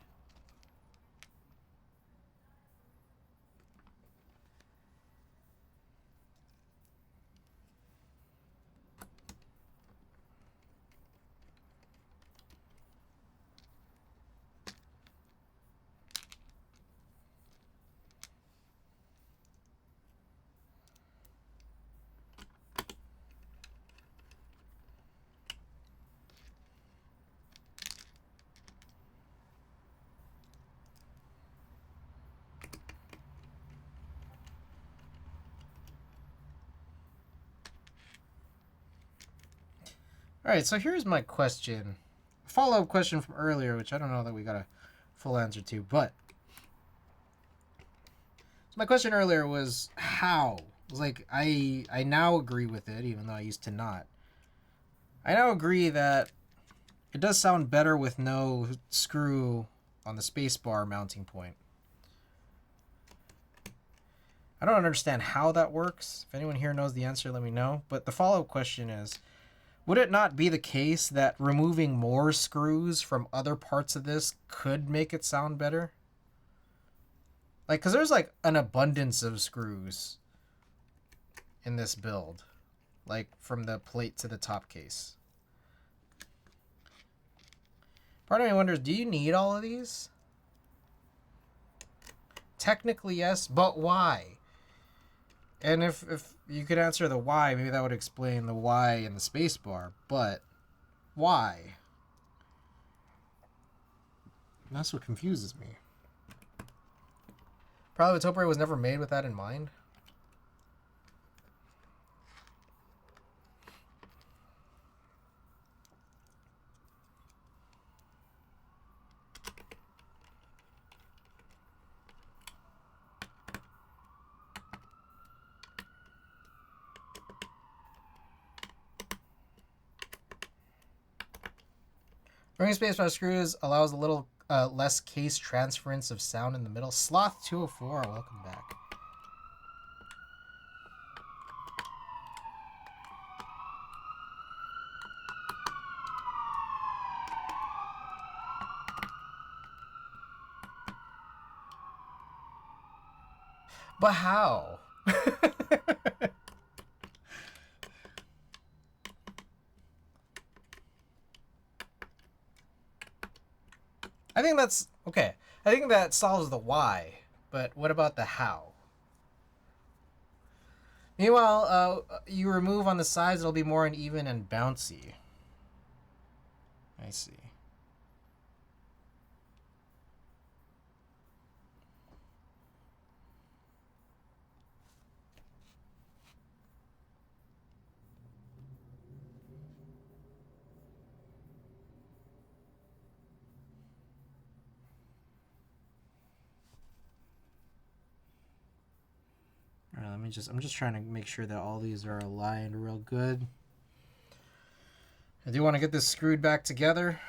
All right, so here's my question. A follow-up question from earlier, which I don't know that we got a full answer to, but so my question earlier was how? It was like I now agree with it, even though I used to not. I now agree that it does sound better with no screw on the spacebar mounting point. I don't understand how that works. If anyone here knows the answer, let me know. But the follow-up question is, would it not be the case that removing more screws from other parts of this could make it sound better? Like, because there's like an abundance of screws in this build, like from the plate to the top case. Part of me wonders, do you need all of these? Technically, yes, but why? And if you could answer the why, maybe that would explain the why in the spacebar, but why? And that's what confuses me. Probably Topre was never made with that in mind. Bringing spacebar screws allows a little less case transference of sound in the middle. Sloth 204, welcome back. But how? I think that's okay. I think that solves the why, but what about the how? Meanwhile, you remove on the sides, it'll be more uneven and bouncy. I see. All right, I'm just trying to make sure that all these are aligned real good. I do want to get this screwed back together.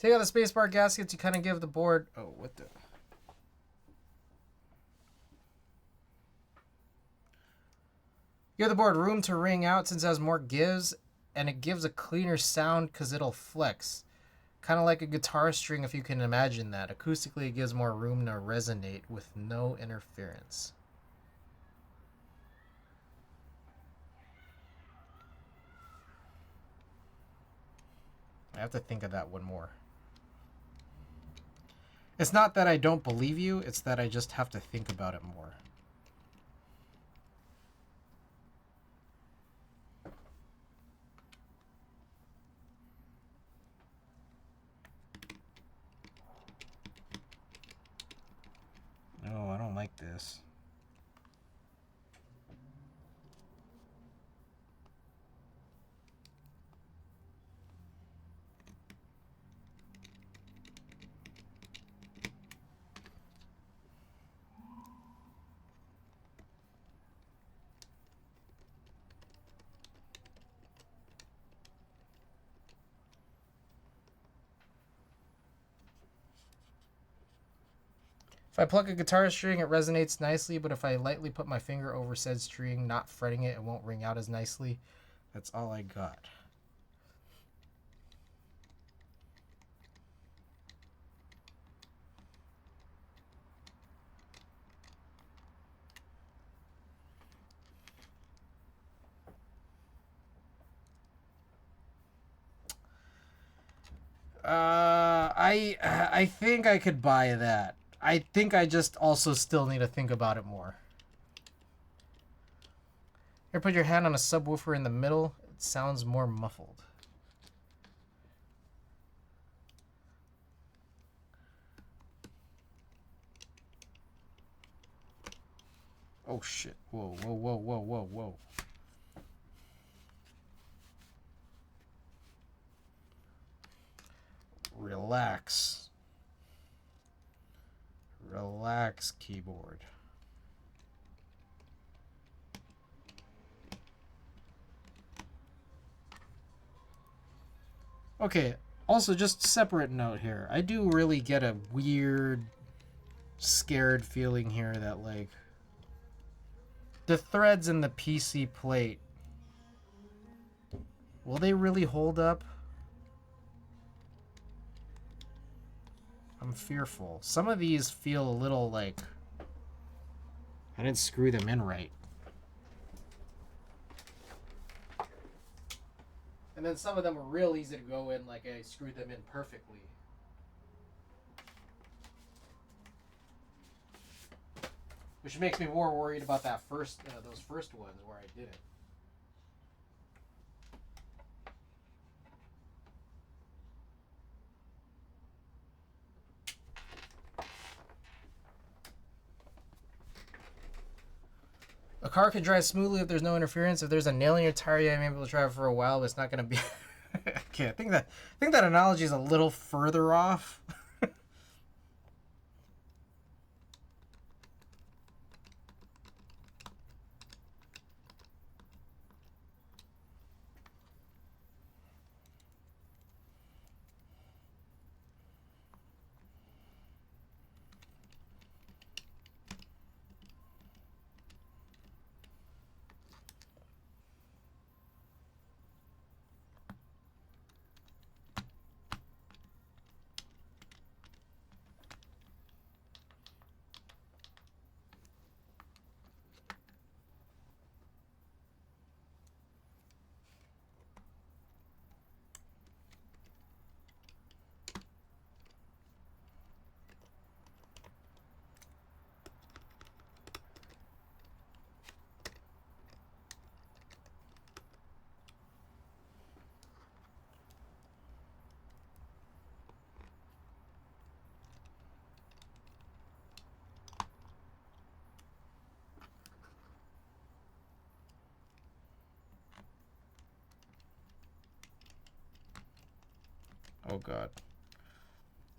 Take out the spacebar gaskets, you kind of give the board... Oh, what the... Give the board room to ring out since it has more gives, and it gives a cleaner sound because it'll flex. Kind of like a guitar string, if you can imagine that. Acoustically, it gives more room to resonate with no interference. I have to think of that one more. It's not that I don't believe you, it's that I just have to think about it more. No, I don't like this. If I pluck a guitar string, it resonates nicely, but if I lightly put my finger over said string, not fretting it, it won't ring out as nicely. That's all I got. I think I could buy that. I think I just also still need to think about it more. Here, put your hand on a subwoofer in the middle. It sounds more muffled. Oh shit. Whoa, whoa, whoa, whoa, whoa, whoa. Relax. Relax, keyboard. Okay, also just separate note here. I do really get a weird, scared feeling here that like the threads in the PC plate, will they really hold up? I'm fearful. Some of these feel a little like I didn't screw them in right. And then some of them are real easy to go in, like I screwed them in perfectly. Which makes me more worried about that those first ones where I did it. A car can drive smoothly if there's no interference. If there's a nail in your tire, yeah, I'm able to drive for a while, but it's not going to be... Okay, I think that analogy is a little further off. Oh god.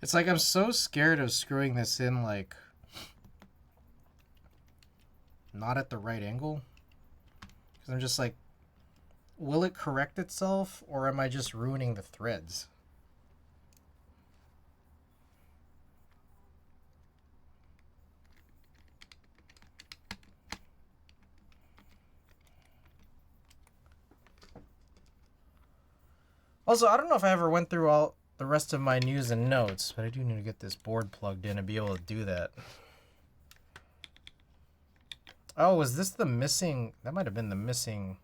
It's like I'm so scared of screwing this in like not at the right angle. Because I'm just like, will it correct itself or am I just ruining the threads? Also, I don't know if I ever went through all the rest of my news and notes, but I do need to get this board plugged in and be able to do that. Oh, was this the missing? That might have been the missing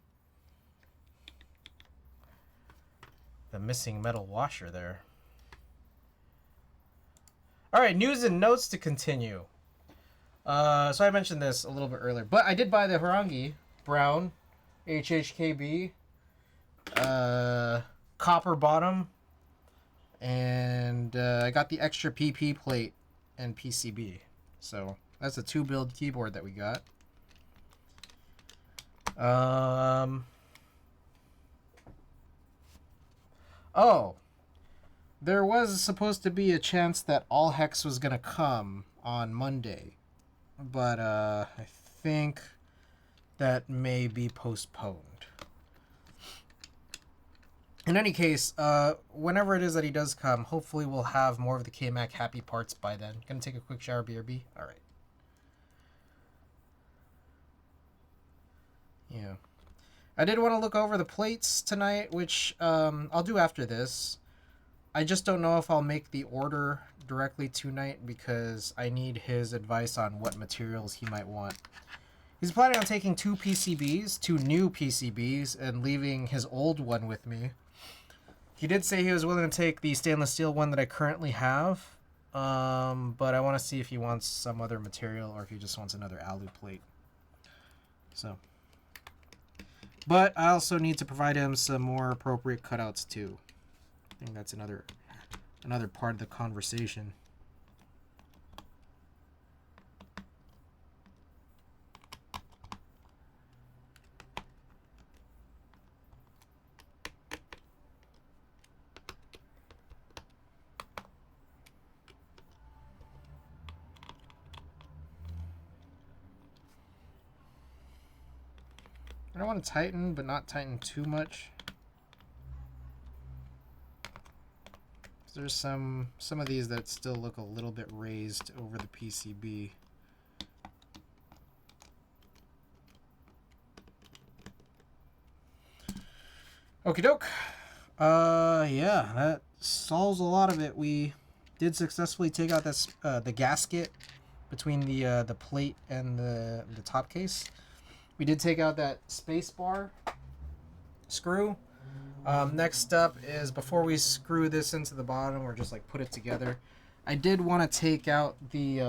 metal washer there. All right, news and notes to continue. So I mentioned this a little bit earlier, but I did buy the Harangi Brown HHKB copper bottom, and I got the extra PP plate and PCB. So that's a 2-build keyboard that we got. Oh, there was supposed to be a chance that All Hex was gonna come on Monday, but I think that may be postponed. In any case, whenever it is that he does come, hopefully we'll have more of the KMAC happy parts by then. Gonna take a quick shower, BRB? Alright. Yeah. I did want to look over the plates tonight, which I'll do after this. I just don't know if I'll make the order directly tonight because I need his advice on what materials he might want. He's planning on taking 2 PCBs, 2 new PCBs, and leaving his old one with me. He did say he was willing to take the stainless steel one that I currently have, but I want to see if he wants some other material or if he just wants another alu plate. So, but I also need to provide him some more appropriate cutouts too. I think that's another part of the conversation. I don't want to tighten, but not tighten too much. There's some of these that still look a little bit raised over the PCB. Okie doke. Yeah, that solves a lot of it. We did successfully take out this the gasket between the plate and the top case. We did take out that space bar screw. Next up is, before we screw this into the bottom or just like put it together, I did want to take out the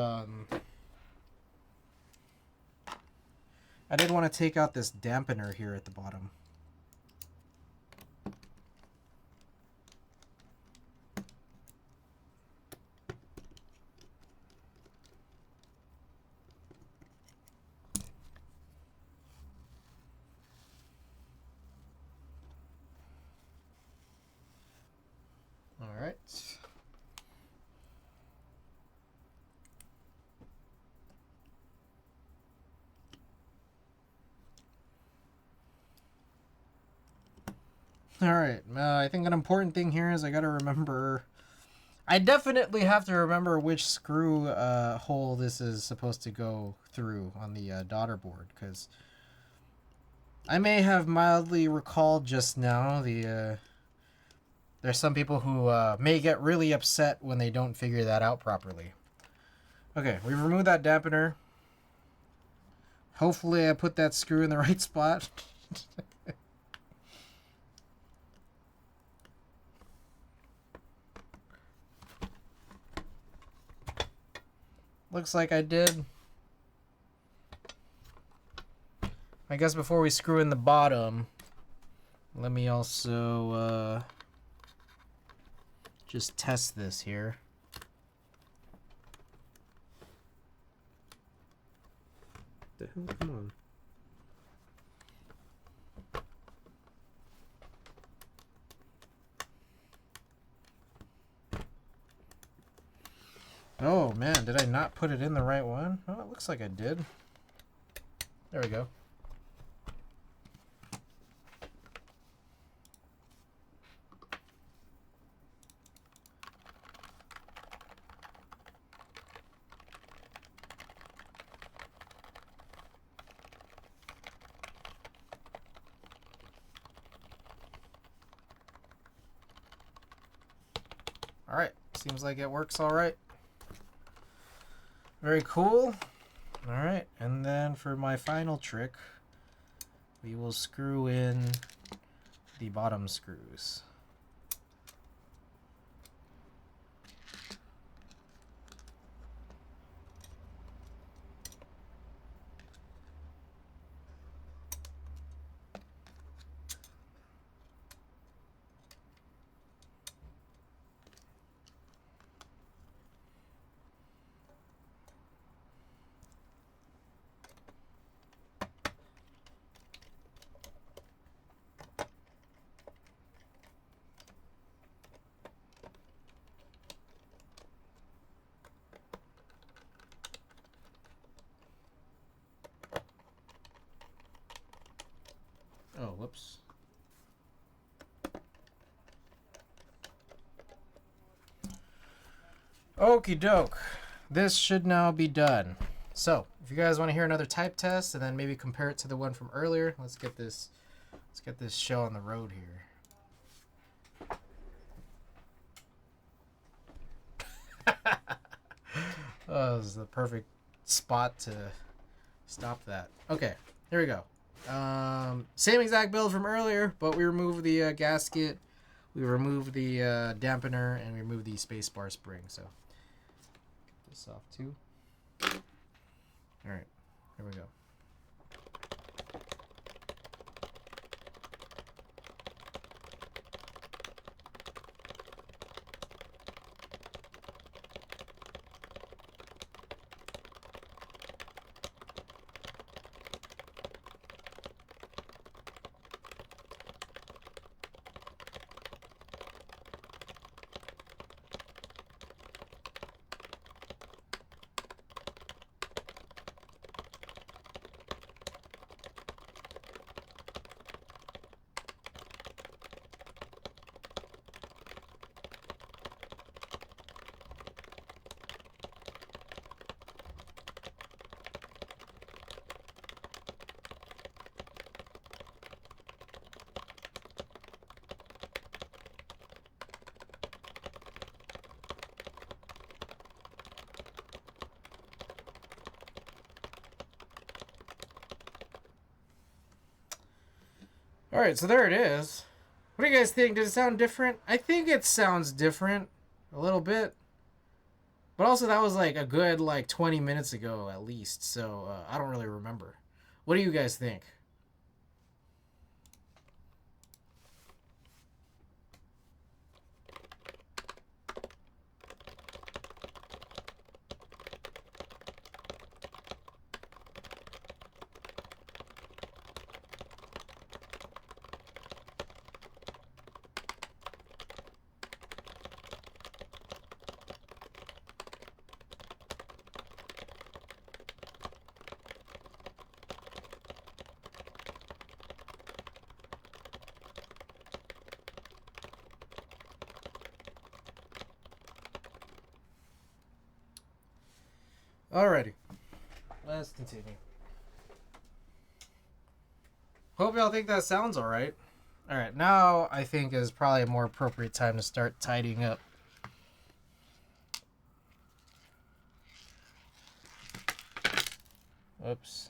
I did want to take out this dampener here at the bottom. All right. All right. I think an important thing here is I got to remember. I definitely have to remember which screw hole this is supposed to go through on the daughter board, because I may have mildly recalled just now the. There's some people who may get really upset when they don't figure that out properly. Okay, we've removed that dampener. Hopefully I put that screw in the right spot. Looks like I did. I guess before we screw in the bottom, let me also just test this here. The hell? Come on. Oh man, did I not put it in the right one? Oh, it looks like I did. There we go. Alright, seems like it works alright. Very cool. Alright, and then for my final trick, we will screw in the bottom screws. Oh, whoops. Okie doke. This should now be done. So, if you guys want to hear another type test and then maybe compare it to the one from earlier, let's get this show on the road here. Oh, this is the perfect spot to stop that. Okay, here we go. Same exact build from earlier, but we removed the gasket, we removed the dampener, and we removed the spacebar spring. So, get this off too. All right, here we go. All right, so there it is. What do you guys think? Does it sound different? I think it sounds different a little bit. But also that was like a good 20 minutes ago at least, so I don't really remember. What do you guys think? Alrighty, let's continue. Hope y'all think that sounds alright. Alright, now I think is probably a more appropriate time to start tidying up. Whoops.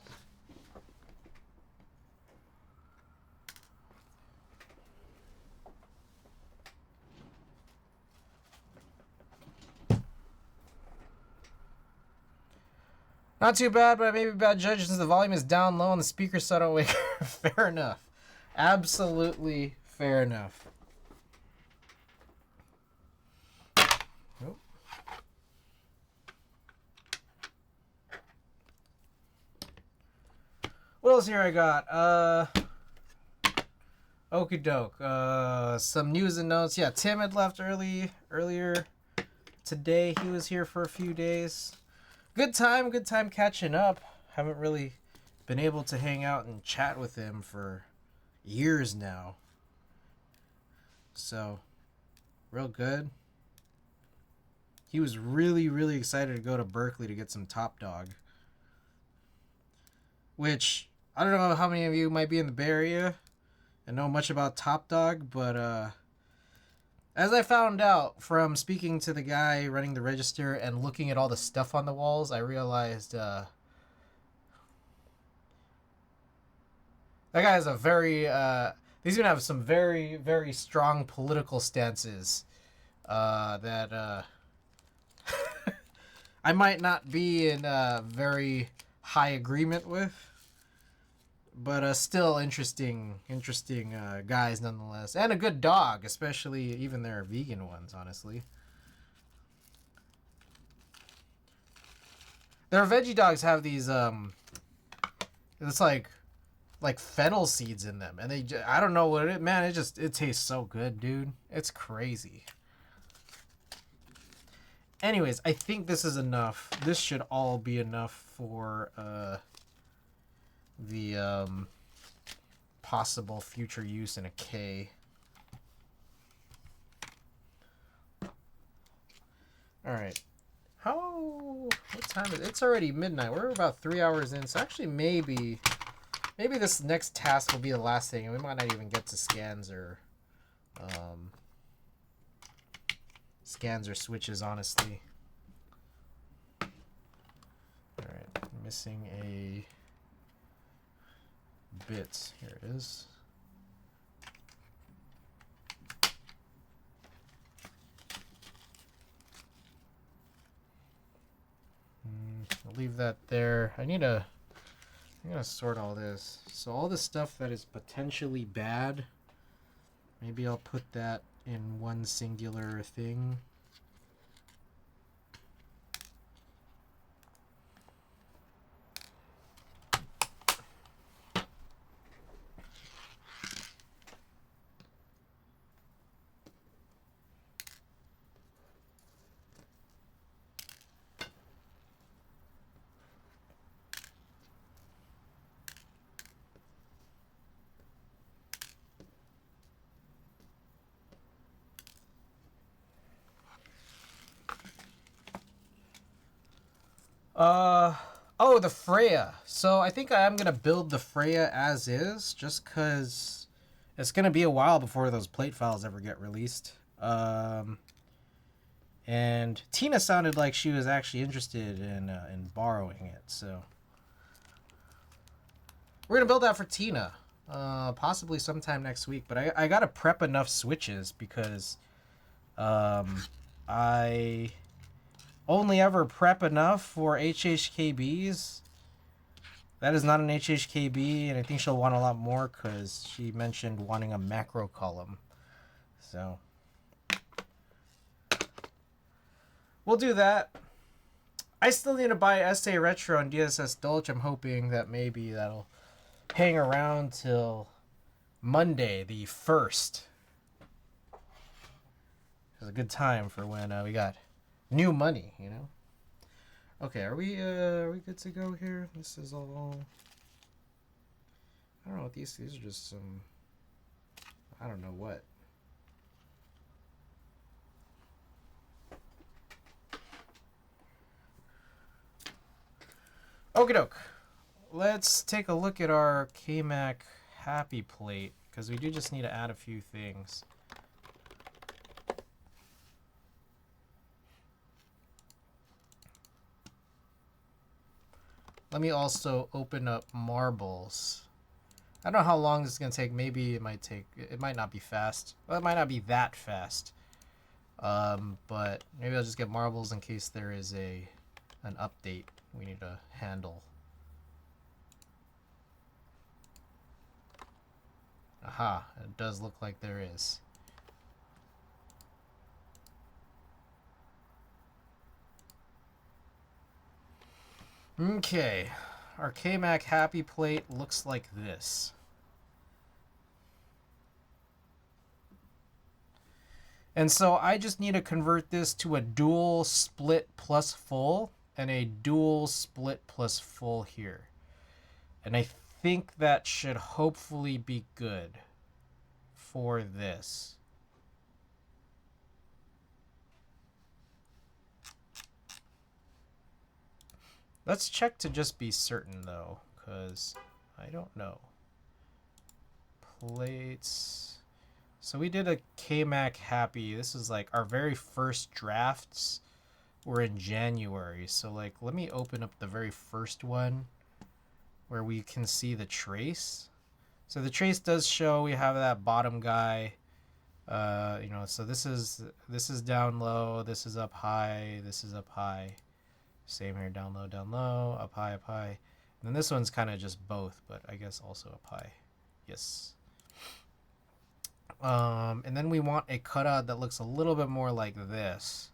Not too bad, but I may be bad judge since the volume is down low and the speaker so I don't wake her. Fair enough. Absolutely fair enough. Nope. What else here I got? Okie doke. Some news and notes. Yeah, Tim had left earlier today. He was here for a few days. Good time catching up. Haven't really been able to hang out and chat with him for years now. So, real good. He was really, really excited to go to Berkeley to get some Top Dog. Which, I don't know how many of you might be in the Bay Area and know much about Top Dog, but As I found out from speaking to the guy running the register and looking at all the stuff on the walls, I realized that guy has a very he's gonna have some very, very strong political stances that I might not be in very high agreement with, but still interesting guys nonetheless, and a good dog, especially even their vegan ones. Honestly, their veggie dogs have these it's like fennel seeds in them, and I don't know what it tastes so good, dude. It's crazy. Anyways, I think this is enough. This should all be enough for the possible future use in a K. All right. What time is it? It's already midnight. We're about 3 hours in, so actually maybe this next task will be the last thing, and we might not even get to scans or switches, honestly. All right, missing a bit. Here it is. I'll leave that there. I'm gonna sort all this. So all the stuff that is potentially bad, maybe I'll put that in one singular thing. Oh, the Freya. So I think I am gonna build the Freya as is, just cause it's gonna be a while before those plate files ever get released. And Tina sounded like she was actually interested in borrowing it, so we're gonna build that for Tina. Possibly sometime next week, but I gotta prep enough switches because I only ever prep enough for HHKBs. That is not an HHKB, and I think she'll want a lot more because she mentioned wanting a macro column. So we'll do that. I still need to buy SA Retro and DSS Dolch. I'm hoping that maybe that'll hang around till Monday, the 1st. It's a good time for when we got new money, you know? Okay, are we good to go here? This is all... I don't know what these are just some... I don't know what. Okie doke. Let's take a look at our KMac Happy Plate, because we do just need to add a few things. Let me also open up Marbles. I don't know how long this is going to take. Maybe it might not be fast. Well, it might not be that fast. But maybe I'll just get Marbles in case there is an update we need to handle. Aha, it does look like there is. Okay, our KMac Happy Plate looks like this. And so I just need to convert this to a dual split plus full and a dual split plus full here. And I think that should hopefully be good for this. Let's check to just be certain though, because I don't know. Plates, So we did a KMAC Happy. This is like our very first drafts were in January. So like, let me open up the very first one where we can see the trace. So the trace does show we have that bottom guy. You know, so this is down low, this is up high, this is up high. Same here, down low, up high, up high. And then this one's kind of just both, but I guess also up high. Yes. And then we want a cutout that looks a little bit more like this.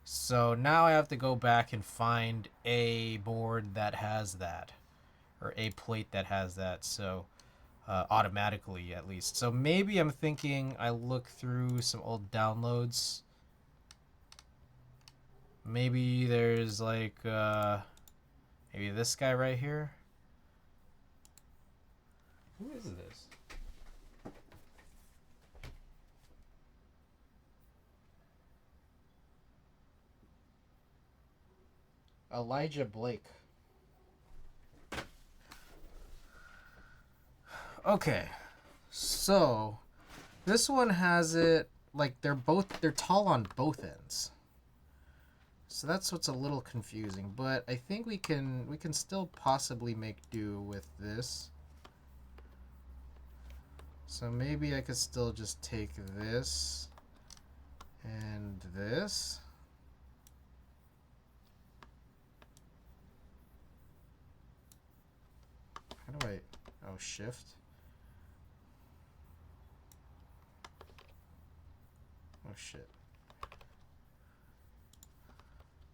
So now I have to go back and find a board that has that, or a plate that has that. So automatically, at least. So maybe I'm thinking I look through some old downloads. Maybe there's like maybe this guy right here. Who is this? Elijah Blake. Okay, so this one has it like they're tall on both ends. So that's what's a little confusing, but I think we can still possibly make do with this. So maybe I could still just take this and this. How do I... Oh, shift. Oh, shit.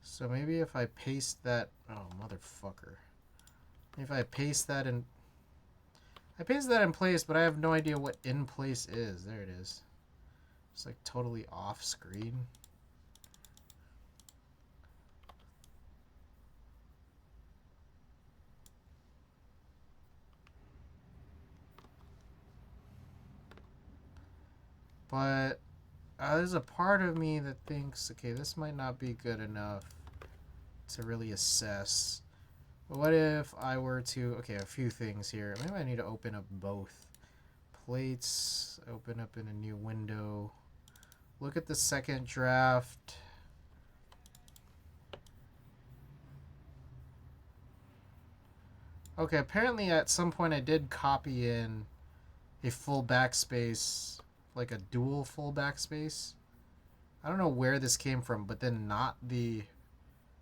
So maybe if I paste that... Oh, motherfucker. If I paste that in... I paste that in place, but I have no idea what in place is. There it is. It's like totally off screen. But there's a part of me that thinks, okay, this might not be good enough to really assess. But what if I were to, okay, a few things here. Maybe I need to open up both plates, open up in a new window. Look at the second draft. Okay, apparently at some point I did copy in a full backspace, like a dual full backspace. I don't know where this came from, but then not the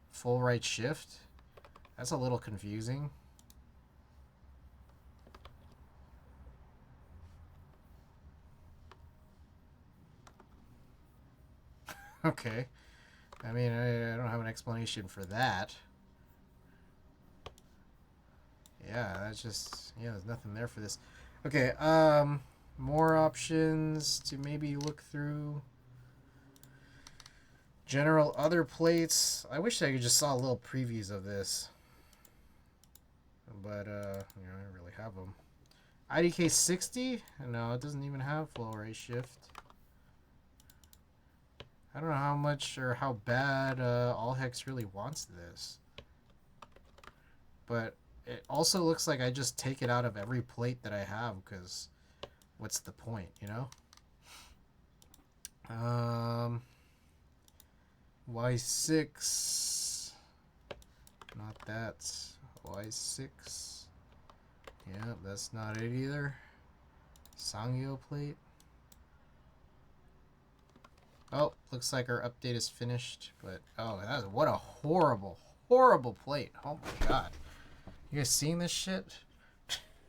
full right shift. That's a little confusing. Okay. I mean, I don't have an explanation for that. Yeah, that's just... Yeah, there's nothing there for this. Okay, more options to maybe look through. General other plates. I wish I could just saw little previews of this. But, you know, I don't really have them. IDK 60? No, it doesn't even have full right shift. I don't know how much or how bad Allhex really wants this. But it also looks like I just take it out of every plate that I have, because what's the point, you know? Y6. Not that. Y6. Yeah, that's not it either. Sangyo plate. Oh, looks like our update is finished, but oh, what a horrible, horrible plate. Oh my god. You guys seeing this shit?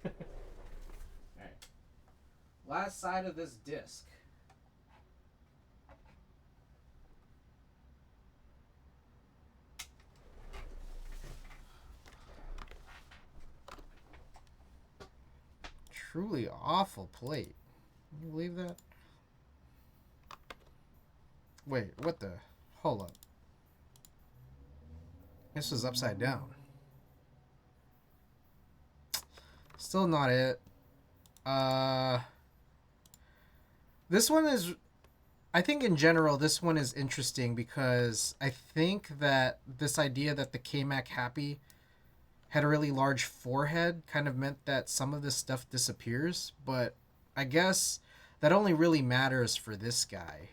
Alright. Last side of this disc. Truly awful plate. Can you believe that? Wait, what the? Hold up. This was upside down. Still not it. This one is... I think in general, this one is interesting because I think that this idea that the KMAC Happy had a really large forehead kind of meant that some of this stuff disappears. But I guess that only really matters for this guy.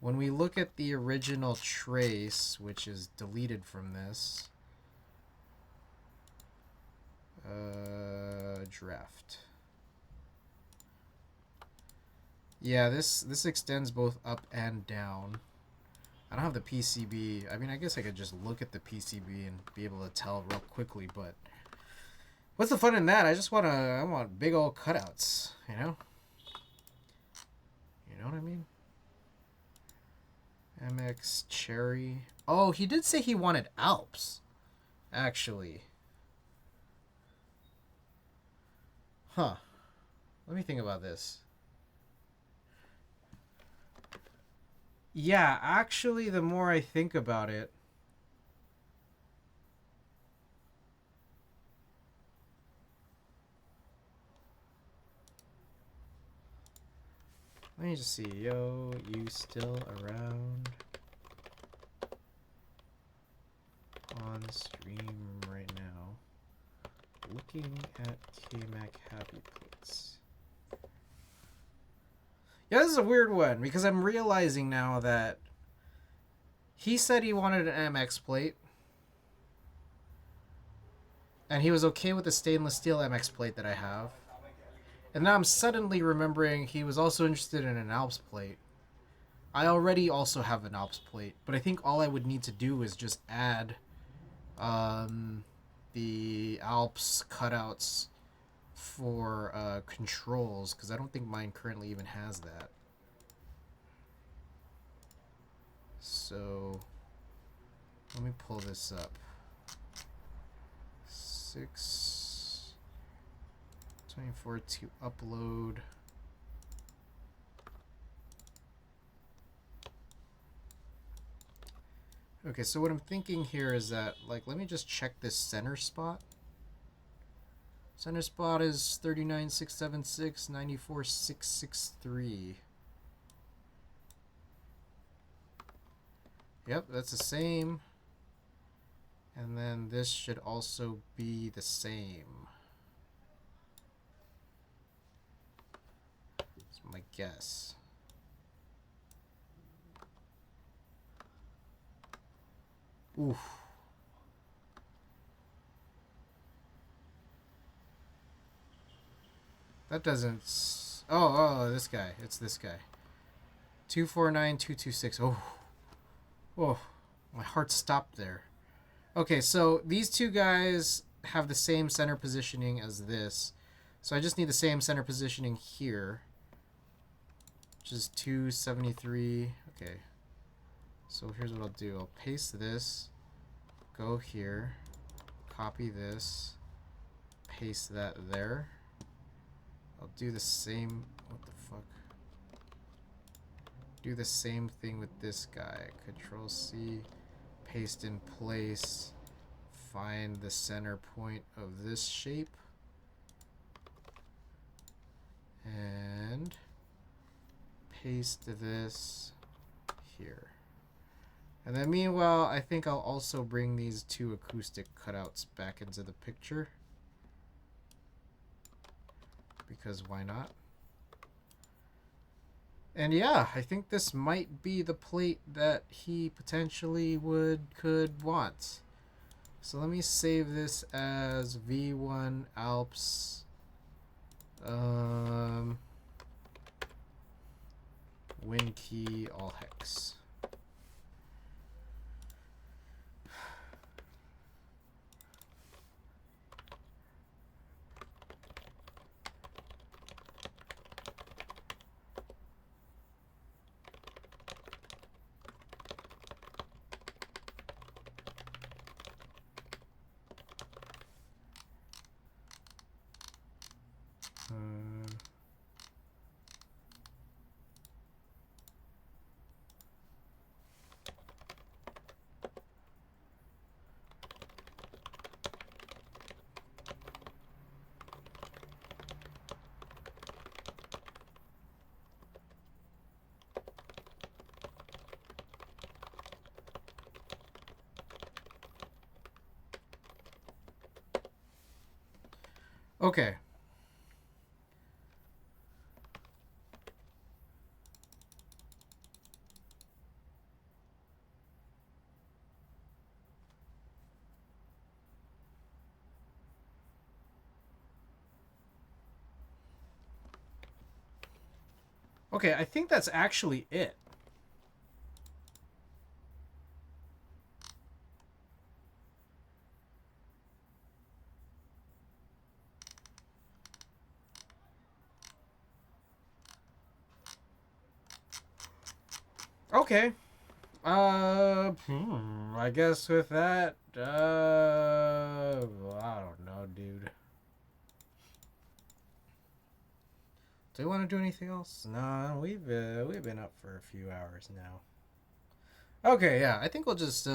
When we look at the original trace, which is deleted from this, draft. Yeah, this extends both up and down. I don't have the PCB. I mean, I guess I could just look at the PCB and be able to tell real quickly, but what's the fun in that? I want big old cutouts, you know? You know what I mean? MX Cherry. Oh, he did say he wanted Alps, actually. Huh. Let me think about this. Yeah, actually, the more I think about it, let me just see. Yo, you still around? On stream right now. Looking at KMac Happy Plates. Yeah, this is a weird one because I'm realizing now that he said he wanted an MX plate. And he was okay with the stainless steel MX plate that I have. And now I'm suddenly remembering he was also interested in an Alps plate. I already also have an Alps plate, but I think all I would need to do is just add the Alps cutouts for controls, because I don't think mine currently even has that. So let me pull this up. 624 to upload. Okay, so what I'm thinking here is that, like, let me just check this center spot. Center spot is 39676, 94663. Yep, that's the same. And then this should also be the same. That's my guess. Oof. That doesn't... Oh, this guy. It's this guy. 249226. Oh. Oh. My heart stopped there. Okay, so these two guys have the same center positioning as this. So I just need the same center positioning here. Which is 273. Okay. So here's what I'll do. I'll paste this. Go here. Copy this. Paste that there. I'll do the same... What the fuck? Do the same thing with this guy. Control C. Paste in place. Find the center point of this shape. And paste this here. And then meanwhile, I think I'll also bring these two acoustic cutouts back into the picture. Because why not? And yeah, I think this might be the plate that he potentially could want. So let me save this as V1 Alps Win key all hex. Okay. Okay, I think that's actually it. Okay. I guess with that, I don't know, dude. Do you want to do anything else? No, we've been up for a few hours now. Okay, yeah, I think we'll just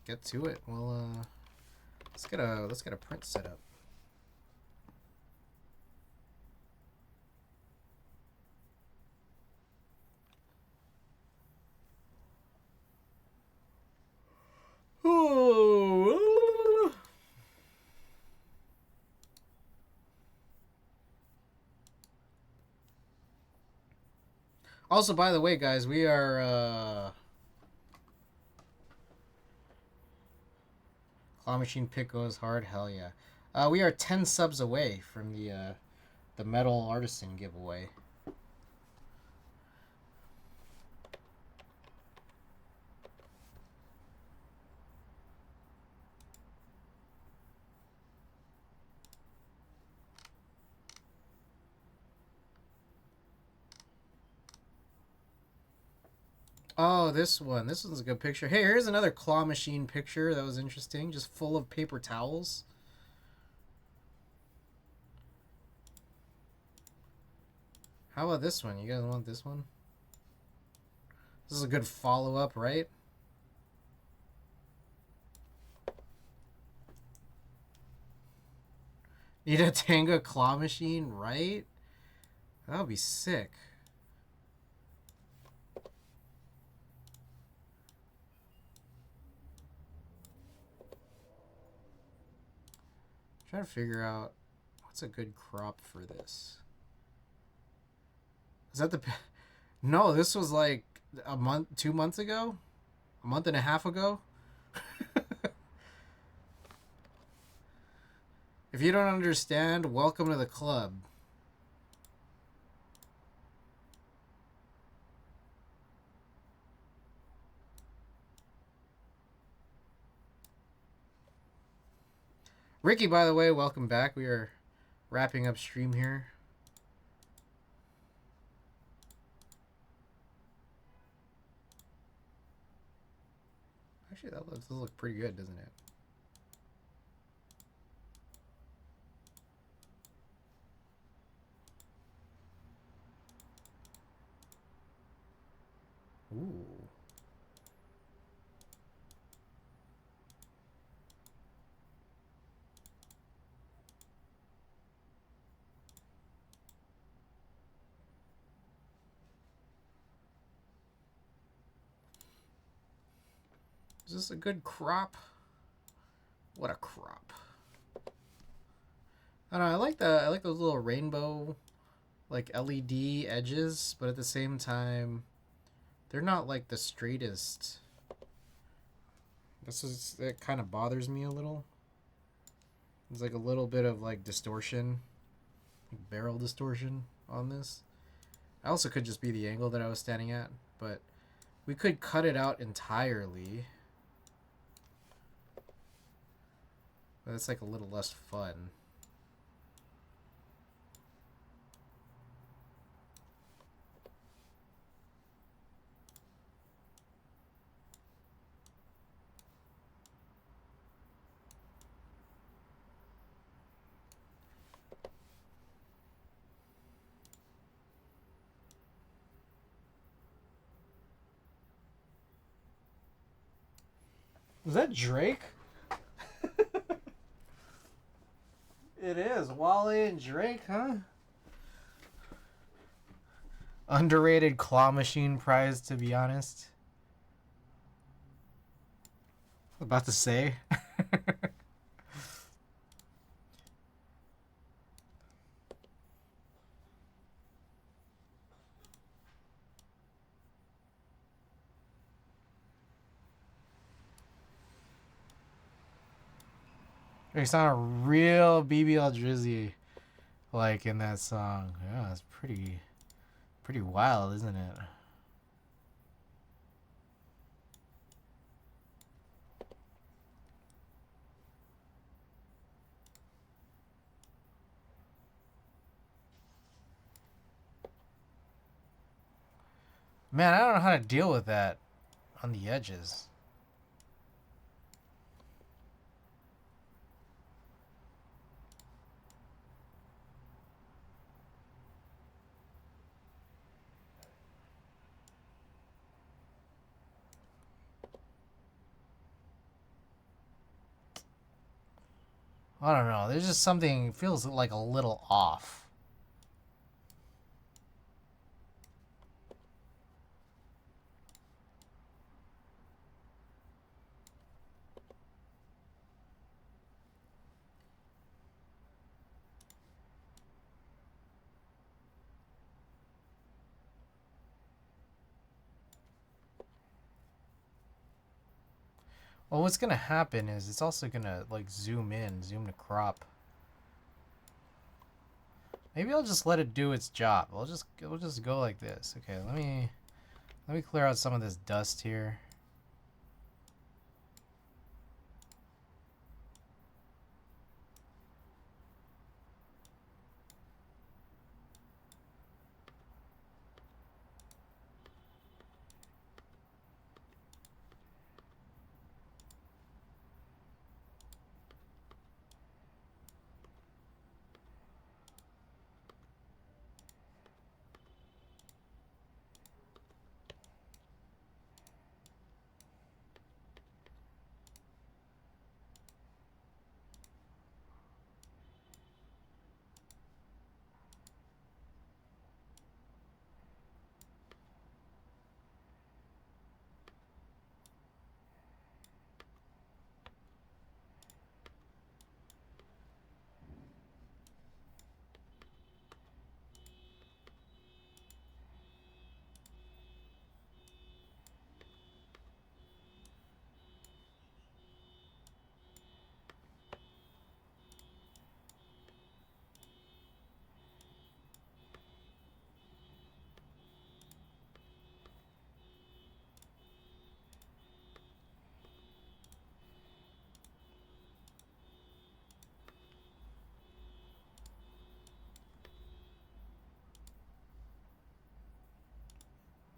get to it. Let's get a print set up. Also, by the way, guys, we are Claw Machine Pick goes hard. Hell yeah. We are 10 subs away from the Metal Artisan giveaway. Oh, this one. This one's a good picture. Hey, here's another Claw Machine picture that was interesting. Just full of paper towels. How about this one? You guys want this one? This is a good follow-up, right? Need a Tenga Claw Machine, right? That would be sick. Trying to figure out what's a good crop for this. Is that the... No, this was like a month, 2 months ago? A month and a half ago? If you don't understand, welcome to the club. Ricky, by the way, welcome back. We are wrapping up stream here. Actually, that does look pretty good, doesn't it? Ooh. Is this a good crop? What a crop. I don't know, I like those little rainbow like LED edges, but at the same time they're not like the straightest. It kind of bothers me a little. There's like a little bit of like distortion, like barrel distortion on this. I also could just be the angle that I was standing at, but we could cut it out entirely. But it's like a little less fun. Is that Drake? It is. Wally and Drake, huh? Underrated claw machine prize, to be honest. About to say. You sound a real BBL Drizzy like in that song. Yeah, it's Pretty wild, isn't it? Man, I don't know how to deal with that on the edges. I don't know. There's just something feels like a little off. Well, what's gonna happen is it's also gonna like zoom to crop. Maybe I'll just let it do its job. We'll just go like this. Okay, let me clear out some of this dust here.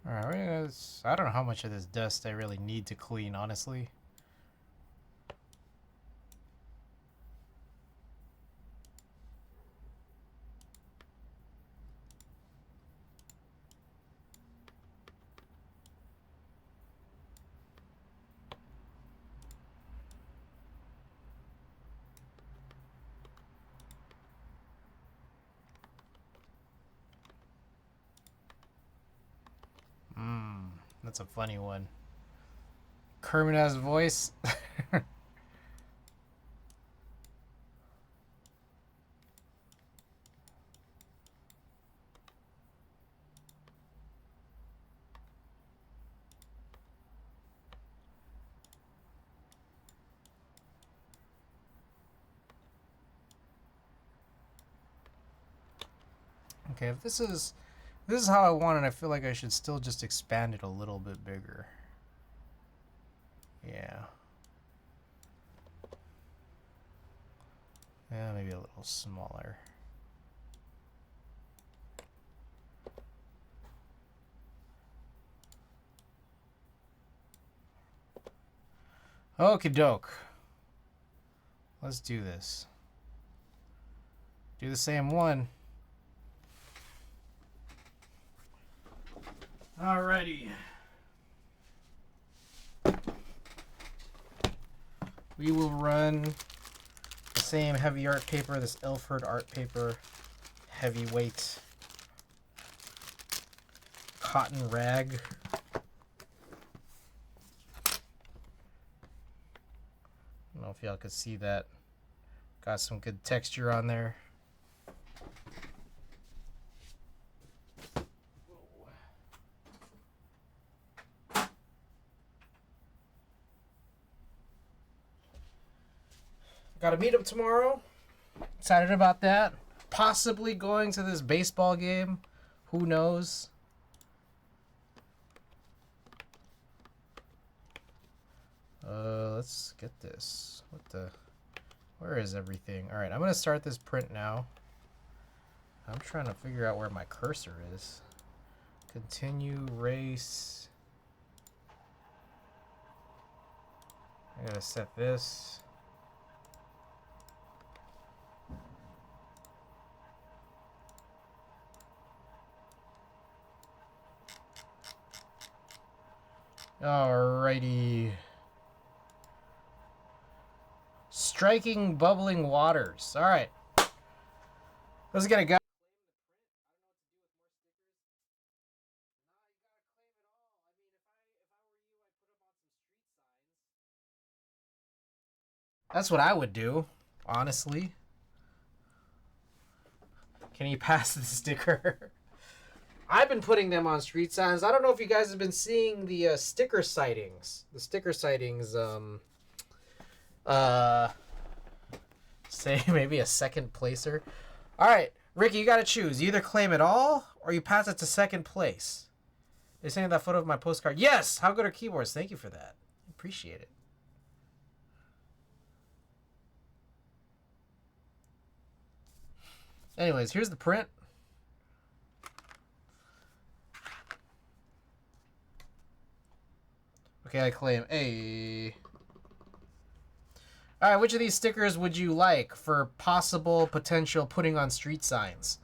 Alright, I don't know how much of this dust I really need to clean, honestly. That's a funny one. Kermit has a voice. Okay, if this is how I want it, I feel like I should still just expand it a little bit bigger. Yeah. Yeah, maybe a little smaller. Okie doke. Let's do this. Do the same one. Alrighty. We will run the same heavy art paper, this Ilford art paper, heavyweight cotton rag. I don't know if y'all could see that. Got some good texture on there. Got a meetup tomorrow. Excited about that. Possibly going to this baseball game. Who knows? let's get this. What the? Where is everything? All right, I'm gonna start this print now. I'm trying to figure out where my cursor is. Continue race. I gotta set this. Alrighty. Striking bubbling waters. Alright. Let's get it going. That's what I would do, honestly. Can you pass the sticker? I've been putting them on street signs. I don't know if you guys have been seeing the sticker sightings. The sticker sightings, say maybe a second placer. All right, Ricky, you got to choose. You either claim it all or you pass it to second place. They're sending that photo of my postcard. Yes! How good are keyboards? Thank you for that. Appreciate it. Anyways, here's the print. Okay, I claim A. All right, which of these stickers would you like for possible potential putting on street signs?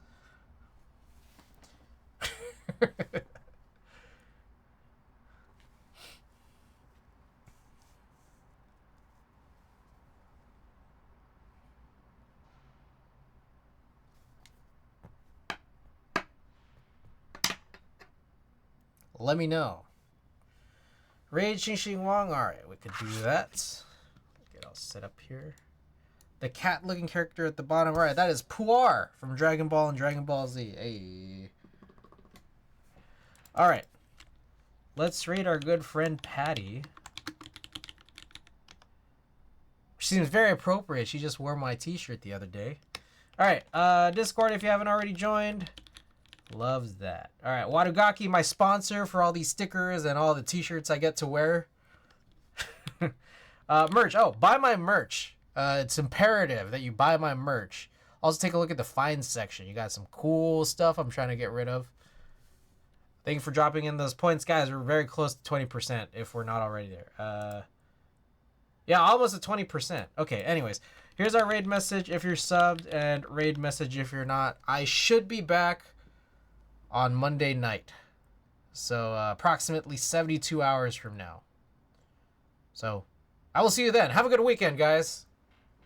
Let me know. Rage Xing Xing Wang. All right, we could do that. Get all set up here. The cat-looking character at the bottom. All right, that is Puar from Dragon Ball and Dragon Ball Z. Hey. All right. Let's rate our good friend Patty. She seems very appropriate. She just wore my t-shirt the other day. All right, Discord, if you haven't already joined. Loves that. All right, Wadugaki, my sponsor for all these stickers and all the t-shirts I get to wear. Merch. Oh, buy my merch. It's imperative that you buy my merch. Also, take a look at the finds section. You got some cool stuff I'm trying to get rid of. Thank you for dropping in those points, guys. We're very close to 20% if we're not already there. Yeah, almost at 20%. Okay, anyways. Here's our raid message if you're subbed and raid message if you're not. I should be back on Monday night. So approximately 72 hours from now. So I will see you then. Have a good weekend, guys.